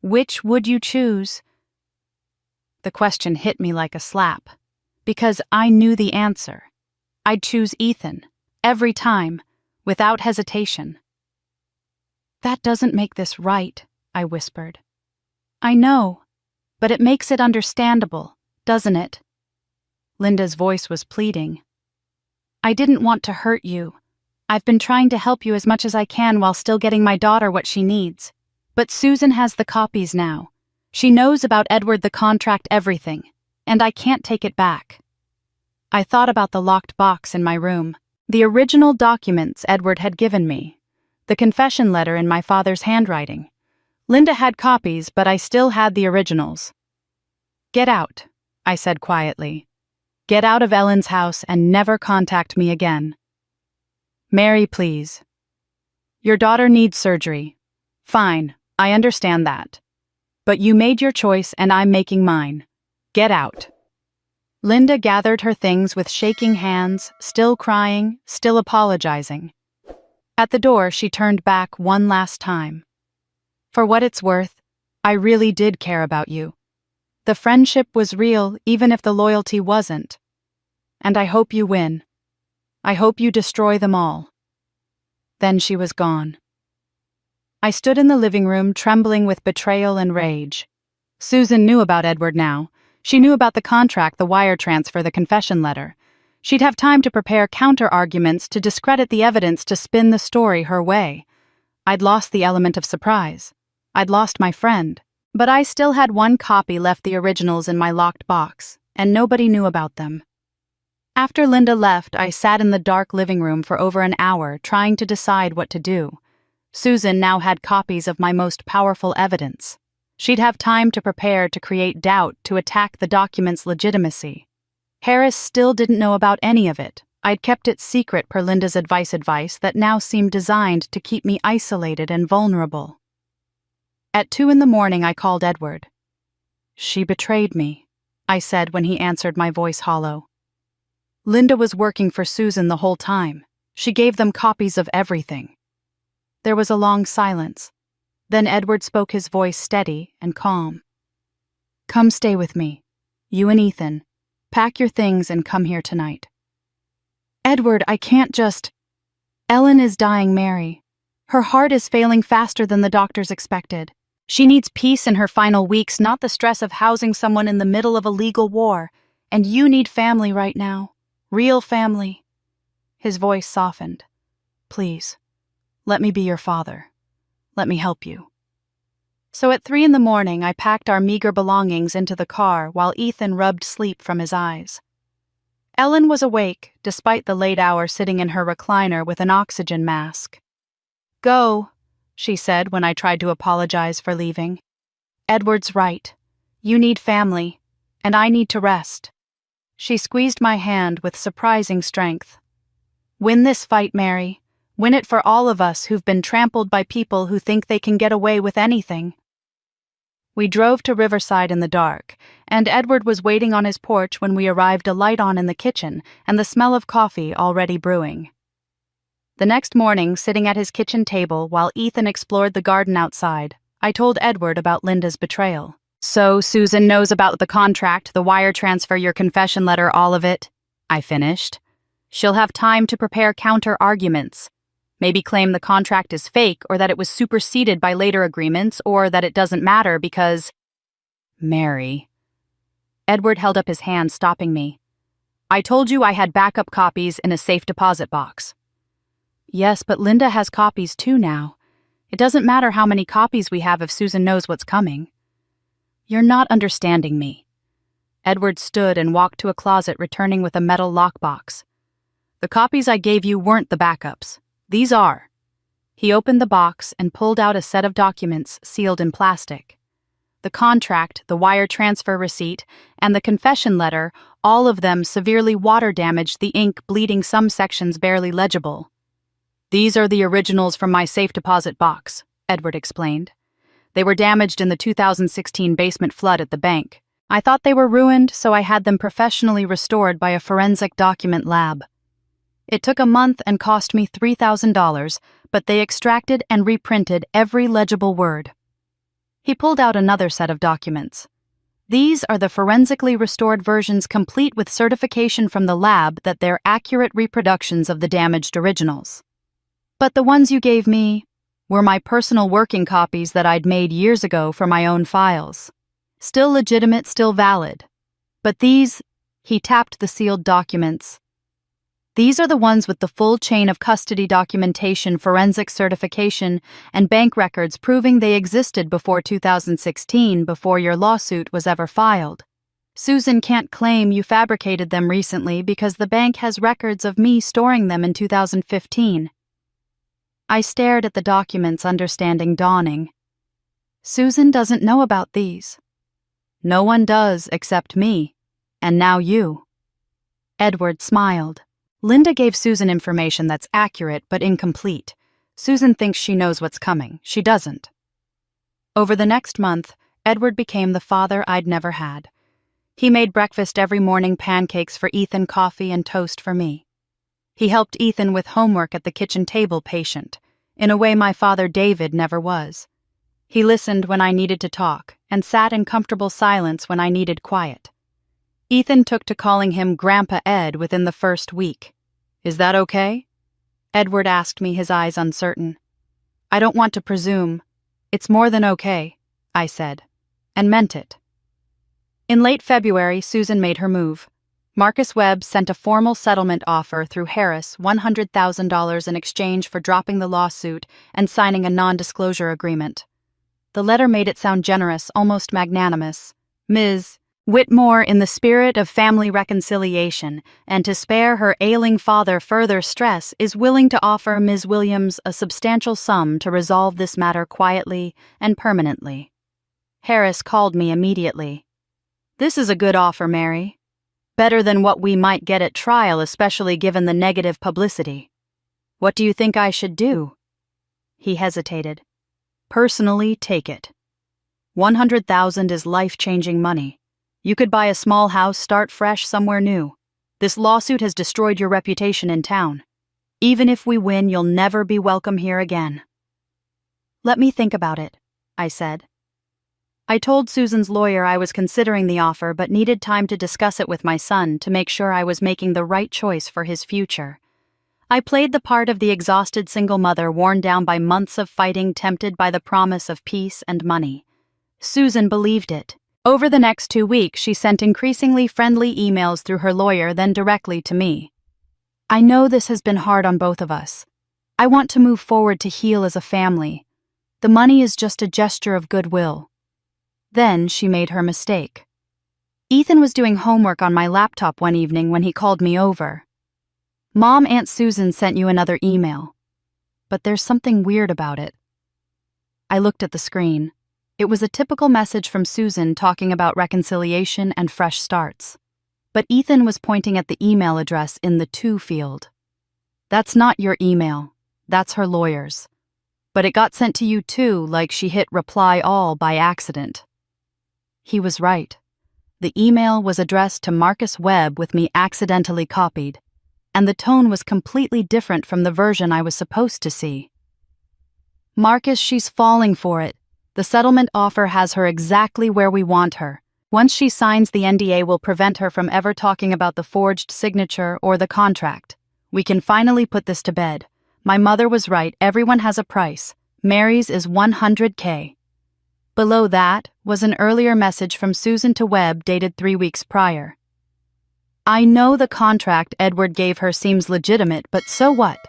Speaker 1: which would you choose? The question hit me like a slap, because I knew the answer. I'd choose Ethan. Every time, without hesitation. "That doesn't make this right," I whispered. "I know, but it makes it understandable, doesn't it?" Linda's voice was pleading. "I didn't want to hurt you. I've been trying to help you as much as I can while still getting my daughter what she needs. But Susan has the copies now. She knows about Edward, the contract, everything, and I can't take it back." I thought about the locked box in my room, the original documents Edward had given me, the confession letter in my father's handwriting. Linda had copies, but I still had the originals. "Get out," I said quietly. "Get out of Ellen's house and never contact me again." "Mary, please. Your daughter needs surgery. Fine, I understand that. But you made your choice and I'm making mine. Get out." Linda gathered her things with shaking hands, still crying, still apologizing. At the door, she turned back one last time. "For what it's worth, I really did care about you. The friendship was real even if the loyalty wasn't. And I hope you win. I hope you destroy them all." Then she was gone. I stood in the living room, trembling with betrayal and rage. Susan knew about Edward now. She knew about the contract, the wire transfer, the confession letter. She'd have time to prepare counter-arguments to discredit the evidence, to spin the story her way. I'd lost the element of surprise. I'd lost my friend. But I still had one copy left, the originals, in my locked box, and nobody knew about them. After Linda left, I sat in the dark living room for over an hour, trying to decide what to do. Susan now had copies of my most powerful evidence. She'd have time to prepare, to create doubt, to attack the document's legitimacy. Harris still didn't know about any of it. I'd kept it secret per Linda's advice that now seemed designed to keep me isolated and vulnerable. At 2 a.m, I called Edward. "She betrayed me," I said when he answered, my voice hollow. "Linda was working for Susan the whole time. She gave them copies of everything." There was a long silence. Then Edward spoke, his voice steady and calm. "Come stay with me. You and Ethan. Pack your things and come here tonight." "Edward, I can't just—" "Ellen is dying, Mary. Her heart is failing faster than the doctors expected. She needs peace in her final weeks, not the stress of housing someone in the middle of a legal war. And you need family right now. Real family." His voice softened. "Please, let me be your father. Let me help you." So at 3 a.m, I packed our meager belongings into the car while Ethan rubbed sleep from his eyes. Ellen was awake, despite the late hour, sitting in her recliner with an oxygen mask. "Go," she said when I tried to apologize for leaving. "Edward's right. You need family, and I need to rest." She squeezed my hand with surprising strength. "Win this fight, Mary. Win it for all of us who've been trampled by people who think they can get away with anything." We drove to Riverside in the dark, and Edward was waiting on his porch when we arrived, a light on in the kitchen and the smell of coffee already brewing. The next morning, sitting at his kitchen table while Ethan explored the garden outside, I told Edward about Linda's betrayal. "So Susan knows about the contract, the wire transfer, your confession letter, all of it," I finished. "She'll have time to prepare counter-arguments. Maybe claim the contract is fake, or that it was superseded by later agreements, or that it doesn't matter because—" "Mary." Edward held up his hand, stopping me. "I told you I had backup copies in a safe deposit box." "Yes, but Linda has copies too now. It doesn't matter how many copies we have if Susan knows what's coming." "You're not understanding me." Edward stood and walked to a closet, returning with a metal lockbox. "The copies I gave you weren't the backups. These are." He opened the box and pulled out a set of documents sealed in plastic. The contract, the wire transfer receipt, and the confession letter, all of them severely water-damaged, the ink bleeding, some sections barely legible. "These are the originals from my safe deposit box," Edward explained. "They were damaged in the 2016 basement flood at the bank. I thought they were ruined, so I had them professionally restored by a forensic document lab. It took a month and cost me $3,000, but they extracted and reprinted every legible word." He pulled out another set of documents. These are the forensically restored versions complete with certification from the lab that they're accurate reproductions of the damaged originals. But the ones you gave me were my personal working copies that I'd made years ago for my own files. Still legitimate, still valid. But these, he tapped the sealed documents. These are the ones with the full chain of custody documentation, forensic certification, and bank records proving they existed before 2016, before your lawsuit was ever filed. Susan can't claim you fabricated them recently because the bank has records of me storing them in 2015. I stared at the documents, understanding dawning. Susan doesn't know about these. No one does except me, and now you. Edward smiled. Linda gave Susan information that's accurate but incomplete. Susan thinks she knows what's coming. She doesn't. Over the next month, Edward became the father I'd never had. He made breakfast every morning, pancakes for Ethan, coffee, and toast for me. He helped Ethan with homework at the kitchen table, patient, in a way my father David never was. He listened when I needed to talk and sat in comfortable silence when I needed quiet. Ethan took to calling him Grandpa Ed within the first week. Is that okay? Edward asked me, his eyes uncertain. I don't want to presume. It's more than okay, I said, and meant it. In late February, Susan made her move. Marcus Webb sent a formal settlement offer through Harris, $100,000 in exchange for dropping the lawsuit and signing a non-disclosure agreement. The letter made it sound generous, almost magnanimous. Ms. Whitmore, in the spirit of family reconciliation and to spare her ailing father further stress, is willing to offer Ms. Williams a substantial sum to resolve this matter quietly and permanently. Harris called me immediately. This is a good offer, Mary. Better than what we might get at trial, especially given the negative publicity. What do you think I should do? He hesitated. Personally, take it. $100,000 is life-changing money. You could buy a small house, start fresh somewhere new. This lawsuit has destroyed your reputation in town. Even if we win, you'll never be welcome here again. Let me think about it, I said. I told Susan's lawyer I was considering the offer but needed time to discuss it with my son to make sure I was making the right choice for his future. I played the part of the exhausted single mother worn down by months of fighting, tempted by the promise of peace and money. Susan believed it. Over the next 2 weeks, she sent increasingly friendly emails through her lawyer, then directly to me. I know this has been hard on both of us. I want to move forward to heal as a family. The money is just a gesture of goodwill. Then she made her mistake. Ethan was doing homework on my laptop one evening when he called me over. Mom, Aunt Susan sent you another email. But there's something weird about it. I looked at the screen. It was a typical message from Susan talking about reconciliation and fresh starts. But Ethan was pointing at the email address in the to field. That's not your email. That's her lawyer's. But it got sent to you too, like she hit reply all by accident. He was right. The email was addressed to Marcus Webb with me accidentally copied, and the tone was completely different from the version I was supposed to see. Marcus, she's falling for it. The settlement offer has her exactly where we want her. Once she signs, the NDA will prevent her from ever talking about the forged signature or the contract. We can finally put this to bed. My mother was right, everyone has a price. Mary's is $100K. Below that was an earlier message from Susan to Webb dated 3 weeks prior. I know the contract Edward gave her seems legitimate, but so what?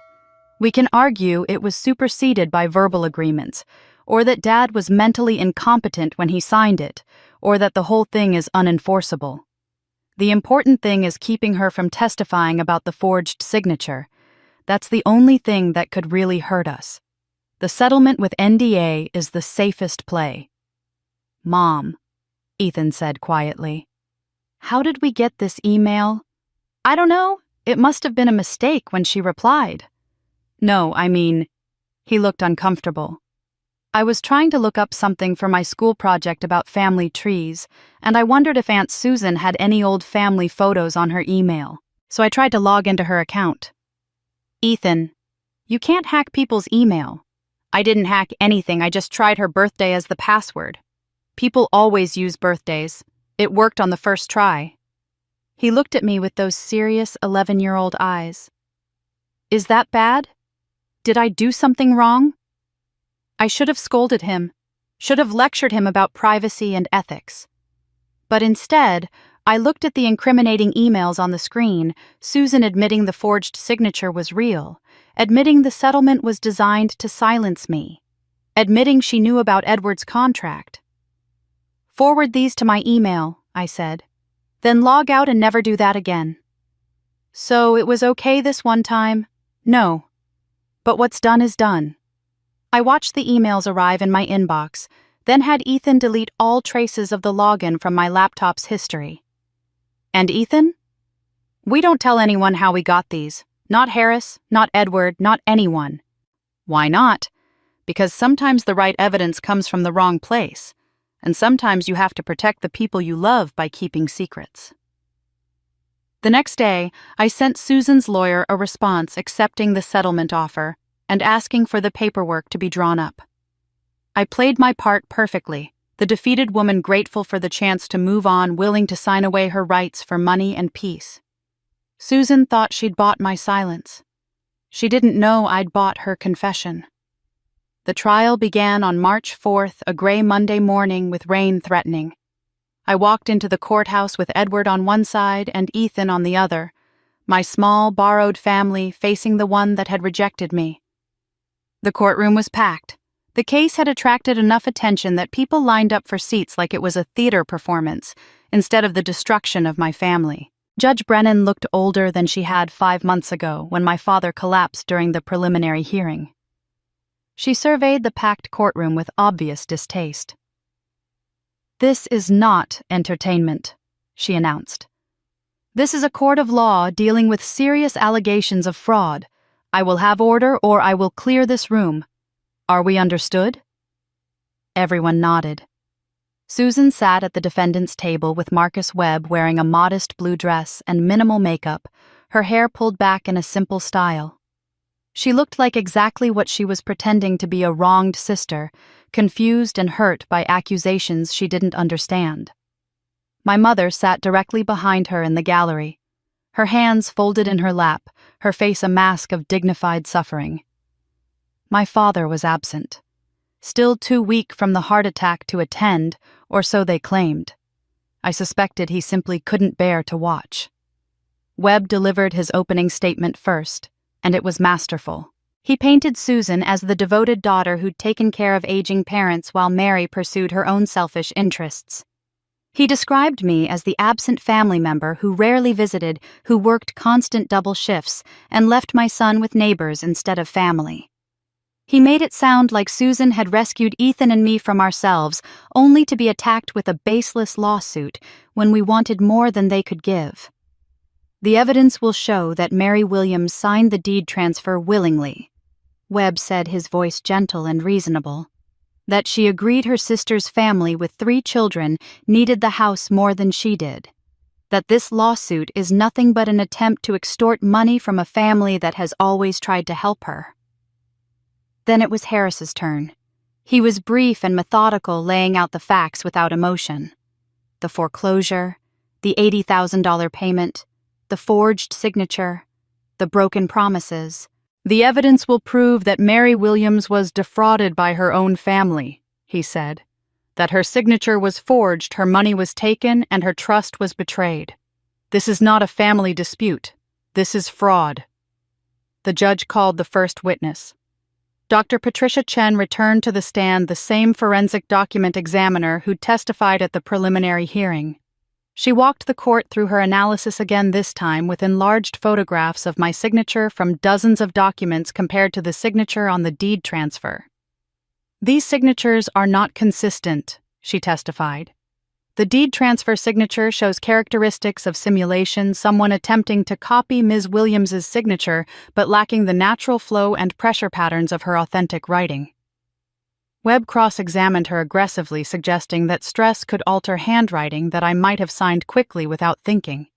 Speaker 1: We can argue it was superseded by verbal agreements, or that Dad was mentally incompetent when he signed it, or that the whole thing is unenforceable. The important thing is keeping her from testifying about the forged signature. That's the only thing that could really hurt us. The settlement with NDA is the safest play. Mom, Ethan said quietly. How did we get this email? I don't know. It must have been a mistake when she replied. No, I mean, he looked uncomfortable. I was trying to look up something for my school project about family trees, and I wondered if Aunt Susan had any old family photos on her email, so I tried to log into her account. Ethan, you can't hack people's email. I didn't hack anything, I just tried her birthday as the password. People always use birthdays. It worked on the first try. He looked at me with those serious 11-year-old eyes. Is that bad? Did I do something wrong? I should have scolded him, should have lectured him about privacy and ethics. But instead, I looked at the incriminating emails on the screen, Susan admitting the forged signature was real, admitting the settlement was designed to silence me, admitting she knew about Edward's contract. Forward these to my email, I said. Then log out and never do that again. So it was okay this one time? No. But what's done is done. I watched the emails arrive in my inbox, then had Ethan delete all traces of the login from my laptop's history. And Ethan? We don't tell anyone how we got these. Not Harris, not Edward, not anyone. Why not? Because sometimes the right evidence comes from the wrong place, and sometimes you have to protect the people you love by keeping secrets. The next day, I sent Susan's lawyer a response accepting the settlement offer and asking for the paperwork to be drawn up. I played my part perfectly, the defeated woman grateful for the chance to move on, willing to sign away her rights for money and peace. Susan thought she'd bought my silence. She didn't know I'd bought her confession. The trial began on March 4th, a gray Monday morning with rain threatening. I walked into the courthouse with Edward on one side and Ethan on the other, my small, borrowed family facing the one that had rejected me. The courtroom was packed. The case had attracted enough attention that people lined up for seats like it was a theater performance, instead of the destruction of my family. Judge Brennan looked older than she had 5 months ago when my father collapsed during the preliminary hearing. She surveyed the packed courtroom with obvious distaste. "This is not entertainment," she announced. "This is a court of law dealing with serious allegations of fraud. I will have order or I will clear this room. Are we understood?" Everyone nodded. Susan sat at the defendant's table with Marcus Webb wearing a modest blue dress and minimal makeup, her hair pulled back in a simple style. She looked like exactly what she was pretending to be, a wronged sister, confused and hurt by accusations she didn't understand. My mother sat directly behind her in the gallery, her hands folded in her lap, her face a mask of dignified suffering. My father was absent, still too weak from the heart attack to attend, or so they claimed. I suspected he simply couldn't bear to watch. Webb delivered his opening statement first, and it was masterful. He painted Susan as the devoted daughter who'd taken care of aging parents while Mary pursued her own selfish interests. He described me as the absent family member who rarely visited, who worked constant double shifts, and left my son with neighbors instead of family. He made it sound like Susan had rescued Ethan and me from ourselves, only to be attacked with a baseless lawsuit when we wanted more than they could give. The evidence will show that Mary Williams signed the deed transfer willingly. Webb said, his voice gentle and reasonable. That she agreed her sister's family with 3 children needed the house more than she did. That this lawsuit is nothing but an attempt to extort money from a family that has always tried to help her. Then it was Harris's turn. He was brief and methodical, laying out the facts without emotion. The foreclosure, the $80,000 payment, the forged signature, the broken promises. "The evidence will prove that Mary Williams was defrauded by her own family," he said. "That her signature was forged, her money was taken, and her trust was betrayed. This is not a family dispute. This is fraud." The judge called the first witness. Dr. Patricia Chen returned to the stand, the same forensic document examiner who testified at the preliminary hearing. She walked the court through her analysis again, this time with enlarged photographs of my signature from dozens of documents compared to the signature on the deed transfer. "These signatures are not consistent," she testified. "The deed transfer signature shows characteristics of simulation, someone attempting to copy Ms. Williams's signature but lacking the natural flow and pressure patterns of her authentic writing." Webb cross-examined her aggressively, suggesting that stress could alter handwriting that I might have signed quickly without thinking.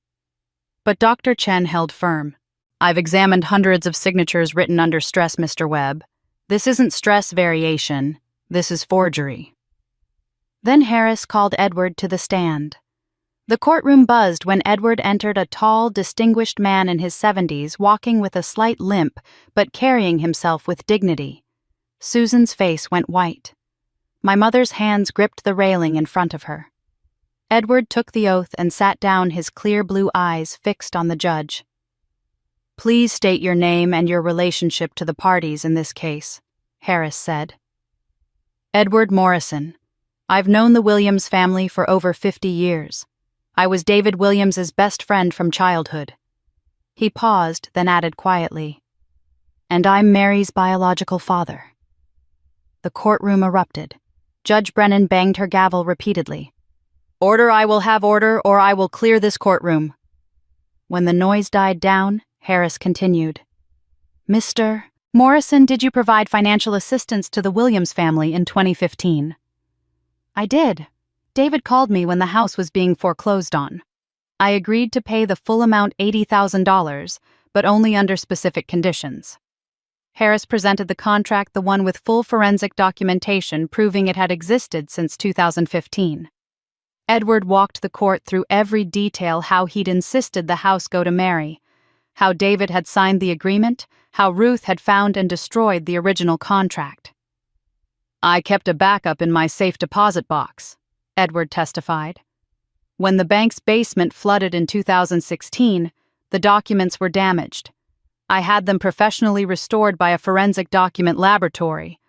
Speaker 1: But Dr. Chen held firm. "I've examined hundreds of signatures written under stress, Mr. Webb. This isn't stress variation. This is forgery." Then Harris called Edward to the stand. The courtroom buzzed when Edward entered, a tall, distinguished man in his 70s, walking with a slight limp, but carrying himself with dignity. Susan's face went white. My mother's hands gripped the railing in front of her. Edward took the oath and sat down, his clear blue eyes fixed on the judge. "Please state your name and your relationship to the parties in this case," Harris said. "Edward Morrison. I've known the Williams family for over 50 years. I was David Williams's best friend from childhood." He paused, then added quietly, "And I'm Mary's biological father." The courtroom erupted. Judge Brennan banged her gavel repeatedly. "Order, I will have order, or I will clear this courtroom." When the noise died down, Harris continued. "Mr. Morrison, did you provide financial assistance to the Williams family in 2015? "I did. David called me when the house was being foreclosed on. I agreed to pay the full amount, $80,000, but only under specific conditions." Harris presented the contract, the one with full forensic documentation proving it had existed since 2015. Edward walked the court through every detail: how he'd insisted the house go to Mary, how David had signed the agreement, how Ruth had found and destroyed the original contract. "I kept a backup in my safe deposit box," Edward testified. "When the bank's basement flooded in 2016, the documents were damaged. I had them professionally restored by a forensic document laboratory.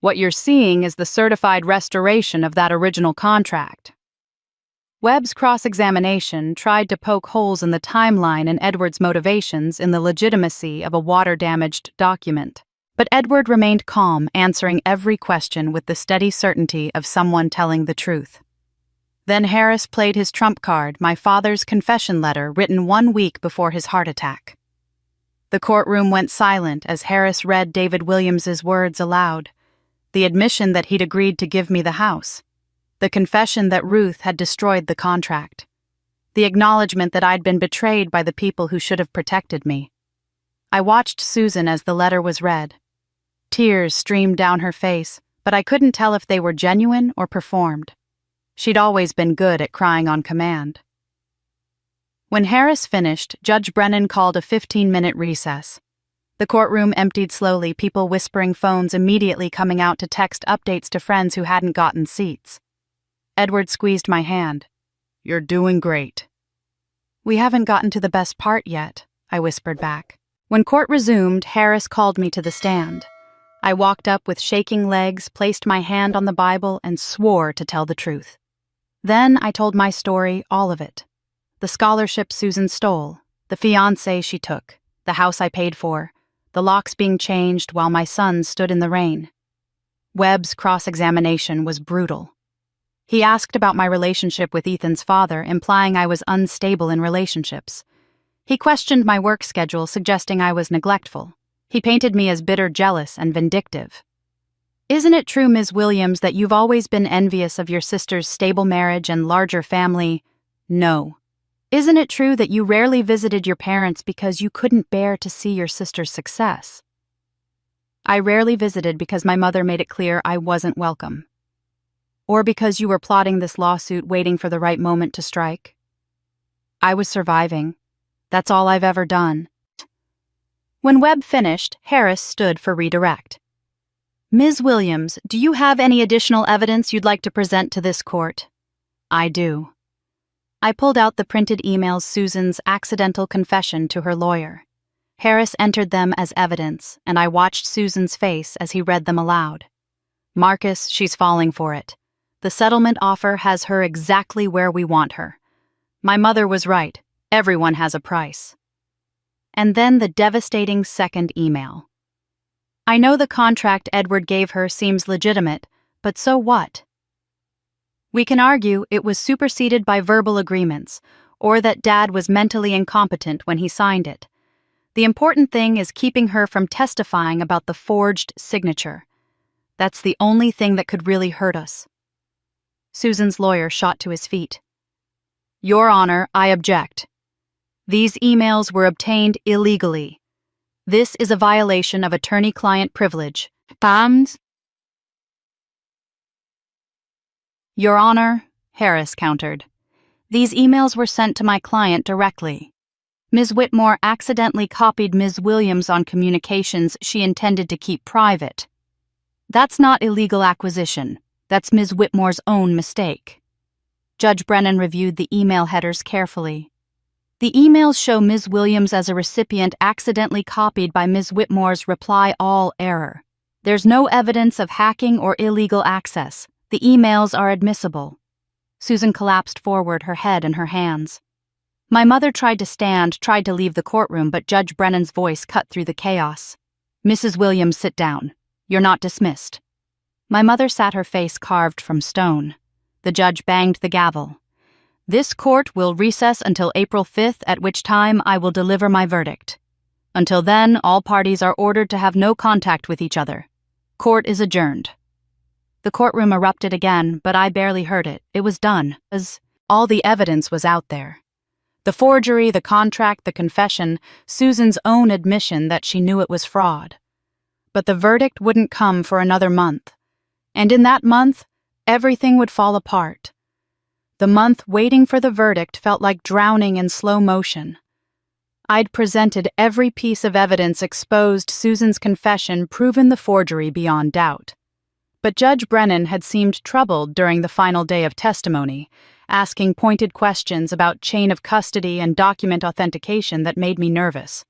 Speaker 1: What you're seeing is the certified restoration of that original contract." Webb's cross-examination tried to poke holes in the timeline and Edward's motivations in the legitimacy of a water-damaged document. But Edward remained calm, answering every question with the steady certainty of someone telling the truth. Then Harris played his trump card, my father's confession letter written 1 week before his heart attack. The courtroom went silent as Harris read David Williams's words aloud. The admission that he'd agreed to give me the house. The confession that Ruth had destroyed the contract. The acknowledgement that I'd been betrayed by the people who should have protected me. I watched Susan as the letter was read. Tears streamed down her face, but I couldn't tell if they were genuine or performed. She'd always been good at crying on command. When Harris finished, Judge Brennan called a 15-minute recess. The courtroom emptied slowly, people whispering, phones immediately coming out to text updates to friends who hadn't gotten seats. Edward squeezed my hand. "You're doing great." "We haven't gotten to the best part yet," I whispered back. When court resumed, Harris called me to the stand. I walked up with shaking legs, placed my hand on the Bible, and swore to tell the truth. Then I told my story, all of it. The scholarship Susan stole, the fiancé she took, the house I paid for, the locks being changed while my son stood in the rain. Webb's cross-examination was brutal. He asked about my relationship with Ethan's father, implying I was unstable in relationships. He questioned my work schedule, suggesting I was neglectful. He painted me as bitter, jealous, and vindictive. "Isn't it true, Ms. Williams, that you've always been envious of your sister's stable marriage and larger family?" "No." "Isn't it true that you rarely visited your parents because you couldn't bear to see your sister's success?" "I rarely visited because my mother made it clear I wasn't welcome." "Or because you were plotting this lawsuit, waiting for the right moment to strike?" "I was surviving. That's all I've ever done." When Webb finished, Harris stood for redirect. "Ms. Williams, do you have any additional evidence you'd like to present to this court?" "I do." I pulled out the printed emails, Susan's accidental confession to her lawyer. Harris entered them as evidence, and I watched Susan's face as he read them aloud. "Marcus, she's falling for it. The settlement offer has her exactly where we want her. My mother was right. Everyone has a price." And then the devastating second email. "I know the contract Edward gave her seems legitimate, but so what? We can argue it was superseded by verbal agreements, or that Dad was mentally incompetent when he signed it. The important thing is keeping her from testifying about the forged signature. That's the only thing that could really hurt us." Susan's lawyer shot to his feet. "Your Honor, I object. These emails were obtained illegally. This is a violation of attorney-client privilege." "Palms?" "Your Honor," Harris countered, These emails were sent to my client directly. Ms. Whitmore accidentally copied Ms. Williams on communications she intended to keep private. That's not illegal acquisition. That's Ms. Whitmore's own mistake. Judge Brennan reviewed the email headers carefully. The emails show Ms. Williams as a recipient accidentally copied by Ms. Whitmore's reply all error. There's no evidence of hacking or illegal access. The emails are admissible. Susan collapsed forward, her head in her hands. My mother tried to stand, tried to leave the courtroom, but Judge Brennan's voice cut through the chaos. Mrs. Williams, sit down. You're not dismissed. My mother sat, her face carved from stone. The judge banged the gavel. This court will recess until April 5th, at which time I will deliver my verdict. Until then, all parties are ordered to have no contact with each other. Court is adjourned. The courtroom erupted again, but I barely heard it. It was done, as all the evidence was out there. The forgery, the contract, the confession, Susan's own admission that she knew it was fraud. But the verdict wouldn't come for another month. And in that month, everything would fall apart. The month waiting for the verdict felt like drowning in slow motion. I'd presented every piece of evidence, exposed Susan's confession, proven the forgery beyond doubt. But Judge Brennan had seemed troubled during the final day of testimony, asking pointed questions about chain of custody and document authentication that made me nervous.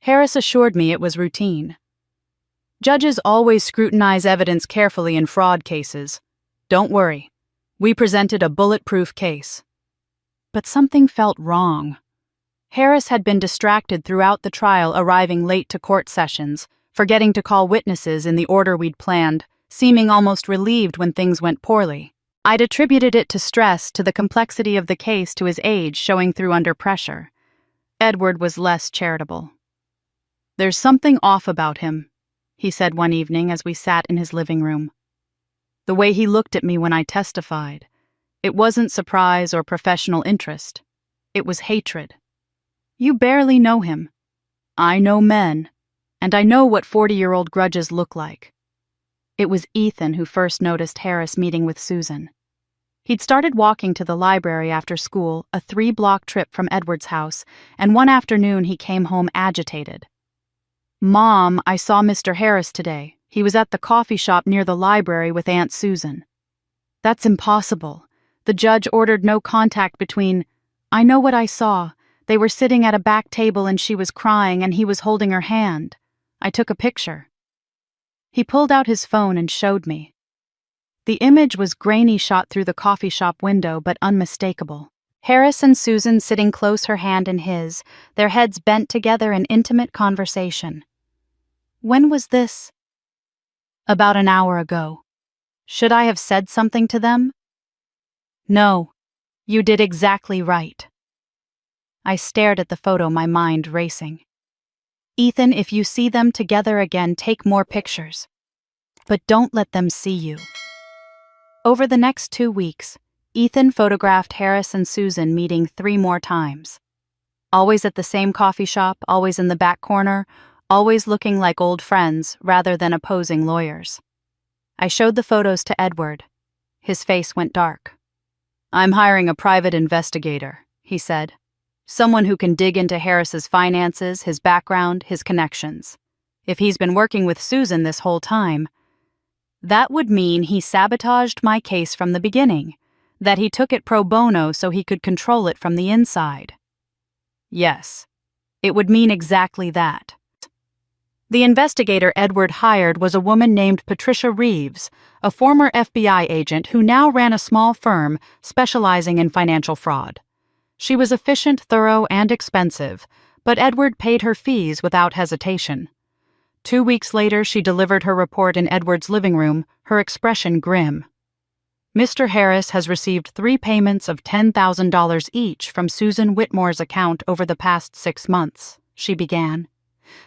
Speaker 1: Harris assured me it was routine. Judges always scrutinize evidence carefully in fraud cases. Don't worry. We presented a bulletproof case. But something felt wrong. Harris had been distracted throughout the trial, arriving late to court sessions, forgetting to call witnesses in the order we'd planned, seeming almost relieved when things went poorly. I'd attributed it to stress, to the complexity of the case, to his age showing through under pressure. Edward was less charitable. There's something off about him, he said one evening as we sat in his living room. The way he looked at me when I testified, it wasn't surprise or professional interest. It was hatred. You barely know him. I know men, and I know what 40-year-old grudges look like. It was Ethan who first noticed Harris meeting with Susan. He'd started walking to the library after school, a 3-block trip from Edward's house, and one afternoon he came home agitated. Mom, I saw Mr. Harris today. He was at the coffee shop near the library with Aunt Susan. That's impossible. The judge ordered no contact between. I know what I saw. They were sitting at a back table and she was crying and he was holding her hand. I took a picture. He pulled out his phone and showed me. The image was grainy, shot through the coffee shop window, but unmistakable. Harris and Susan sitting close, her hand in his, their heads bent together in intimate conversation. When was this? About an hour ago. Should I have said something to them? No, you did exactly right. I stared at the photo, my mind racing. Ethan, if you see them together again, take more pictures. But don't let them see you. Over the next 2 weeks, Ethan photographed Harris and Susan meeting 3 more times. Always at the same coffee shop, always in the back corner, always looking like old friends rather than opposing lawyers. I showed the photos to Edward. His face went dark. I'm hiring a private investigator, he said. Someone who can dig into Harris's finances, his background, his connections. If he's been working with Susan this whole time, that would mean he sabotaged my case from the beginning, that he took it pro bono so he could control it from the inside. Yes, it would mean exactly that. The investigator Edward hired was a woman named Patricia Reeves, a former FBI agent who now ran a small firm specializing in financial fraud. She was efficient, thorough, and expensive, but Edward paid her fees without hesitation. 2 weeks later, she delivered her report in Edward's living room, her expression grim. Mr. Harris has received 3 payments of $10,000 each from Susan Whitmore's account over the past 6 months, she began.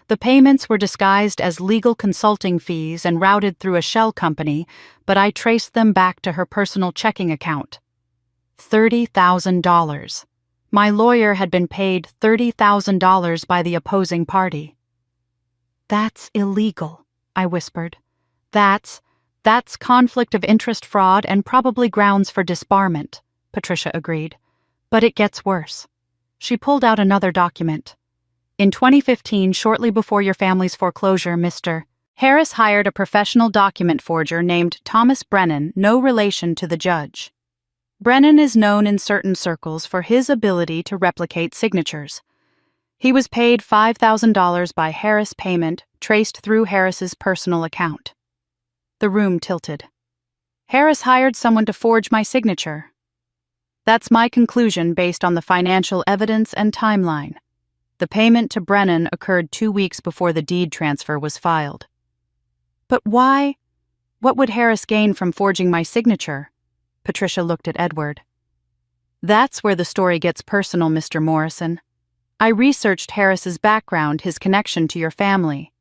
Speaker 1: The payments were disguised as legal consulting fees and routed through a shell company, but I traced them back to her personal checking account. $30,000. My lawyer had been paid $30,000 by the opposing party. That's illegal, I whispered. That's conflict of interest fraud and probably grounds for disbarment, Patricia agreed. But it gets worse. She pulled out another document. In 2015, shortly before your family's foreclosure, Mr. Harris hired a professional document forger named Thomas Brennan, no relation to the judge. Brennan is known in certain circles for his ability to replicate signatures. He was paid $5,000 by Harris payment traced through Harris's personal account. The room tilted. Harris hired someone to forge my signature. That's my conclusion based on the financial evidence and timeline. The payment to Brennan occurred 2 weeks before the deed transfer was filed. But why? What would Harris gain from forging my signature? Patricia looked at Edward. That's where the story gets personal, Mr. Morrison. I researched Harris's background, his connection to your family.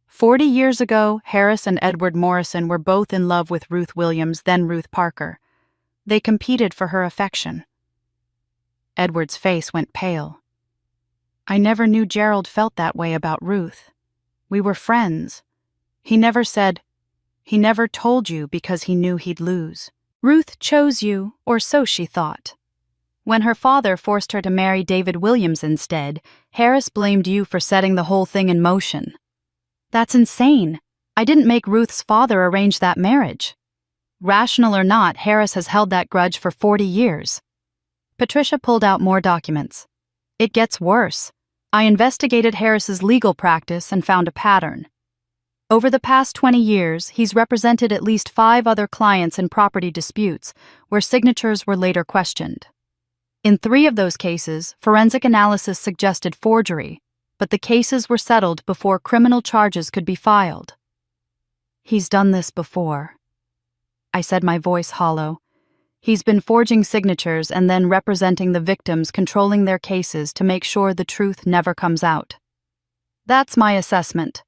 Speaker 1: 40 years ago, Harris and Edward Morrison were both in love with Ruth Williams, then Ruth Parker. They competed for her affection. Edward's face went pale. I never knew Gerald felt that way about Ruth. We were friends. He never told you because he knew he'd lose. Ruth chose you, or so she thought. When her father forced her to marry David Williams instead, Harris blamed you for setting the whole thing in motion. That's insane. I didn't make Ruth's father arrange that marriage. Rational or not, Harris has held that grudge for 40 years. Patricia pulled out more documents. It gets worse. I investigated Harris's legal practice and found a pattern. Over the past 20 years, he's represented at least 5 other clients in property disputes, where signatures were later questioned. In 3 of those cases, forensic analysis suggested forgery, but the cases were settled before criminal charges could be filed. He's done this before. I said, my voice hollow. He's been forging signatures and then representing the victims, controlling their cases to make sure the truth never comes out. That's my assessment.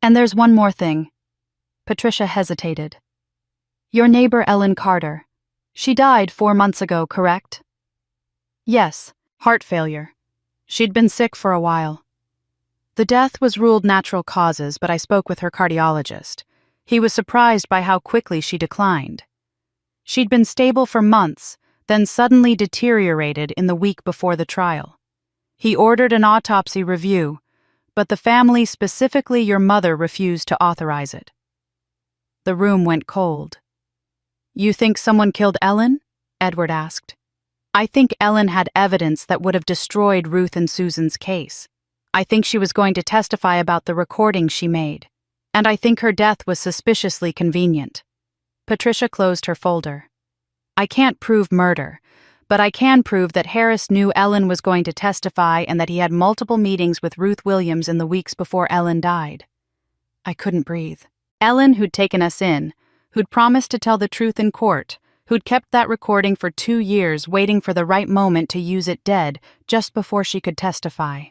Speaker 1: And there's one more thing. Patricia hesitated. Your neighbor Ellen Carter. She died 4 months ago, correct? Yes, heart failure. She'd been sick for a while. The death was ruled natural causes, but I spoke with her cardiologist. He was surprised by how quickly she declined. She'd been stable for months, then suddenly deteriorated in the week before the trial. He ordered an autopsy review, but the family, specifically your mother, refused to authorize it. The room went cold. You think someone killed Ellen? Edward asked. I think Ellen had evidence that would have destroyed Ruth and Susan's case. I think she was going to testify about the recording she made. And I think her death was suspiciously convenient. Patricia closed her folder. I can't prove murder, but I can prove that Harris knew Ellen was going to testify and that he had multiple meetings with Ruth Williams in the weeks before Ellen died. I couldn't breathe. Ellen, who'd taken us in, who'd promised to tell the truth in court, who'd kept that recording for 2 years waiting for the right moment to use it dead just before she could testify.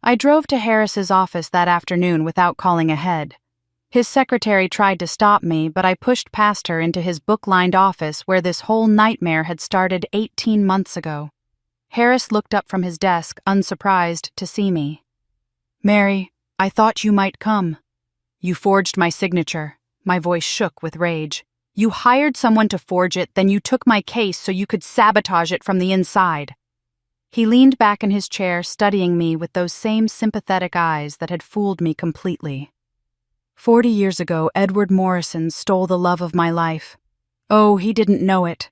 Speaker 1: I drove to Harris's office that afternoon without calling ahead. His secretary tried to stop me, but I pushed past her into his book-lined office where this whole nightmare had started 18 months ago. Harris looked up from his desk, unsurprised to see me. Mary, I thought you might come. You forged my signature. My voice shook with rage. You hired someone to forge it, then you took my case so you could sabotage it from the inside. He leaned back in his chair, studying me with those same sympathetic eyes that had fooled me completely. 40 years ago, Edward Morrison stole the love of my life. Oh, he didn't know it.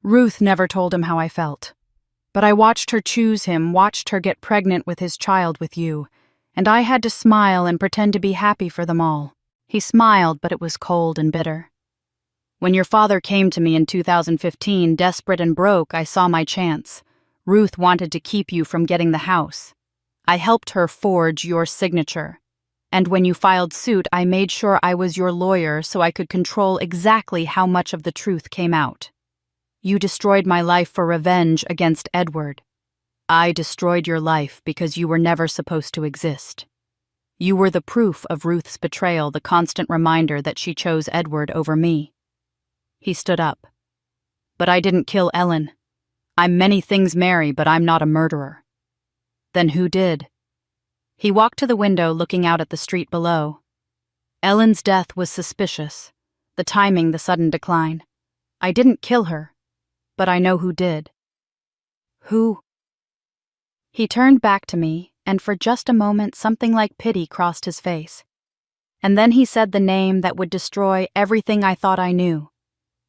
Speaker 1: Ruth never told him how I felt. But I watched her choose him, watched her get pregnant with his child with you, and I had to smile and pretend to be happy for them all. He smiled, but it was cold and bitter. When your father came to me in 2015, desperate and broke, I saw my chance. Ruth wanted to keep you from getting the house. I helped her forge your signature. And when you filed suit, I made sure I was your lawyer so I could control exactly how much of the truth came out. You destroyed my life for revenge against Edward. I destroyed your life because you were never supposed to exist. You were the proof of Ruth's betrayal, the constant reminder that she chose Edward over me. He stood up. But I didn't kill Ellen. I'm many things, Mary, but I'm not a murderer. Then who did? He walked to the window, looking out at the street below. Ellen's death was suspicious. The timing, the sudden decline. I didn't kill her, but I know who did. Who? He turned back to me, and for just a moment something like pity crossed his face. And then he said the name that would destroy everything I thought I knew.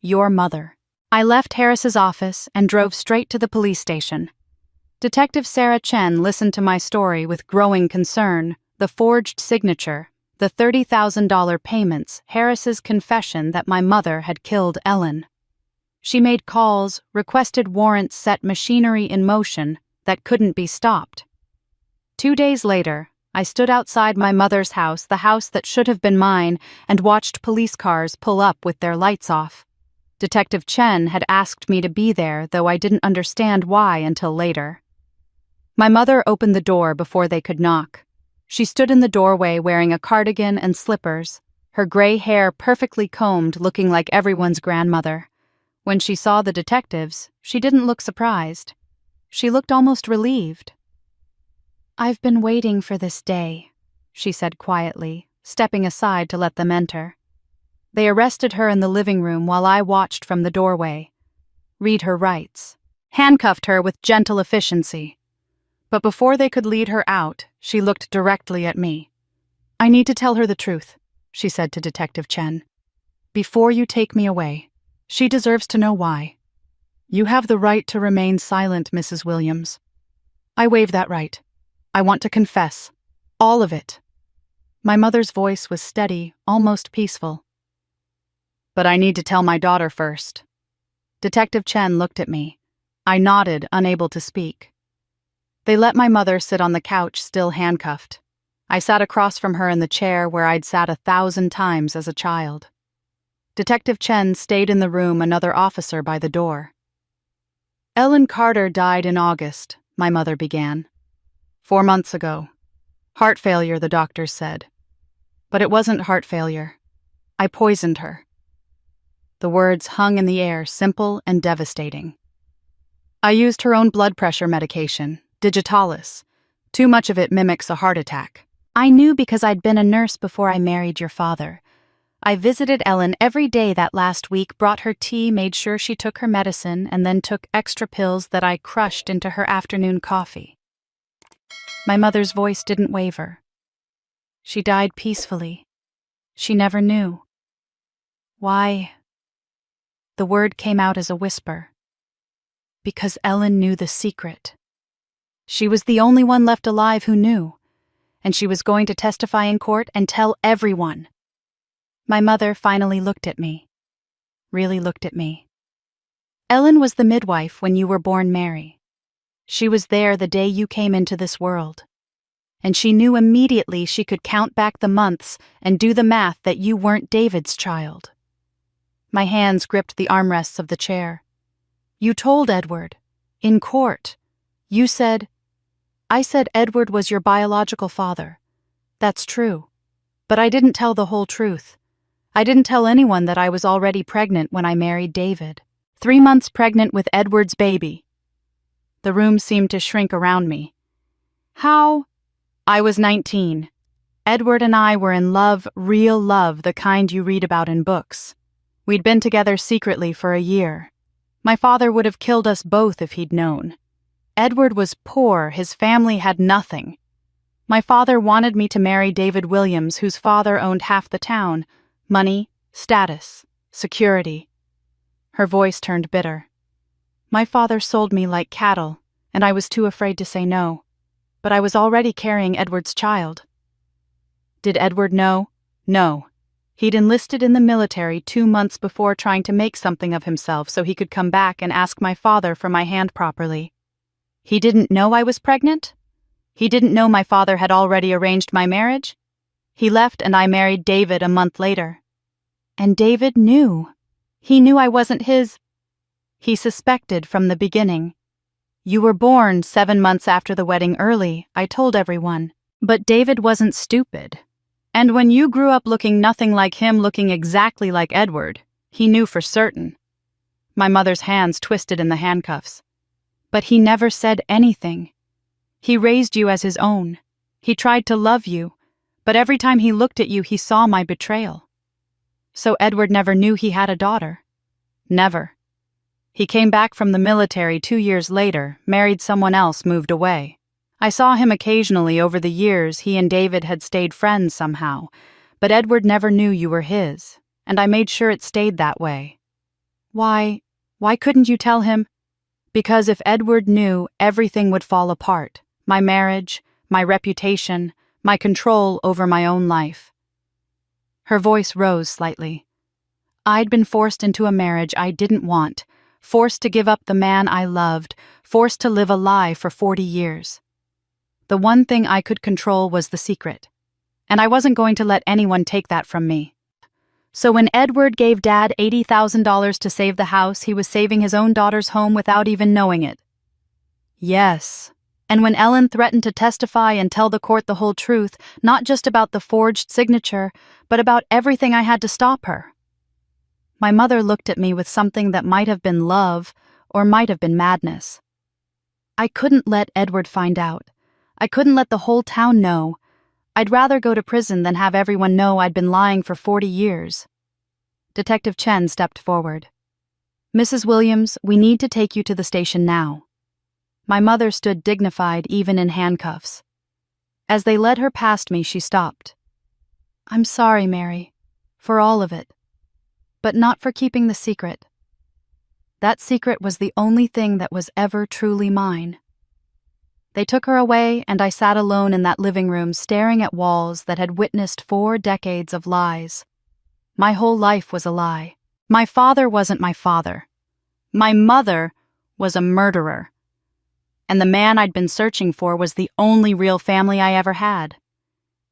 Speaker 1: Your mother. I left Harris's office and drove straight to the police station. Detective Sarah Chen listened to my story with growing concern, the forged signature, the $30,000 payments, Harris's confession that my mother had killed Ellen. She made calls, requested warrants, set machinery in motion that couldn't be stopped. 2 days later, I stood outside my mother's house, the house that should have been mine, and watched police cars pull up with their lights off. Detective Chen had asked me to be there, though I didn't understand why until later. My mother opened the door before they could knock. She stood in the doorway wearing a cardigan and slippers, her gray hair perfectly combed, looking like everyone's grandmother. When she saw the detectives, she didn't look surprised. She looked almost relieved. "I've been waiting for this day," she said quietly, stepping aside to let them enter. They arrested her in the living room while I watched from the doorway. Read her rights. Handcuffed her with gentle efficiency. But before they could lead her out, she looked directly at me. "I need to tell her the truth," she said to Detective Chen. "Before you take me away, she deserves to know why. You have the right to remain silent, Mrs. Williams. I waive that right. I want to confess. All of it." My mother's voice was steady, almost peaceful. "But I need to tell my daughter first." Detective Chen looked at me. I nodded, unable to speak. They let my mother sit on the couch, still handcuffed. I sat across from her in the chair where I'd sat 1,000 times as a child. Detective Chen stayed in the room, another officer by the door. "Ellen Carter died in August," my mother began. 4 months ago. Heart failure, the doctors said. But it wasn't heart failure. I poisoned her." The words hung in the air, simple and devastating. "I used her own blood pressure medication, Digitalis. Too much of it mimics a heart attack. I knew because I'd been a nurse before I married your father. I visited Ellen every day that last week, brought her tea, made sure she took her medicine, and then took extra pills that I crushed into her afternoon coffee." My mother's voice didn't waver. "She died peacefully. She never knew." "Why?" The word came out as a whisper. "Because Ellen knew the secret. She was the only one left alive who knew, and she was going to testify in court and tell everyone." My mother finally looked at me. Really looked at me. "Ellen was the midwife when you were born, Mary. She was there the day you came into this world. And she knew immediately she could count back the months and do the math that you weren't David's child." My hands gripped the armrests of the chair. "You told Edward. In court. You said—" "I said Edward was your biological father. That's true. But I didn't tell the whole truth. I didn't tell anyone that I was already pregnant when I married David. 3 months pregnant with Edward's baby." The room seemed to shrink around me. "How?" "I was 19. Edward and I were in love, real love, the kind you read about in books. We'd been together secretly for a year. My father would have killed us both if he'd known. Edward was poor, his family had nothing. My father wanted me to marry David Williams, whose father owned half the town. Money, status, security." Her voice turned bitter. "My father sold me like cattle, and I was too afraid to say no. But I was already carrying Edward's child." "Did Edward know?" "No. He'd enlisted in the military 2 months before, trying to make something of himself so he could come back and ask my father for my hand properly. He didn't know I was pregnant? He didn't know my father had already arranged my marriage? He left and I married David a month later. And David knew. He knew I wasn't his. He suspected from the beginning. You were born 7 months after the wedding, early, I told everyone. But David wasn't stupid. And when you grew up looking nothing like him, looking exactly like Edward, he knew for certain." My mother's hands twisted in the handcuffs. "But he never said anything. He raised you as his own. He tried to love you, but every time he looked at you, he saw my betrayal. So Edward never knew he had a daughter?" "Never." He came back from the military 2 years later, married someone else, moved away. I saw him occasionally over the years. He and David had stayed friends somehow, but Edward never knew you were his, and I made sure it stayed that way. Why couldn't you tell him? Because if Edward knew, everything would fall apart. My marriage, my reputation, my control over my own life. Her voice rose slightly. I'd been forced into a marriage I didn't want, forced to give up the man I loved, forced to live a lie for 40 years. The one thing I could control was the secret, and I wasn't going to let anyone take that from me. So when Edward gave Dad $80,000 to save the house, he was saving his own daughter's home without even knowing it. Yes. And when Ellen threatened to testify and tell the court the whole truth, not just about the forged signature, but about everything I had to stop her. My mother looked at me with something that might have been love or might have been madness. I couldn't let Edward find out. I couldn't let the whole town know. I'd rather go to prison than have everyone know I'd been lying for 40 years. Detective Chen stepped forward. Mrs. Williams, we need to take you to the station now. My mother stood dignified even in handcuffs. As they led her past me, she stopped. I'm sorry, Mary, for all of it, but not for keeping the secret. That secret was the only thing that was ever truly mine. They took her away, and I sat alone in that living room staring at walls that had witnessed 4 decades of lies. My whole life was a lie. My father wasn't my father. My mother was a murderer. And the man I'd been searching for was the only real family I ever had.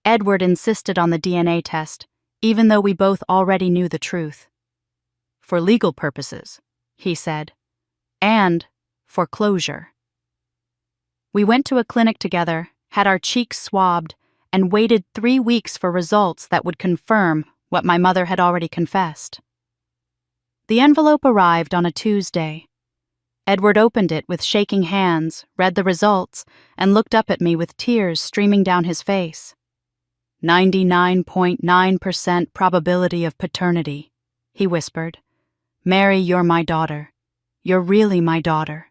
Speaker 1: Edward insisted on the DNA test, even though we both already knew the truth. For legal purposes, he said, and for closure. We went to a clinic together, had our cheeks swabbed, and waited 3 weeks for results that would confirm what my mother had already confessed. The envelope arrived on a Tuesday. Edward opened it with shaking hands, read the results, and looked up at me with tears streaming down his face. 99.9% probability of paternity, he whispered. Mary, you're my daughter. You're really my daughter.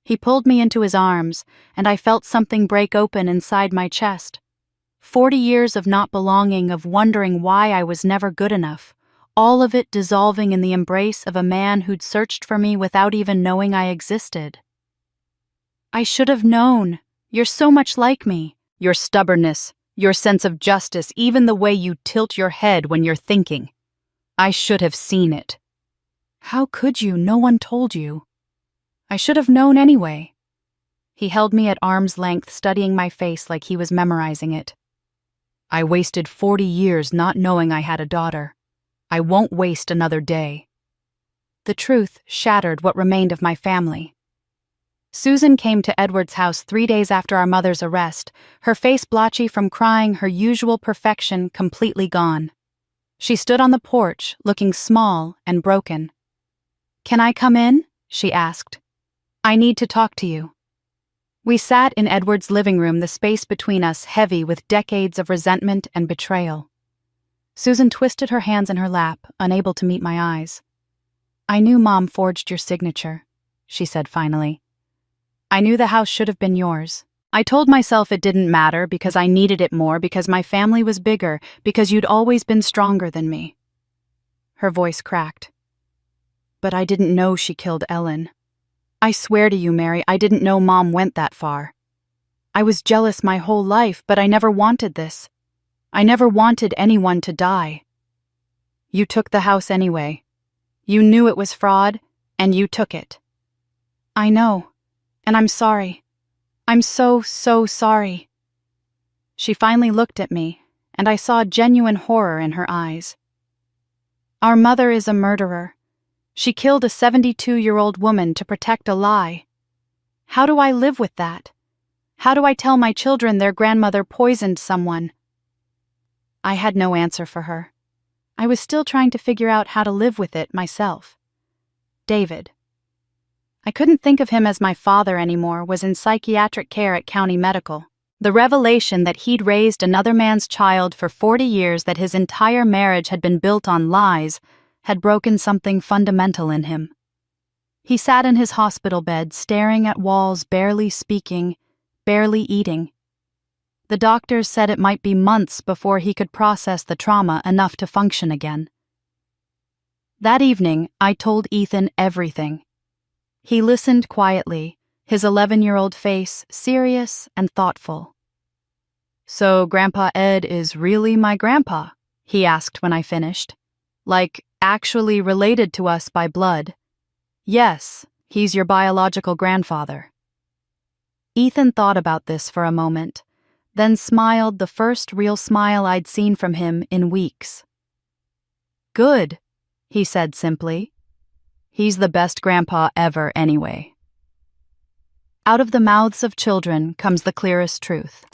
Speaker 1: He pulled me into his arms, and I felt something break open inside my chest. 40 years of not belonging, of wondering why I was never good enough, all of it dissolving in the embrace of a man who'd searched for me without even knowing I existed. I should have known. You're so much like me. Your stubbornness, your sense of justice, even the way you tilt your head when you're thinking. I should have seen it. How could you? No one told you. I should have known anyway. He held me at arm's length, studying my face like he was memorizing it. I wasted 40 years not knowing I had a daughter. I won't waste another day. The truth shattered what remained of my family. Susan came to Edward's house 3 days after our mother's arrest, her face blotchy from crying, her usual perfection completely gone. She stood on the porch, looking small and broken. "Can I come in?" she asked. "I need to talk to you." We sat in Edward's living room, the space between us heavy with decades of resentment and betrayal. Susan twisted her hands in her lap, unable to meet my eyes. "I knew Mom forged your signature," she said finally. "I knew the house should have been yours. I told myself it didn't matter because I needed it more, because my family was bigger, because you'd always been stronger than me." Her voice cracked. "But I didn't know she killed Ellen. I swear to you, Mary, I didn't know Mom went that far. I was jealous my whole life, but I never wanted this. I never wanted anyone to die. You took the house anyway. You knew it was fraud, and you took it." "I know, and I'm sorry. I'm so sorry." She finally looked at me, and I saw genuine horror in her eyes. "Our mother is a murderer. She killed a 72-year-old woman to protect a lie. How do I live with that? How do I tell my children their grandmother poisoned someone?" I had no answer for her. I was still trying to figure out how to live with it myself. David. I couldn't think of him as my father anymore, was in psychiatric care at County Medical. The revelation that he'd raised another man's child for 40 years, that his entire marriage had been built on lies, had broken something fundamental in him. He sat in his hospital bed, staring at walls, barely speaking, barely eating. The doctors said it might be months before he could process the trauma enough to function again. That evening, I told Ethan everything. He listened quietly, his 11-year-old face serious and thoughtful. "So Grandpa Ed is really my grandpa?" he asked when I finished. "Like, actually related to us by blood?" "Yes, he's your biological grandfather." Ethan thought about this for a moment, then smiled, the first real smile I'd seen from him in weeks. "Good," he said simply. "He's the best grandpa ever anyway." Out of the mouths of children comes the clearest truth.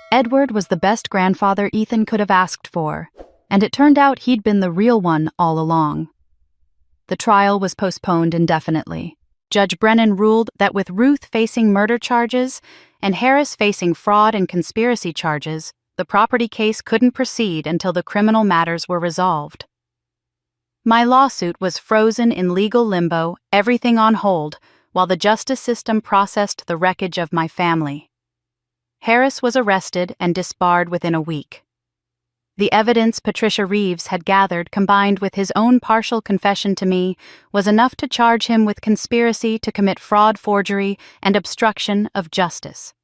Speaker 1: Edward was the best grandfather Ethan could have asked for, and it turned out he'd been the real one all along. The trial was postponed indefinitely. Judge Brennan ruled that with Ruth facing murder charges and Harris facing fraud and conspiracy charges, the property case couldn't proceed until the criminal matters were resolved. My lawsuit was frozen in legal limbo, everything on hold, while the justice system processed the wreckage of my family. Harris was arrested and disbarred within a week. The evidence Patricia Reeves had gathered, combined with his own partial confession to me, was enough to charge him with conspiracy to commit fraud, forgery, and obstruction of justice.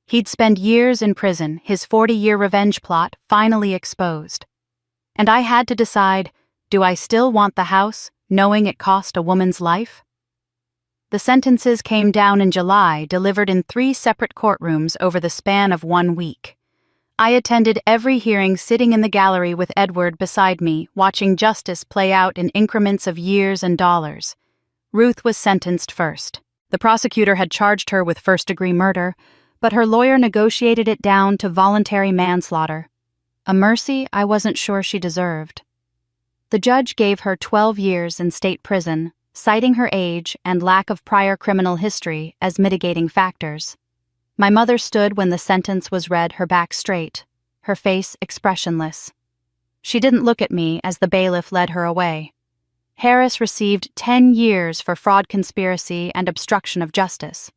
Speaker 1: He'd spend years in prison, his 40-year revenge plot finally exposed. And I had to decide, do I still want the house, knowing it cost a woman's life? The sentences came down in July, delivered in 3 separate courtrooms over the span of 1 week. I attended every hearing, sitting in the gallery with Edward beside me, watching justice play out in increments of years and dollars. Ruth was sentenced first. The prosecutor had charged her with first-degree murder, but her lawyer negotiated it down to voluntary manslaughter, a mercy I wasn't sure she deserved. The judge gave her 12 years in state prison, citing her age and lack of prior criminal history as mitigating factors. My mother stood when the sentence was read, her back straight, her face expressionless. She didn't look at me as the bailiff led her away. Harris received 10 years for fraud, conspiracy, and obstruction of justice.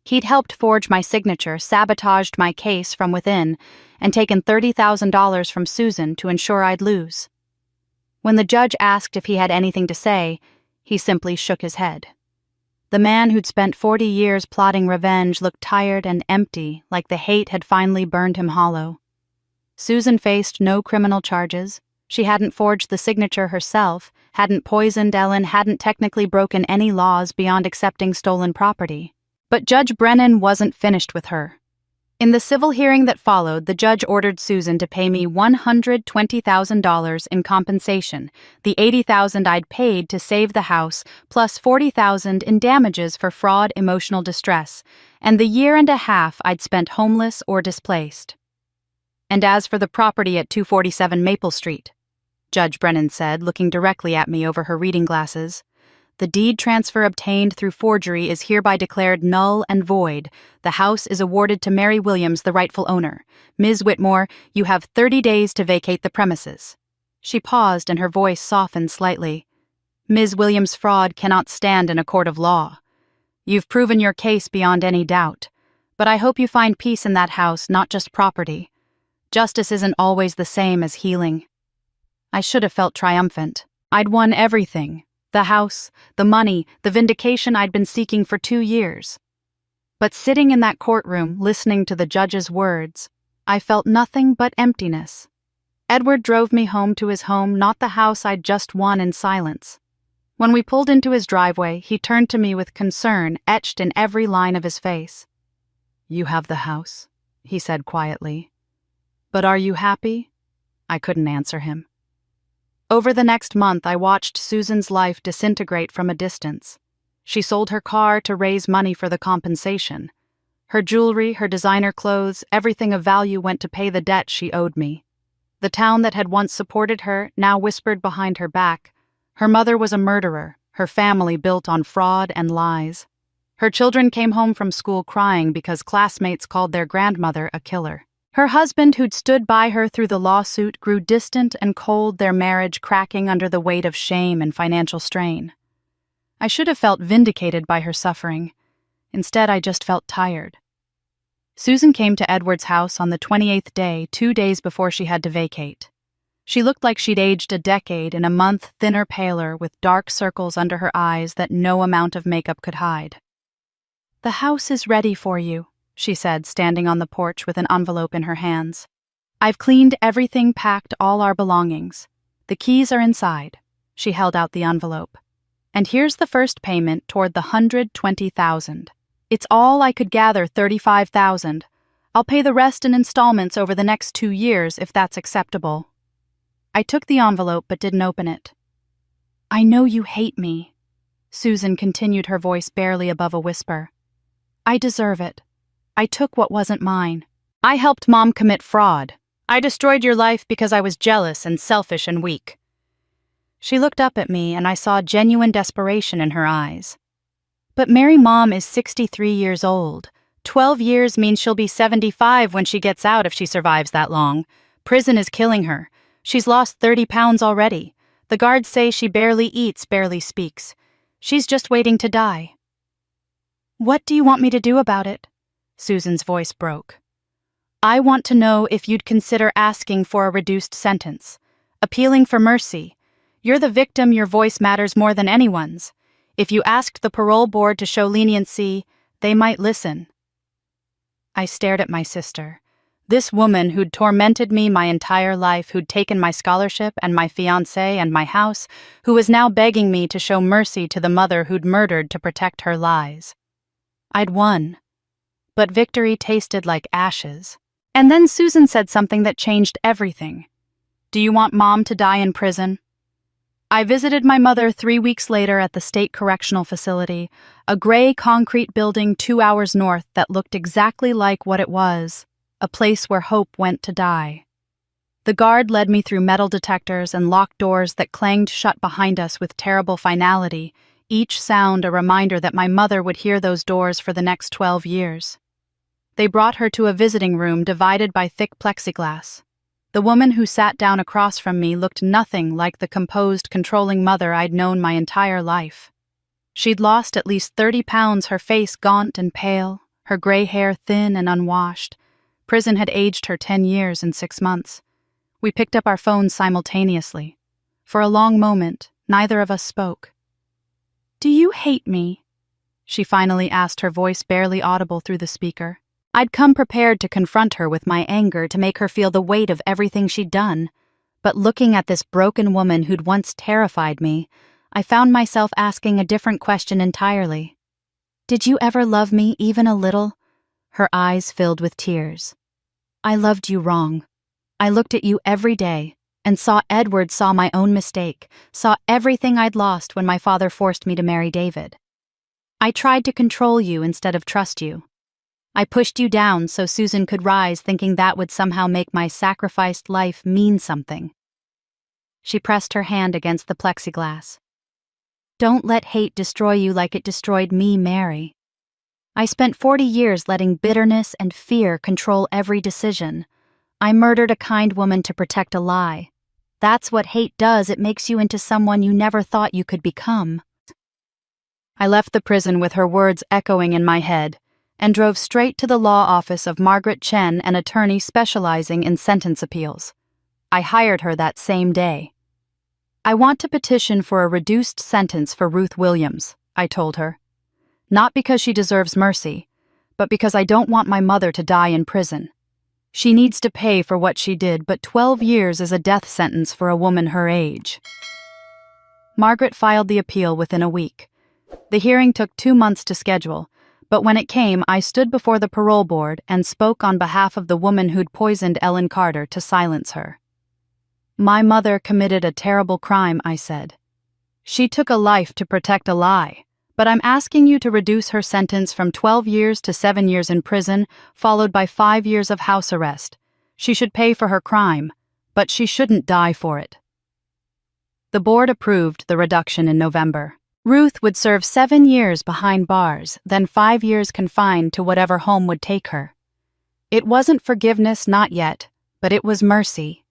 Speaker 1: He'd helped forge my signature, sabotaged my case from within, and taken $30,000 from Susan to ensure I'd lose. When the judge asked if he had anything to say, he simply shook his head. The man who'd spent 40 years plotting revenge looked tired and empty, like the hate had finally burned him hollow. Susan faced no criminal charges. She hadn't forged the signature herself, hadn't poisoned Ellen, hadn't technically broken any laws beyond accepting stolen property. But Judge Brennan wasn't finished with her. In the civil hearing that followed, the judge ordered Susan to pay me $120,000 in compensation, the $80,000 I'd paid to save the house, plus $40,000 in damages for fraud, emotional distress, and the year and a half I'd spent homeless or displaced. "And as for the property at 247 Maple Street," Judge Brennan said, looking directly at me over her reading glasses, "the deed transfer obtained through forgery is hereby declared null and void. The house is awarded to Mary Williams, the rightful owner. Ms. Whitmore, you have 30 days to vacate the premises." She paused and her voice softened slightly. "Ms. Williams' fraud cannot stand in a court of law. You've proven your case beyond any doubt, but I hope you find peace in that house, not just property. Justice isn't always the same as healing." I should have felt triumphant. I'd won everything. The house, the money, the vindication I'd been seeking for 2 years. But sitting in that courtroom, listening to the judge's words, I felt nothing but emptiness. Edward drove me home to his home, not the house I'd just won, in silence. When we pulled into his driveway, he turned to me with concern etched in every line of his face. "You have the house," he said quietly. "But are you happy?" I couldn't answer him. Over the next month, I watched Susan's life disintegrate from a distance. She sold her car to raise money for the compensation. Her jewelry, her designer clothes, everything of value went to pay the debt she owed me. The town that had once supported her now whispered behind her back. Her mother was a murderer, her family built on fraud and lies. Her children came home from school crying because classmates called their grandmother a killer. Her husband, who'd stood by her through the lawsuit, grew distant and cold, their marriage cracking under the weight of shame and financial strain. I should have felt vindicated by her suffering. Instead, I just felt tired. Susan came to Edward's house on the 28th day, 2 days before she had to vacate. She looked like she'd aged a decade, in a month thinner, paler, with dark circles under her eyes that no amount of makeup could hide. "The house is ready for you," she said, standing on the porch with an envelope in her hands. "I've cleaned everything, packed all our belongings. The keys are inside." She held out the envelope. "And here's the first payment toward the 120,000. It's all I could gather, 35,000. I'll pay the rest in installments over the next 2 years if that's acceptable." I took the envelope but didn't open it. "I know you hate me," Susan continued, her voice barely above a whisper. "I deserve it. I took what wasn't mine. I helped Mom commit fraud. I destroyed your life because I was jealous and selfish and weak." She looked up at me and I saw genuine desperation in her eyes. "But Mary, Mom is 63 years old. 12 years means she'll be 75 when she gets out if she survives that long. Prison is killing her. She's lost 30 pounds already. The guards say she barely eats, barely speaks. She's just waiting to die." "What do you want me to do about it?" Susan's voice broke. "I want to know if you'd consider asking for a reduced sentence, appealing for mercy. You're the victim, your voice matters more than anyone's. If you asked the parole board to show leniency, they might listen." I stared at my sister. This woman who'd tormented me my entire life, who'd taken my scholarship and my fiancé and my house, who was now begging me to show mercy to the mother who'd murdered to protect her lies. I'd won, but victory tasted like ashes. And then Susan said something that changed everything. "Do you want Mom to die in prison?" I visited my mother 3 weeks later at the State Correctional Facility, a gray concrete building 2 hours north that looked exactly like what it was, a place where hope went to die. The guard led me through metal detectors and locked doors that clanged shut behind us with terrible finality, each sound a reminder that my mother would hear those doors for the next 12 years. They brought her to a visiting room divided by thick plexiglass. The woman who sat down across from me looked nothing like the composed, controlling mother I'd known my entire life. She'd lost at least 30 pounds, her face gaunt and pale, her gray hair thin and unwashed. Prison had aged her 10 years and 6 months. We picked up our phones simultaneously. For a long moment, neither of us spoke. "Do you hate me?" she finally asked, her voice barely audible through the speaker. I'd come prepared to confront her with my anger, to make her feel the weight of everything she'd done. But looking at this broken woman who'd once terrified me, I found myself asking a different question entirely. "Did you ever love me, even a little?" Her eyes filled with tears. "I loved you wrong. I looked at you every day and saw Edward, saw my own mistake, saw everything I'd lost when my father forced me to marry David. I tried to control you instead of trust you. I pushed you down so Susan could rise, thinking that would somehow make my sacrificed life mean something." She pressed her hand against the plexiglass. "Don't let hate destroy you like it destroyed me, Mary. I spent 40 years letting bitterness and fear control every decision. I murdered a kind woman to protect a lie. That's what hate does, it makes you into someone you never thought you could become." I left the prison with her words echoing in my head, and drove straight to the law office of Margaret Chen, an attorney specializing in sentence appeals. I hired her that same day. "I want to petition for a reduced sentence for Ruth Williams," I told her. "Not because she deserves mercy, but because I don't want my mother to die in prison. She needs to pay for what she did, but 12 years is a death sentence for a woman her age." Margaret filed the appeal within a week. The hearing took 2 months to schedule, but when it came, I stood before the parole board and spoke on behalf of the woman who'd poisoned Ellen Carter to silence her. "My mother committed a terrible crime," I said. "She took a life to protect a lie, but I'm asking you to reduce her sentence from 12 years to 7 years in prison, followed by 5 years of house arrest. She should pay for her crime, but she shouldn't die for it." The board approved the reduction in November. Ruth would serve 7 years behind bars, then 5 years confined to whatever home would take her. It wasn't forgiveness, not yet, but it was mercy.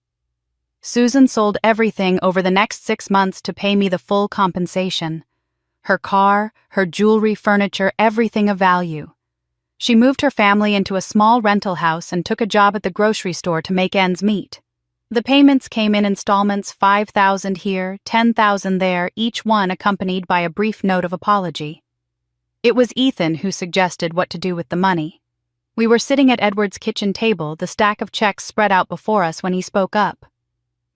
Speaker 1: Susan sold everything over the next 6 months to pay me the full compensation. Her car, her jewelry, furniture, everything of value. She moved her family into a small rental house and took a job at the grocery store to make ends meet. The payments came in installments, $5,000 here, $10,000 there, each one accompanied by a brief note of apology. It was Ethan who suggested what to do with the money. We were sitting at Edward's kitchen table, the stack of checks spread out before us, when he spoke up.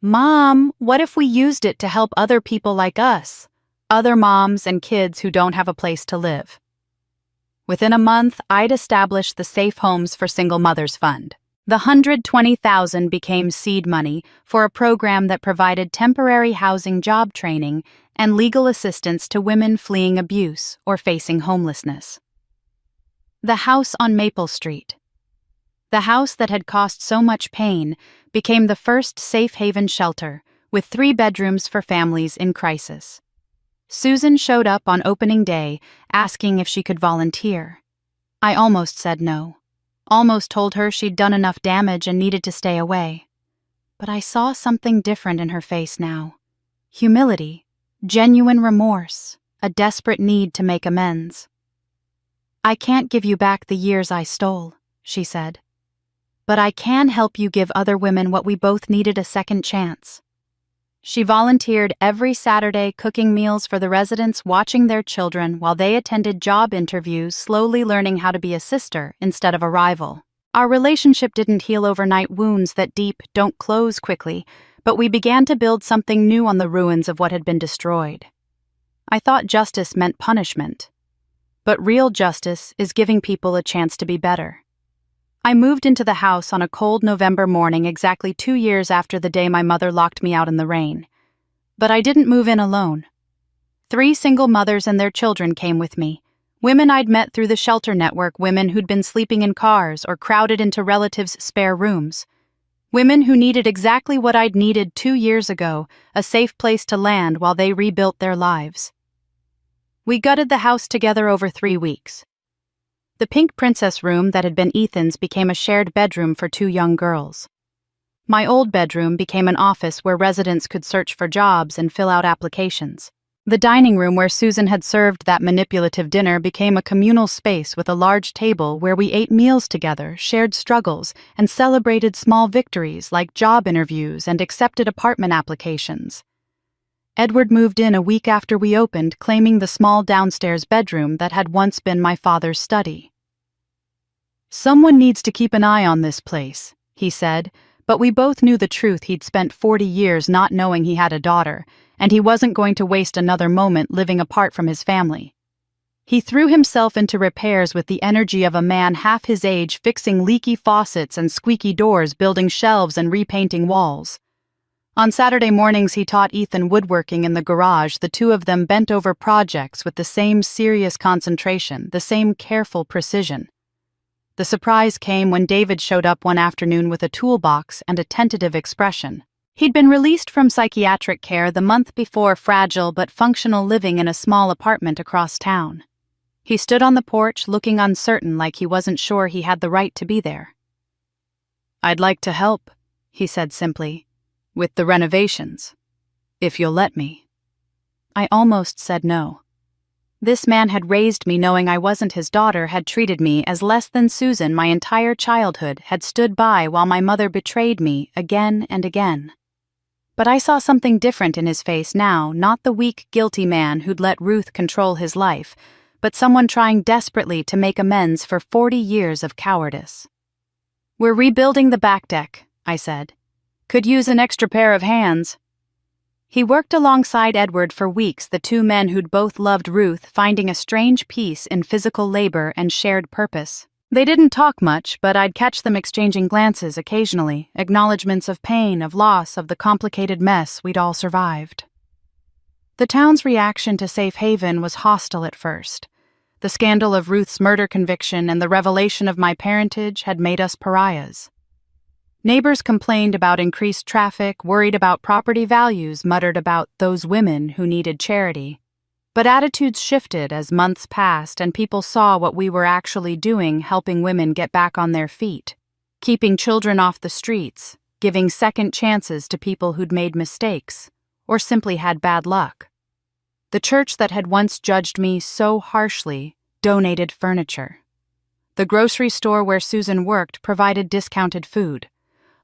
Speaker 1: "Mom, what if we used it to help other people like us? Other moms and kids who don't have a place to live." Within a month, I'd established the Safe Homes for Single Mothers Fund. The $120,000 became seed money for a program that provided temporary housing job training and legal assistance to women fleeing abuse or facing homelessness. The house on Maple Street. The house that had cost so much pain became the first safe haven shelter, with 3 bedrooms for families in crisis. Susan showed up on opening day, asking if she could volunteer. I almost said no. Almost told her she'd done enough damage and needed to stay away. But I saw something different in her face now. Humility, genuine remorse, a desperate need to make amends. "I can't give you back the years I stole," she said. "But I can help you give other women what we both needed, a second chance." She volunteered every Saturday, cooking meals for the residents, watching their children while they attended job interviews, slowly learning how to be a sister instead of a rival. Our relationship didn't heal overnight, wounds that deep don't close quickly, but we began to build something new on the ruins of what had been destroyed. I thought justice meant punishment. But real justice is giving people a chance to be better. I moved into the house on a cold November morning exactly 2 years after the day my mother locked me out in the rain. But I didn't move in alone. 3 single mothers and their children came with me. Women I'd met through the shelter network, women who'd been sleeping in cars or crowded into relatives' spare rooms. Women who needed exactly what I'd needed 2 years ago, a safe place to land while they rebuilt their lives. We gutted the house together over 3 weeks. The pink princess room that had been Ethan's became a shared bedroom for 2 young girls. My old bedroom became an office where residents could search for jobs and fill out applications. The dining room where Susan had served that manipulative dinner became a communal space with a large table where we ate meals together, shared struggles, and celebrated small victories like job interviews and accepted apartment applications. Edward moved in a week after we opened, claiming the small downstairs bedroom that had once been my father's study. "Someone needs to keep an eye on this place," he said, but we both knew the truth. He'd spent 40 years not knowing he had a daughter, and he wasn't going to waste another moment living apart from his family. He threw himself into repairs with the energy of a man half his age, fixing leaky faucets and squeaky doors, building shelves and repainting walls. On Saturday mornings, he taught Ethan woodworking in the garage. The 2 of them bent over projects with the same serious concentration, the same careful precision. The surprise came when David showed up one afternoon with a toolbox and a tentative expression. He'd been released from psychiatric care the month before, fragile but functional, living in a small apartment across town. He stood on the porch, looking uncertain, like he wasn't sure he had the right to be there. "I'd like to help," he said simply. "With the renovations, if you'll let me." I almost said no. This man had raised me knowing I wasn't his daughter, had treated me as less than Susan my entire childhood, had stood by while my mother betrayed me again and again. But I saw something different in his face now, not the weak, guilty man who'd let Ruth control his life, but someone trying desperately to make amends for 40 years of cowardice. "We're rebuilding the back deck," I said. "Could use an extra pair of hands." He worked alongside Edward for weeks, the 2 men who'd both loved Ruth, finding a strange peace in physical labor and shared purpose. They didn't talk much, but I'd catch them exchanging glances occasionally, acknowledgments of pain, of loss, of the complicated mess we'd all survived. The town's reaction to Safe Haven was hostile at first. The scandal of Ruth's murder conviction and the revelation of my parentage had made us pariahs. Neighbors complained about increased traffic, worried about property values, muttered about those women who needed charity. But attitudes shifted as months passed and people saw what we were actually doing, helping women get back on their feet, keeping children off the streets, giving second chances to people who'd made mistakes or simply had bad luck. The church that had once judged me so harshly donated furniture. The grocery store where Susan worked provided discounted food.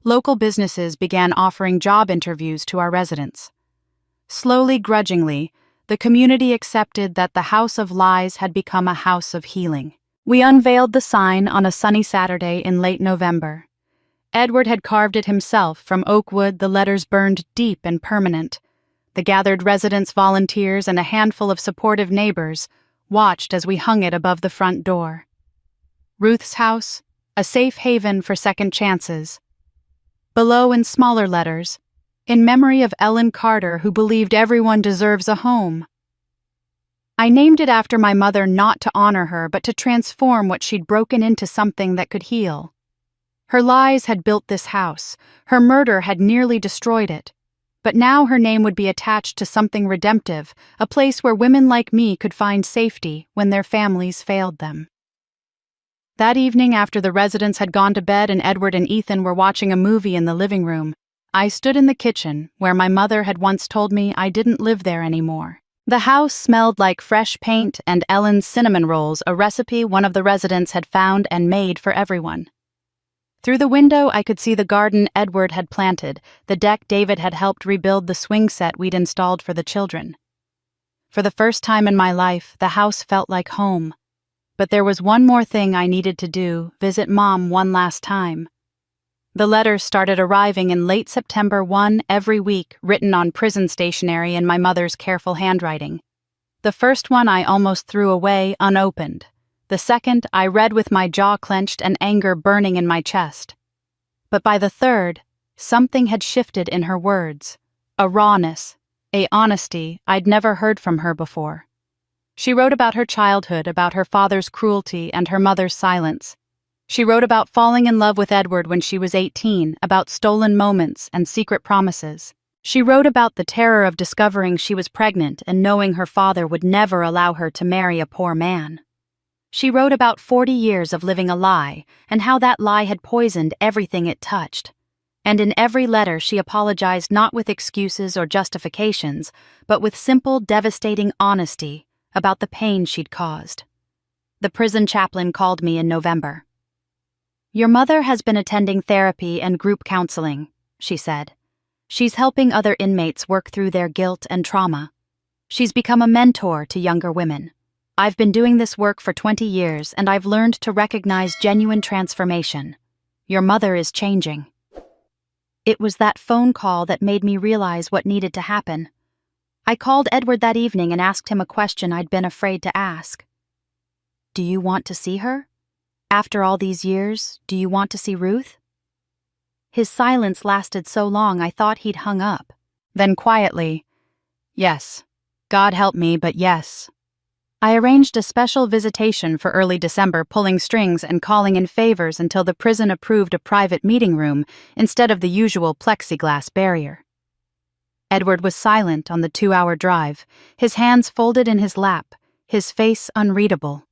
Speaker 1: Local businesses began offering job interviews to our residents. Slowly, grudgingly, the community accepted that the House of Lies had become a house of healing. We unveiled the sign on a sunny Saturday in late November. Edward had carved it himself from oak wood, the letters burned deep and permanent. The gathered residents, volunteers, and a handful of supportive neighbors watched as we hung it above the front door. Ruth's house, a safe haven for second chances. Below, in smaller letters, in memory of Ellen Carter, who believed everyone deserves a home. I named it after my mother, not to honor her, but to transform what she'd broken into something that could heal. Her lies had built this house. Her murder had nearly destroyed it. But now her name would be attached to something redemptive, a place where women like me could find safety when their families failed them. That evening, after the residents had gone to bed and Edward and Ethan were watching a movie in the living room, I stood in the kitchen where my mother had once told me I didn't live there anymore. The house smelled like fresh paint and Ellen's cinnamon rolls, a recipe one of the residents had found and made for everyone. Through the window, I could see the garden Edward had planted, the deck David had helped rebuild, the swing set we'd installed for the children. For the first time in my life, the house felt like home. But there was one more thing I needed to do: visit Mom one last time. The letters started arriving in late September, one every week, written on prison stationery in my mother's careful handwriting. The first one I almost threw away unopened. The second I read with my jaw clenched and anger burning in my chest. But by the third, something had shifted in her words. A rawness, a honesty I'd never heard from her before. She wrote about her childhood, about her father's cruelty and her mother's silence. She wrote about falling in love with Edward when she was 18, about stolen moments and secret promises. She wrote about the terror of discovering she was pregnant and knowing her father would never allow her to marry a poor man. She wrote about 40 years of living a lie and how that lie had poisoned everything it touched. And in every letter she apologized, not with excuses or justifications, but with simple, devastating honesty about the pain she'd caused. The prison chaplain called me in November. "Your mother has been attending therapy and group counseling," she said. "She's helping other inmates work through their guilt and trauma. She's become a mentor to younger women. I've been doing this work for 20 years, and I've learned to recognize genuine transformation. Your mother is changing." It was that phone call that made me realize what needed to happen. I called Edward that evening and asked him a question I'd been afraid to ask. "Do you want to see her? After all these years, do you want to see Ruth?" His silence lasted so long I thought he'd hung up. Then quietly, "Yes. God help me, but yes." I arranged a special visitation for early December, pulling strings and calling in favors until the prison approved a private meeting room instead of the usual plexiglass barrier. Edward was silent on the 2-hour drive, his hands folded in his lap, his face unreadable.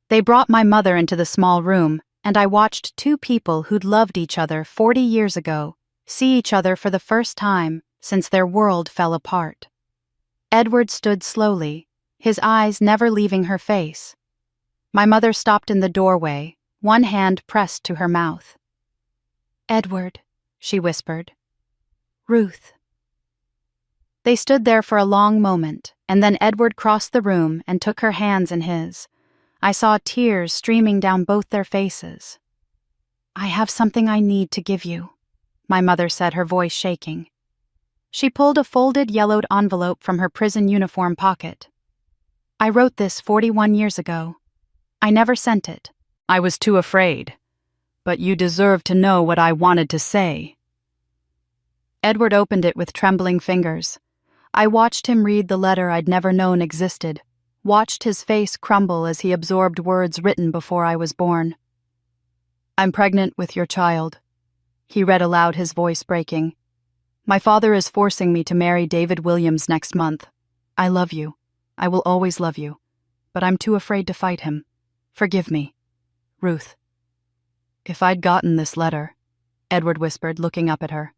Speaker 1: They brought my mother into the small room, and I watched two people who'd loved each other 40 years ago see each other for the first time since their world fell apart. Edward stood slowly, his eyes never leaving her face. My mother stopped in the doorway, one hand pressed to her mouth. "Edward," she whispered. "Ruth." They stood there for a long moment, and then Edward crossed the room and took her hands in his. I saw tears streaming down both their faces. "I have something I need to give you," my mother said, her voice shaking. She pulled a folded yellowed envelope from her prison uniform pocket. "I wrote this 41 years ago. I never sent it. I was too afraid. But you deserve to know what I wanted to say." Edward opened it with trembling fingers. I watched him read the letter I'd never known existed, watched his face crumble as he absorbed words written before I was born. "I'm pregnant with your child," he read aloud, his voice breaking. "My father is forcing me to marry David Williams next month. I love you. I will always love you. But I'm too afraid to fight him. Forgive me. Ruth." "If I'd gotten this letter," Edward whispered, looking up at her.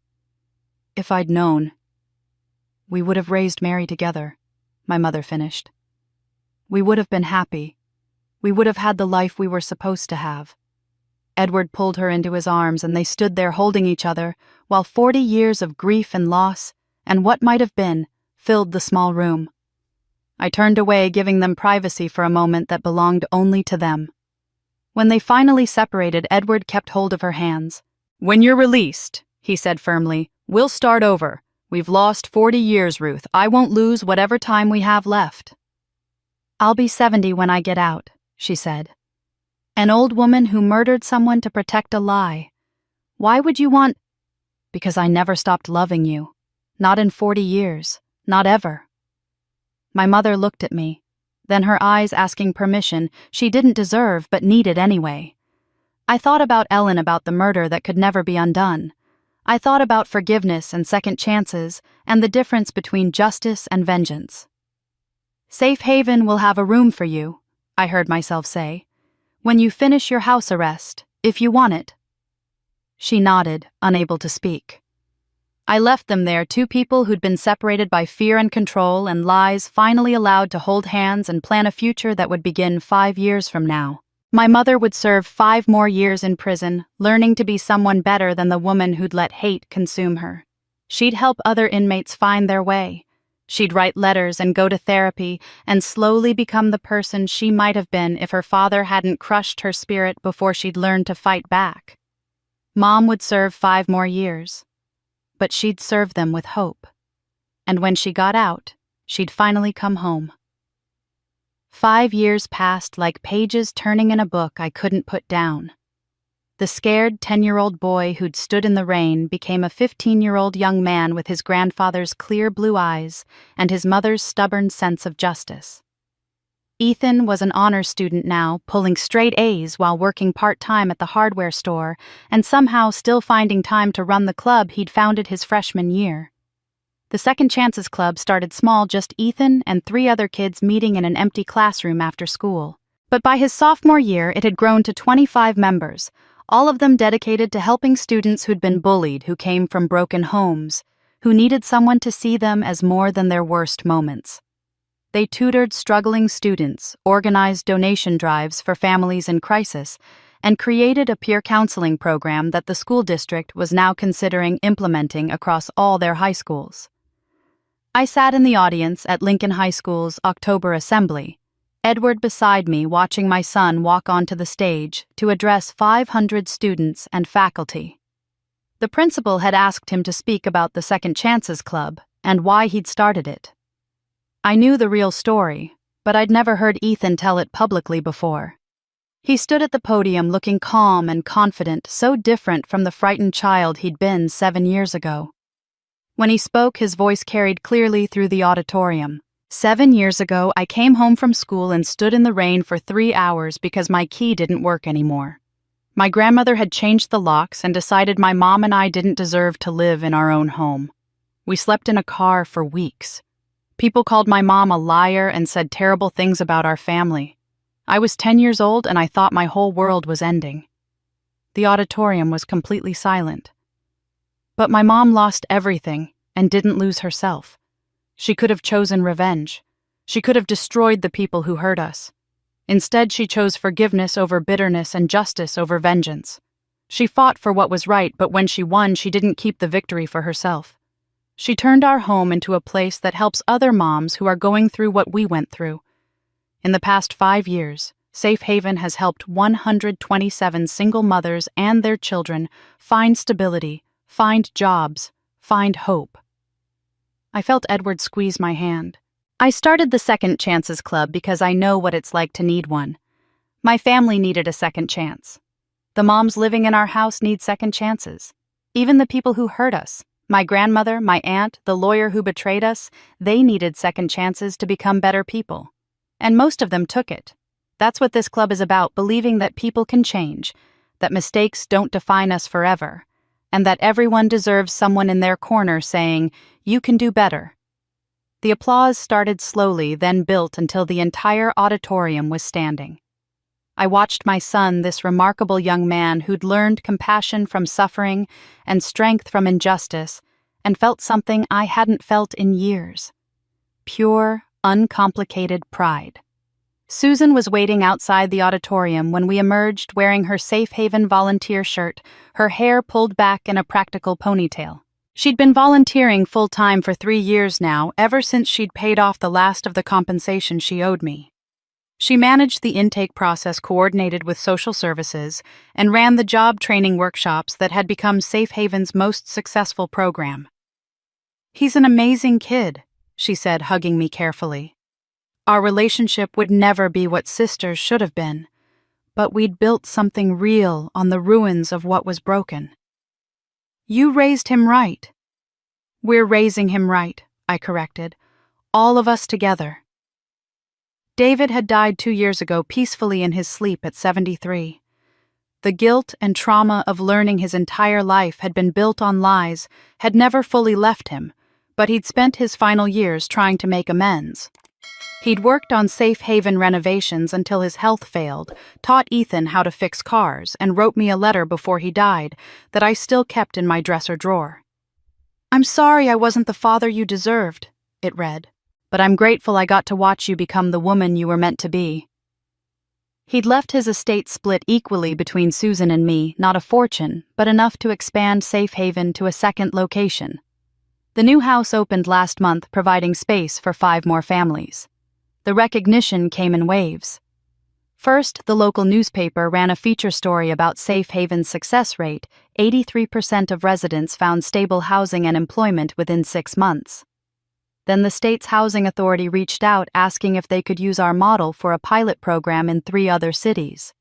Speaker 1: "If I'd known, we would have raised Mary together. my mother finished. We would have been happy. We would have had the life we were supposed to have. Edward pulled her into his arms and they stood there holding each other while 40 years of grief and loss, and what might have been, filled the small room. I turned away, giving them privacy for a moment that belonged only to them. When they finally separated, Edward kept hold of her hands. "When you're released," he said firmly, "we'll start over. We've lost 40 years, Ruth. I won't lose whatever time we have left." "I'll be 70 when I get out," she said. "An old woman who murdered someone to protect a lie. Why would you want—" "Because I never stopped loving you. Not in 40 years. Not ever." My mother looked at me, then her eyes asking permission she didn't deserve but needed anyway. I thought about Ellen, about the murder that could never be undone. I thought about forgiveness and second chances and the difference between justice and vengeance. "Safe Haven will have a room for you," I heard myself say, "when you finish your house arrest, if you want it." She nodded, unable to speak. I left them there, two people who'd been separated by fear and control and lies, finally allowed to hold hands and plan a future that would begin 5 years from now. My mother would serve 5 more years in prison, learning to be someone better than the woman who'd let hate consume her. She'd help other inmates find their way. She'd write letters and go to therapy and slowly become the person she might have been if her father hadn't crushed her spirit before she'd learned to fight back. Mom would serve 5 more years. But she'd serve them with hope. And when she got out, she'd finally come home. 5 years passed like pages turning in a book I couldn't put down. The scared 10-year-old boy who'd stood in the rain became a 15-year-old young man with his grandfather's clear blue eyes and his mother's stubborn sense of justice. Ethan was an honors student now, pulling straight A's while working part-time at the hardware store and somehow still finding time to run the club he'd founded his freshman year. The Second Chances Club started small, just Ethan and 3 other kids meeting in an empty classroom after school. But by his sophomore year, it had grown to 25 members, all of them dedicated to helping students who'd been bullied, who came from broken homes, who needed someone to see them as more than their worst moments. They tutored struggling students, organized donation drives for families in crisis, and created a peer counseling program that the school district was now considering implementing across all their high schools. I sat in the audience at Lincoln High School's October Assembly, Edward beside me watching my son walk onto the stage to address 500 students and faculty. The principal had asked him to speak about the Second Chances Club and why he'd started it. I knew the real story, but I'd never heard Ethan tell it publicly before. He stood at the podium looking calm and confident, so different from the frightened child he'd been 7 years ago. When he spoke, his voice carried clearly through the auditorium. 7 years ago, I came home from school and stood in the rain for 3 hours because my key didn't work anymore. My grandmother had changed the locks and decided my mom and I didn't deserve to live in our own home. We slept in a car for weeks. People called my mom a liar and said terrible things about our family. I was 10 years old and I thought my whole world was ending. The auditorium was completely silent. But my mom lost everything and didn't lose herself. She could have chosen revenge. She could have destroyed the people who hurt us. Instead, she chose forgiveness over bitterness and justice over vengeance. She fought for what was right, but when she won, she didn't keep the victory for herself. She turned our home into a place that helps other moms who are going through what we went through. In the past 5 years, Safe Haven has helped 127 single mothers and their children find stability, find jobs, find hope. I felt Edward squeeze my hand. I started the Second Chances Club because I know what it's like to need one. My family needed a second chance. The moms living in our house need second chances. Even the people who hurt us, my grandmother, my aunt, the lawyer who betrayed us, they needed second chances to become better people. And most of them took it. That's what this club is about, believing that people can change, that mistakes don't define us forever, and that everyone deserves someone in their corner saying, "You can do better." The applause started slowly, then built until the entire auditorium was standing. I watched my son, this remarkable young man who'd learned compassion from suffering and strength from injustice, and felt something I hadn't felt in years. Pure, uncomplicated pride. Susan was waiting outside the auditorium when we emerged wearing her Safe Haven volunteer shirt, her hair pulled back in a practical ponytail. She'd been volunteering full-time for 3 years now, ever since she'd paid off the last of the compensation she owed me. She managed the intake process coordinated with social services and ran the job training workshops that had become Safe Haven's most successful program. "He's an amazing kid," she said, hugging me carefully. "Our relationship would never be what sisters should have been, but we'd built something real on the ruins of what was broken." "You raised him right." "We're raising him right," I corrected. "All of us together." David had died 2 years ago peacefully in his sleep at 73. The guilt and trauma of learning his entire life had been built on lies had never fully left him, but he'd spent his final years trying to make amends. He'd worked on Safe Haven renovations until his health failed, taught Ethan how to fix cars, and wrote me a letter before he died that I still kept in my dresser drawer. "I'm sorry I wasn't the father you deserved," it read, "but I'm grateful I got to watch you become the woman you were meant to be." He'd left his estate split equally between Susan and me, not a fortune, but enough to expand Safe Haven to a second location. The new house opened last month, providing space for 5 more families. The recognition came in waves. First, the local newspaper ran a feature story about Safe Haven's success rate. 83% of residents found stable housing and employment within 6 months. Then the state's housing authority reached out asking if they could use our model for a pilot program in 3 other cities.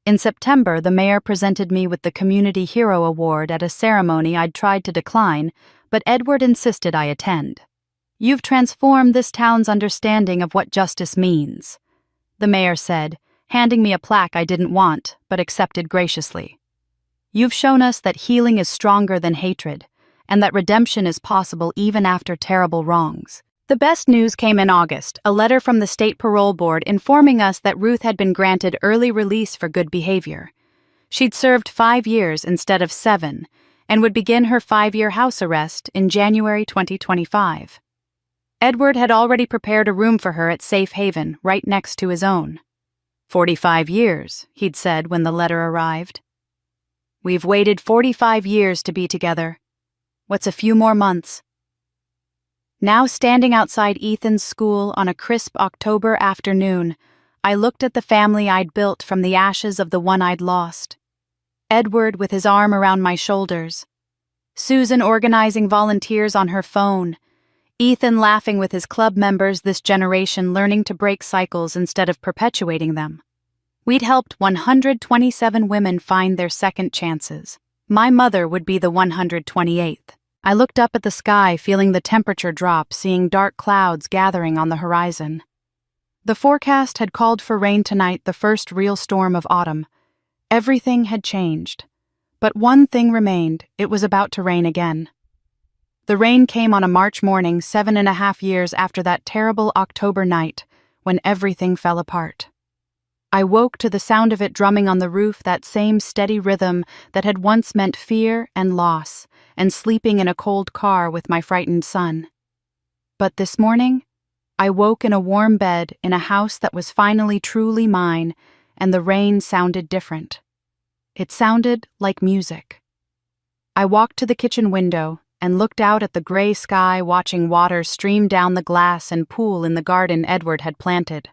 Speaker 1: In September, the mayor presented me with the Community Hero Award at a ceremony I'd tried to decline, but Edward insisted I attend. "You've transformed this town's understanding of what justice means," the mayor said, handing me a plaque I didn't want, but accepted graciously. "You've shown us that healing is stronger than hatred, and that redemption is possible even after terrible wrongs." The best news came in August, a letter from the state parole board informing us that Ruth had been granted early release for good behavior. She'd served 5 years instead of 7, and would begin her 5-year house arrest in January 2025. Edward had already prepared a room for her at Safe Haven, right next to his own. 45 years, he'd said when the letter arrived. "We've waited 45 years to be together. What's a few more months?" Now standing outside Ethan's school on a crisp October afternoon, I looked at the family I'd built from the ashes of the one I'd lost. Edward with his arm around my shoulders, Susan organizing volunteers on her phone, Ethan laughing with his club members, this generation learning to break cycles instead of perpetuating them. We'd helped 127 women find their second chances. My mother would be the 128th. I looked up at the sky, feeling the temperature drop, seeing dark clouds gathering on the horizon. The forecast had called for rain tonight, the first real storm of autumn. Everything had changed. But one thing remained: it was about to rain again. The rain came on a March morning 7.5 years after that terrible October night, when everything fell apart. I woke to the sound of it drumming on the roof, that same steady rhythm that had once meant fear and loss, and sleeping in a cold car with my frightened son. But this morning, I woke in a warm bed in a house that was finally truly mine, and the rain sounded different. It sounded like music. I walked to the kitchen window and looked out at the gray sky, watching water stream down the glass and pool in the garden Edward had planted.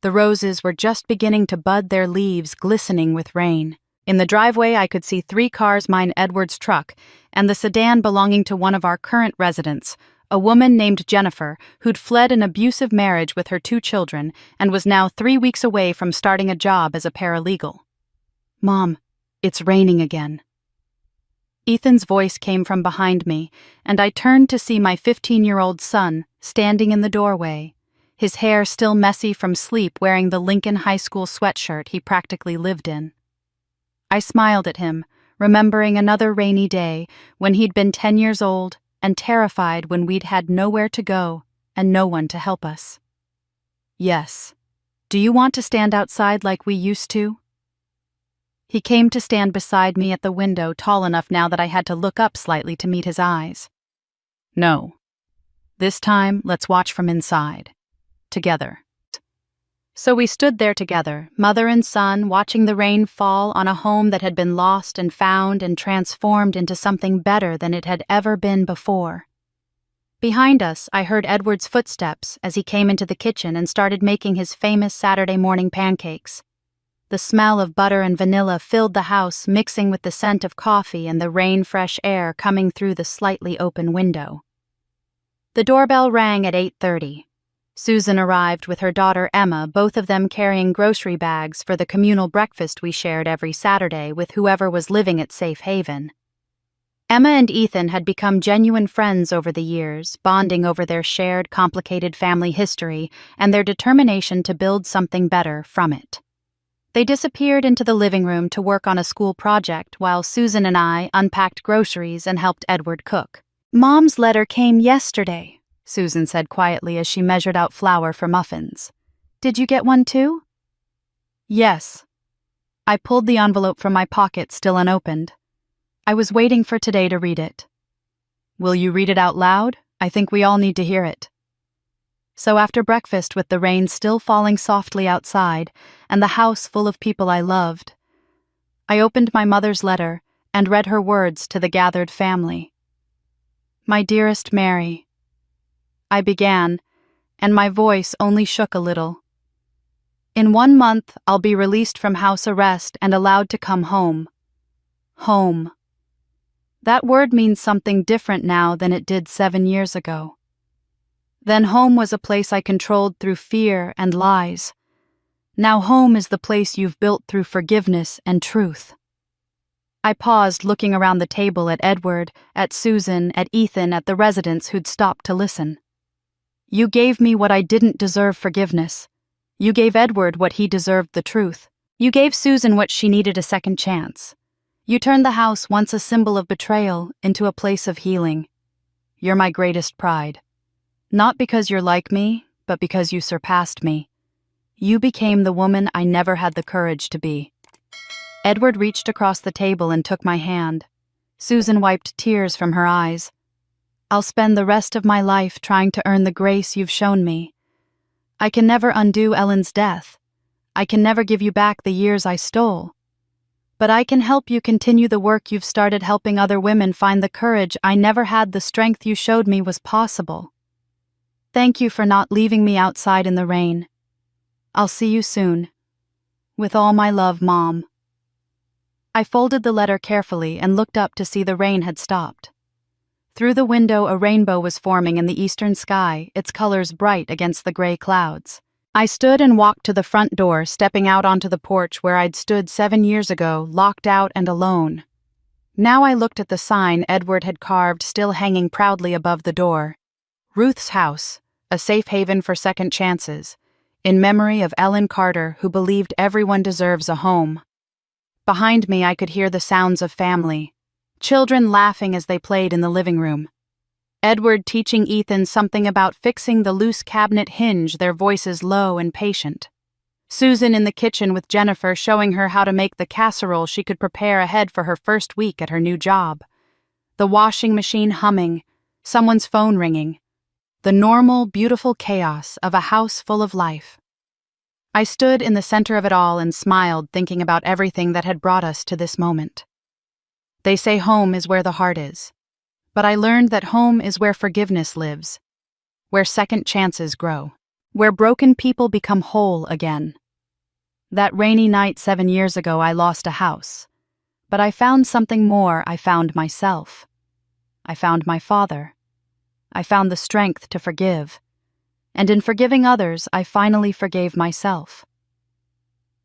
Speaker 1: The roses were just beginning to bud, their leaves glistening with rain. In the driveway, I could see 3 cars, mine, Edward's truck, and the sedan belonging to one of our current residents, a woman named Jennifer, who'd fled an abusive marriage with her 2 children and was now 3 weeks away from starting a job as a paralegal. "Mom, it's raining again." Ethan's voice came from behind me, and I turned to see my 15-year-old son standing in the doorway, his hair still messy from sleep, wearing the Lincoln High School sweatshirt he practically lived in. I smiled at him, remembering another rainy day when he'd been 10 years old and terrified when we'd had nowhere to go and no one to help us. "Yes. Do you want to stand outside like we used to?" He came to stand beside me at the window, tall enough now that I had to look up slightly to meet his eyes. "No. This time, let's watch from inside." together. So we stood there together, mother and son, watching the rain fall on a home that had been lost and found and transformed into something better than it had ever been before. Behind us, I heard Edward's footsteps as he came into the kitchen and started making his famous Saturday morning pancakes. The smell of butter and vanilla filled the house, mixing with the scent of coffee and the rain-fresh air coming through the slightly open window. The doorbell rang at 8:30. Susan arrived with her daughter Emma, both of them carrying grocery bags for the communal breakfast we shared every Saturday with whoever was living at Safe Haven. Emma and Ethan had become genuine friends over the years, bonding over their shared, complicated family history and their determination to build something better from it. They disappeared into the living room to work on a school project while Susan and I unpacked groceries and helped Edward cook. "Mom's letter came yesterday," Susan said quietly as she measured out flour for muffins. "Did you get one too?" "Yes." I pulled the envelope from my pocket, still unopened. I was waiting for today to read it. "Will you read it out loud? I think we all need to hear it." So after breakfast, with the rain still falling softly outside and the house full of people I loved, I opened my mother's letter and read her words to the gathered family. "My dearest Mary," I began, and my voice only shook a little. "In 1 month, I'll be released from house arrest and allowed to come home. Home. That word means something different now than it did 7 years ago. Then home was a place I controlled through fear and lies. Now home is the place you've built through forgiveness and truth." I paused, looking around the table at Edward, at Susan, at Ethan, at the residents who'd stopped to listen. "You gave me what I didn't deserve, forgiveness. You gave Edward what he deserved, the truth. You gave Susan what she needed, a second chance. You turned the house, once a symbol of betrayal, into a place of healing. You're my greatest pride. Not because you're like me, but because you surpassed me. You became the woman I never had the courage to be." Edward reached across the table and took my hand. Susan wiped tears from her eyes. "I'll spend the rest of my life trying to earn the grace you've shown me. I can never undo Ellen's death. I can never give you back the years I stole. But I can help you continue the work you've started, helping other women find the courage I never had, the strength you showed me was possible. Thank you for not leaving me outside in the rain. I'll see you soon. With all my love, Mom." I folded the letter carefully and looked up to see the rain had stopped. Through the window, a rainbow was forming in the eastern sky, its colors bright against the gray clouds. I stood and walked to the front door, stepping out onto the porch where I'd stood 7 years ago, locked out and alone. Now I looked at the sign Edward had carved, still hanging proudly above the door. "Ruth's House, a safe haven for second chances, in memory of Ellen Carter, who believed everyone deserves a home." Behind me, I could hear the sounds of family. Children laughing as they played in the living room. Edward teaching Ethan something about fixing the loose cabinet hinge, their voices low and patient. Susan in the kitchen with Jennifer, showing her how to make the casserole she could prepare ahead for her first week at her new job. The washing machine humming, someone's phone ringing. The normal, beautiful chaos of a house full of life. I stood in the center of it all and smiled, thinking about everything that had brought us to this moment. They say home is where the heart is. But I learned that home is where forgiveness lives, where second chances grow, where broken people become whole again. That rainy night 7 years ago, I lost a house. But I found something more. I found myself. I found my father. I found the strength to forgive. And in forgiving others, I finally forgave myself.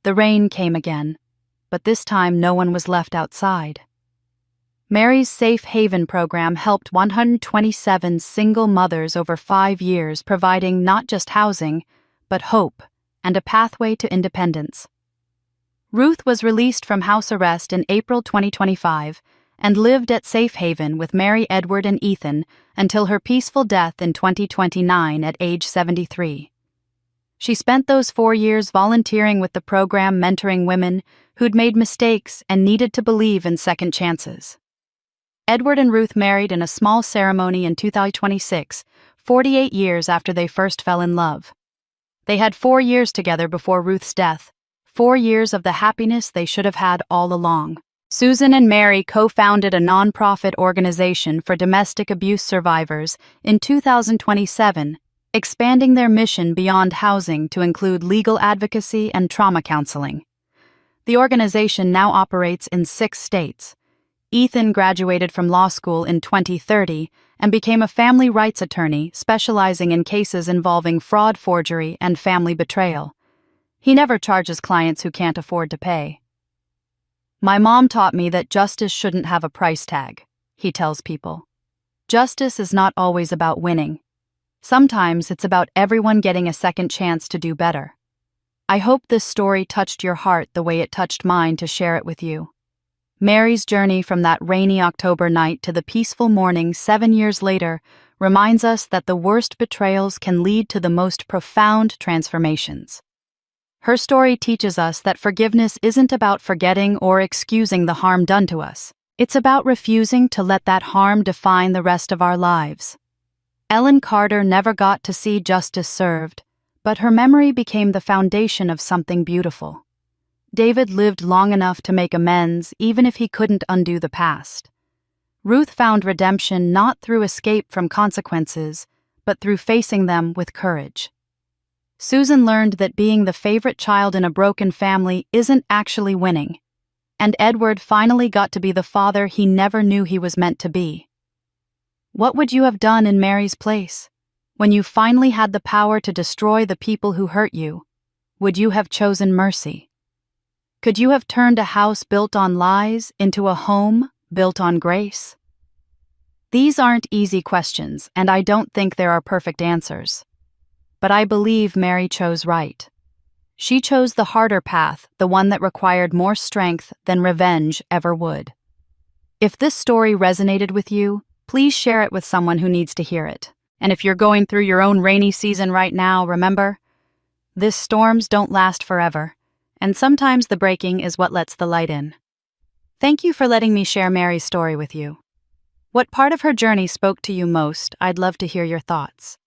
Speaker 1: The rain came again, but this time no one was left outside. Mary's Safe Haven program helped 127 single mothers over 5 years, providing not just housing, but hope and a pathway to independence. Ruth was released from house arrest in April 2025 and lived at Safe Haven with Mary, Edward, and Ethan until her peaceful death in 2029 at age 73. She spent those 4 years volunteering with the program, mentoring women who'd made mistakes and needed to believe in second chances. Edward and Ruth married in a small ceremony in 2026, 48 years after they first fell in love. They had 4 years together before Ruth's death, 4 years of the happiness they should have had all along. Susan and Mary co-founded a nonprofit organization for domestic abuse survivors in 2027, expanding their mission beyond housing to include legal advocacy and trauma counseling. The organization now operates in 6 states. Ethan graduated from law school in 2030 and became a family rights attorney specializing in cases involving fraud, forgery, and family betrayal. He never charges clients who can't afford to pay. "My mom taught me that justice shouldn't have a price tag," he tells people. Justice is not always about winning. Sometimes it's about everyone getting a second chance to do better. I hope this story touched your heart the way it touched mine to share it with you. Mary's journey from that rainy October night to the peaceful morning 7 years later reminds us that the worst betrayals can lead to the most profound transformations. Her story teaches us that forgiveness isn't about forgetting or excusing the harm done to us. It's about refusing to let that harm define the rest of our lives. Ellen Carter never got to see justice served, but her memory became the foundation of something beautiful. David lived long enough to make amends even if he couldn't undo the past. Ruth found redemption not through escape from consequences, but through facing them with courage. Susan learned that being the favorite child in a broken family isn't actually winning, and Edward finally got to be the father he never knew he was meant to be. What would you have done in Mary's place? When you finally had the power to destroy the people who hurt you, would you have chosen mercy? Could you have turned a house built on lies into a home built on grace? These aren't easy questions, and I don't think there are perfect answers. But I believe Mary chose right. She chose the harder path, the one that required more strength than revenge ever would. If this story resonated with you, please share it with someone who needs to hear it. And if you're going through your own rainy season right now, remember, these storms don't last forever, and sometimes the breaking is what lets the light in. Thank you for letting me share Mary's story with you. What part of her journey spoke to you most? I'd love to hear your thoughts.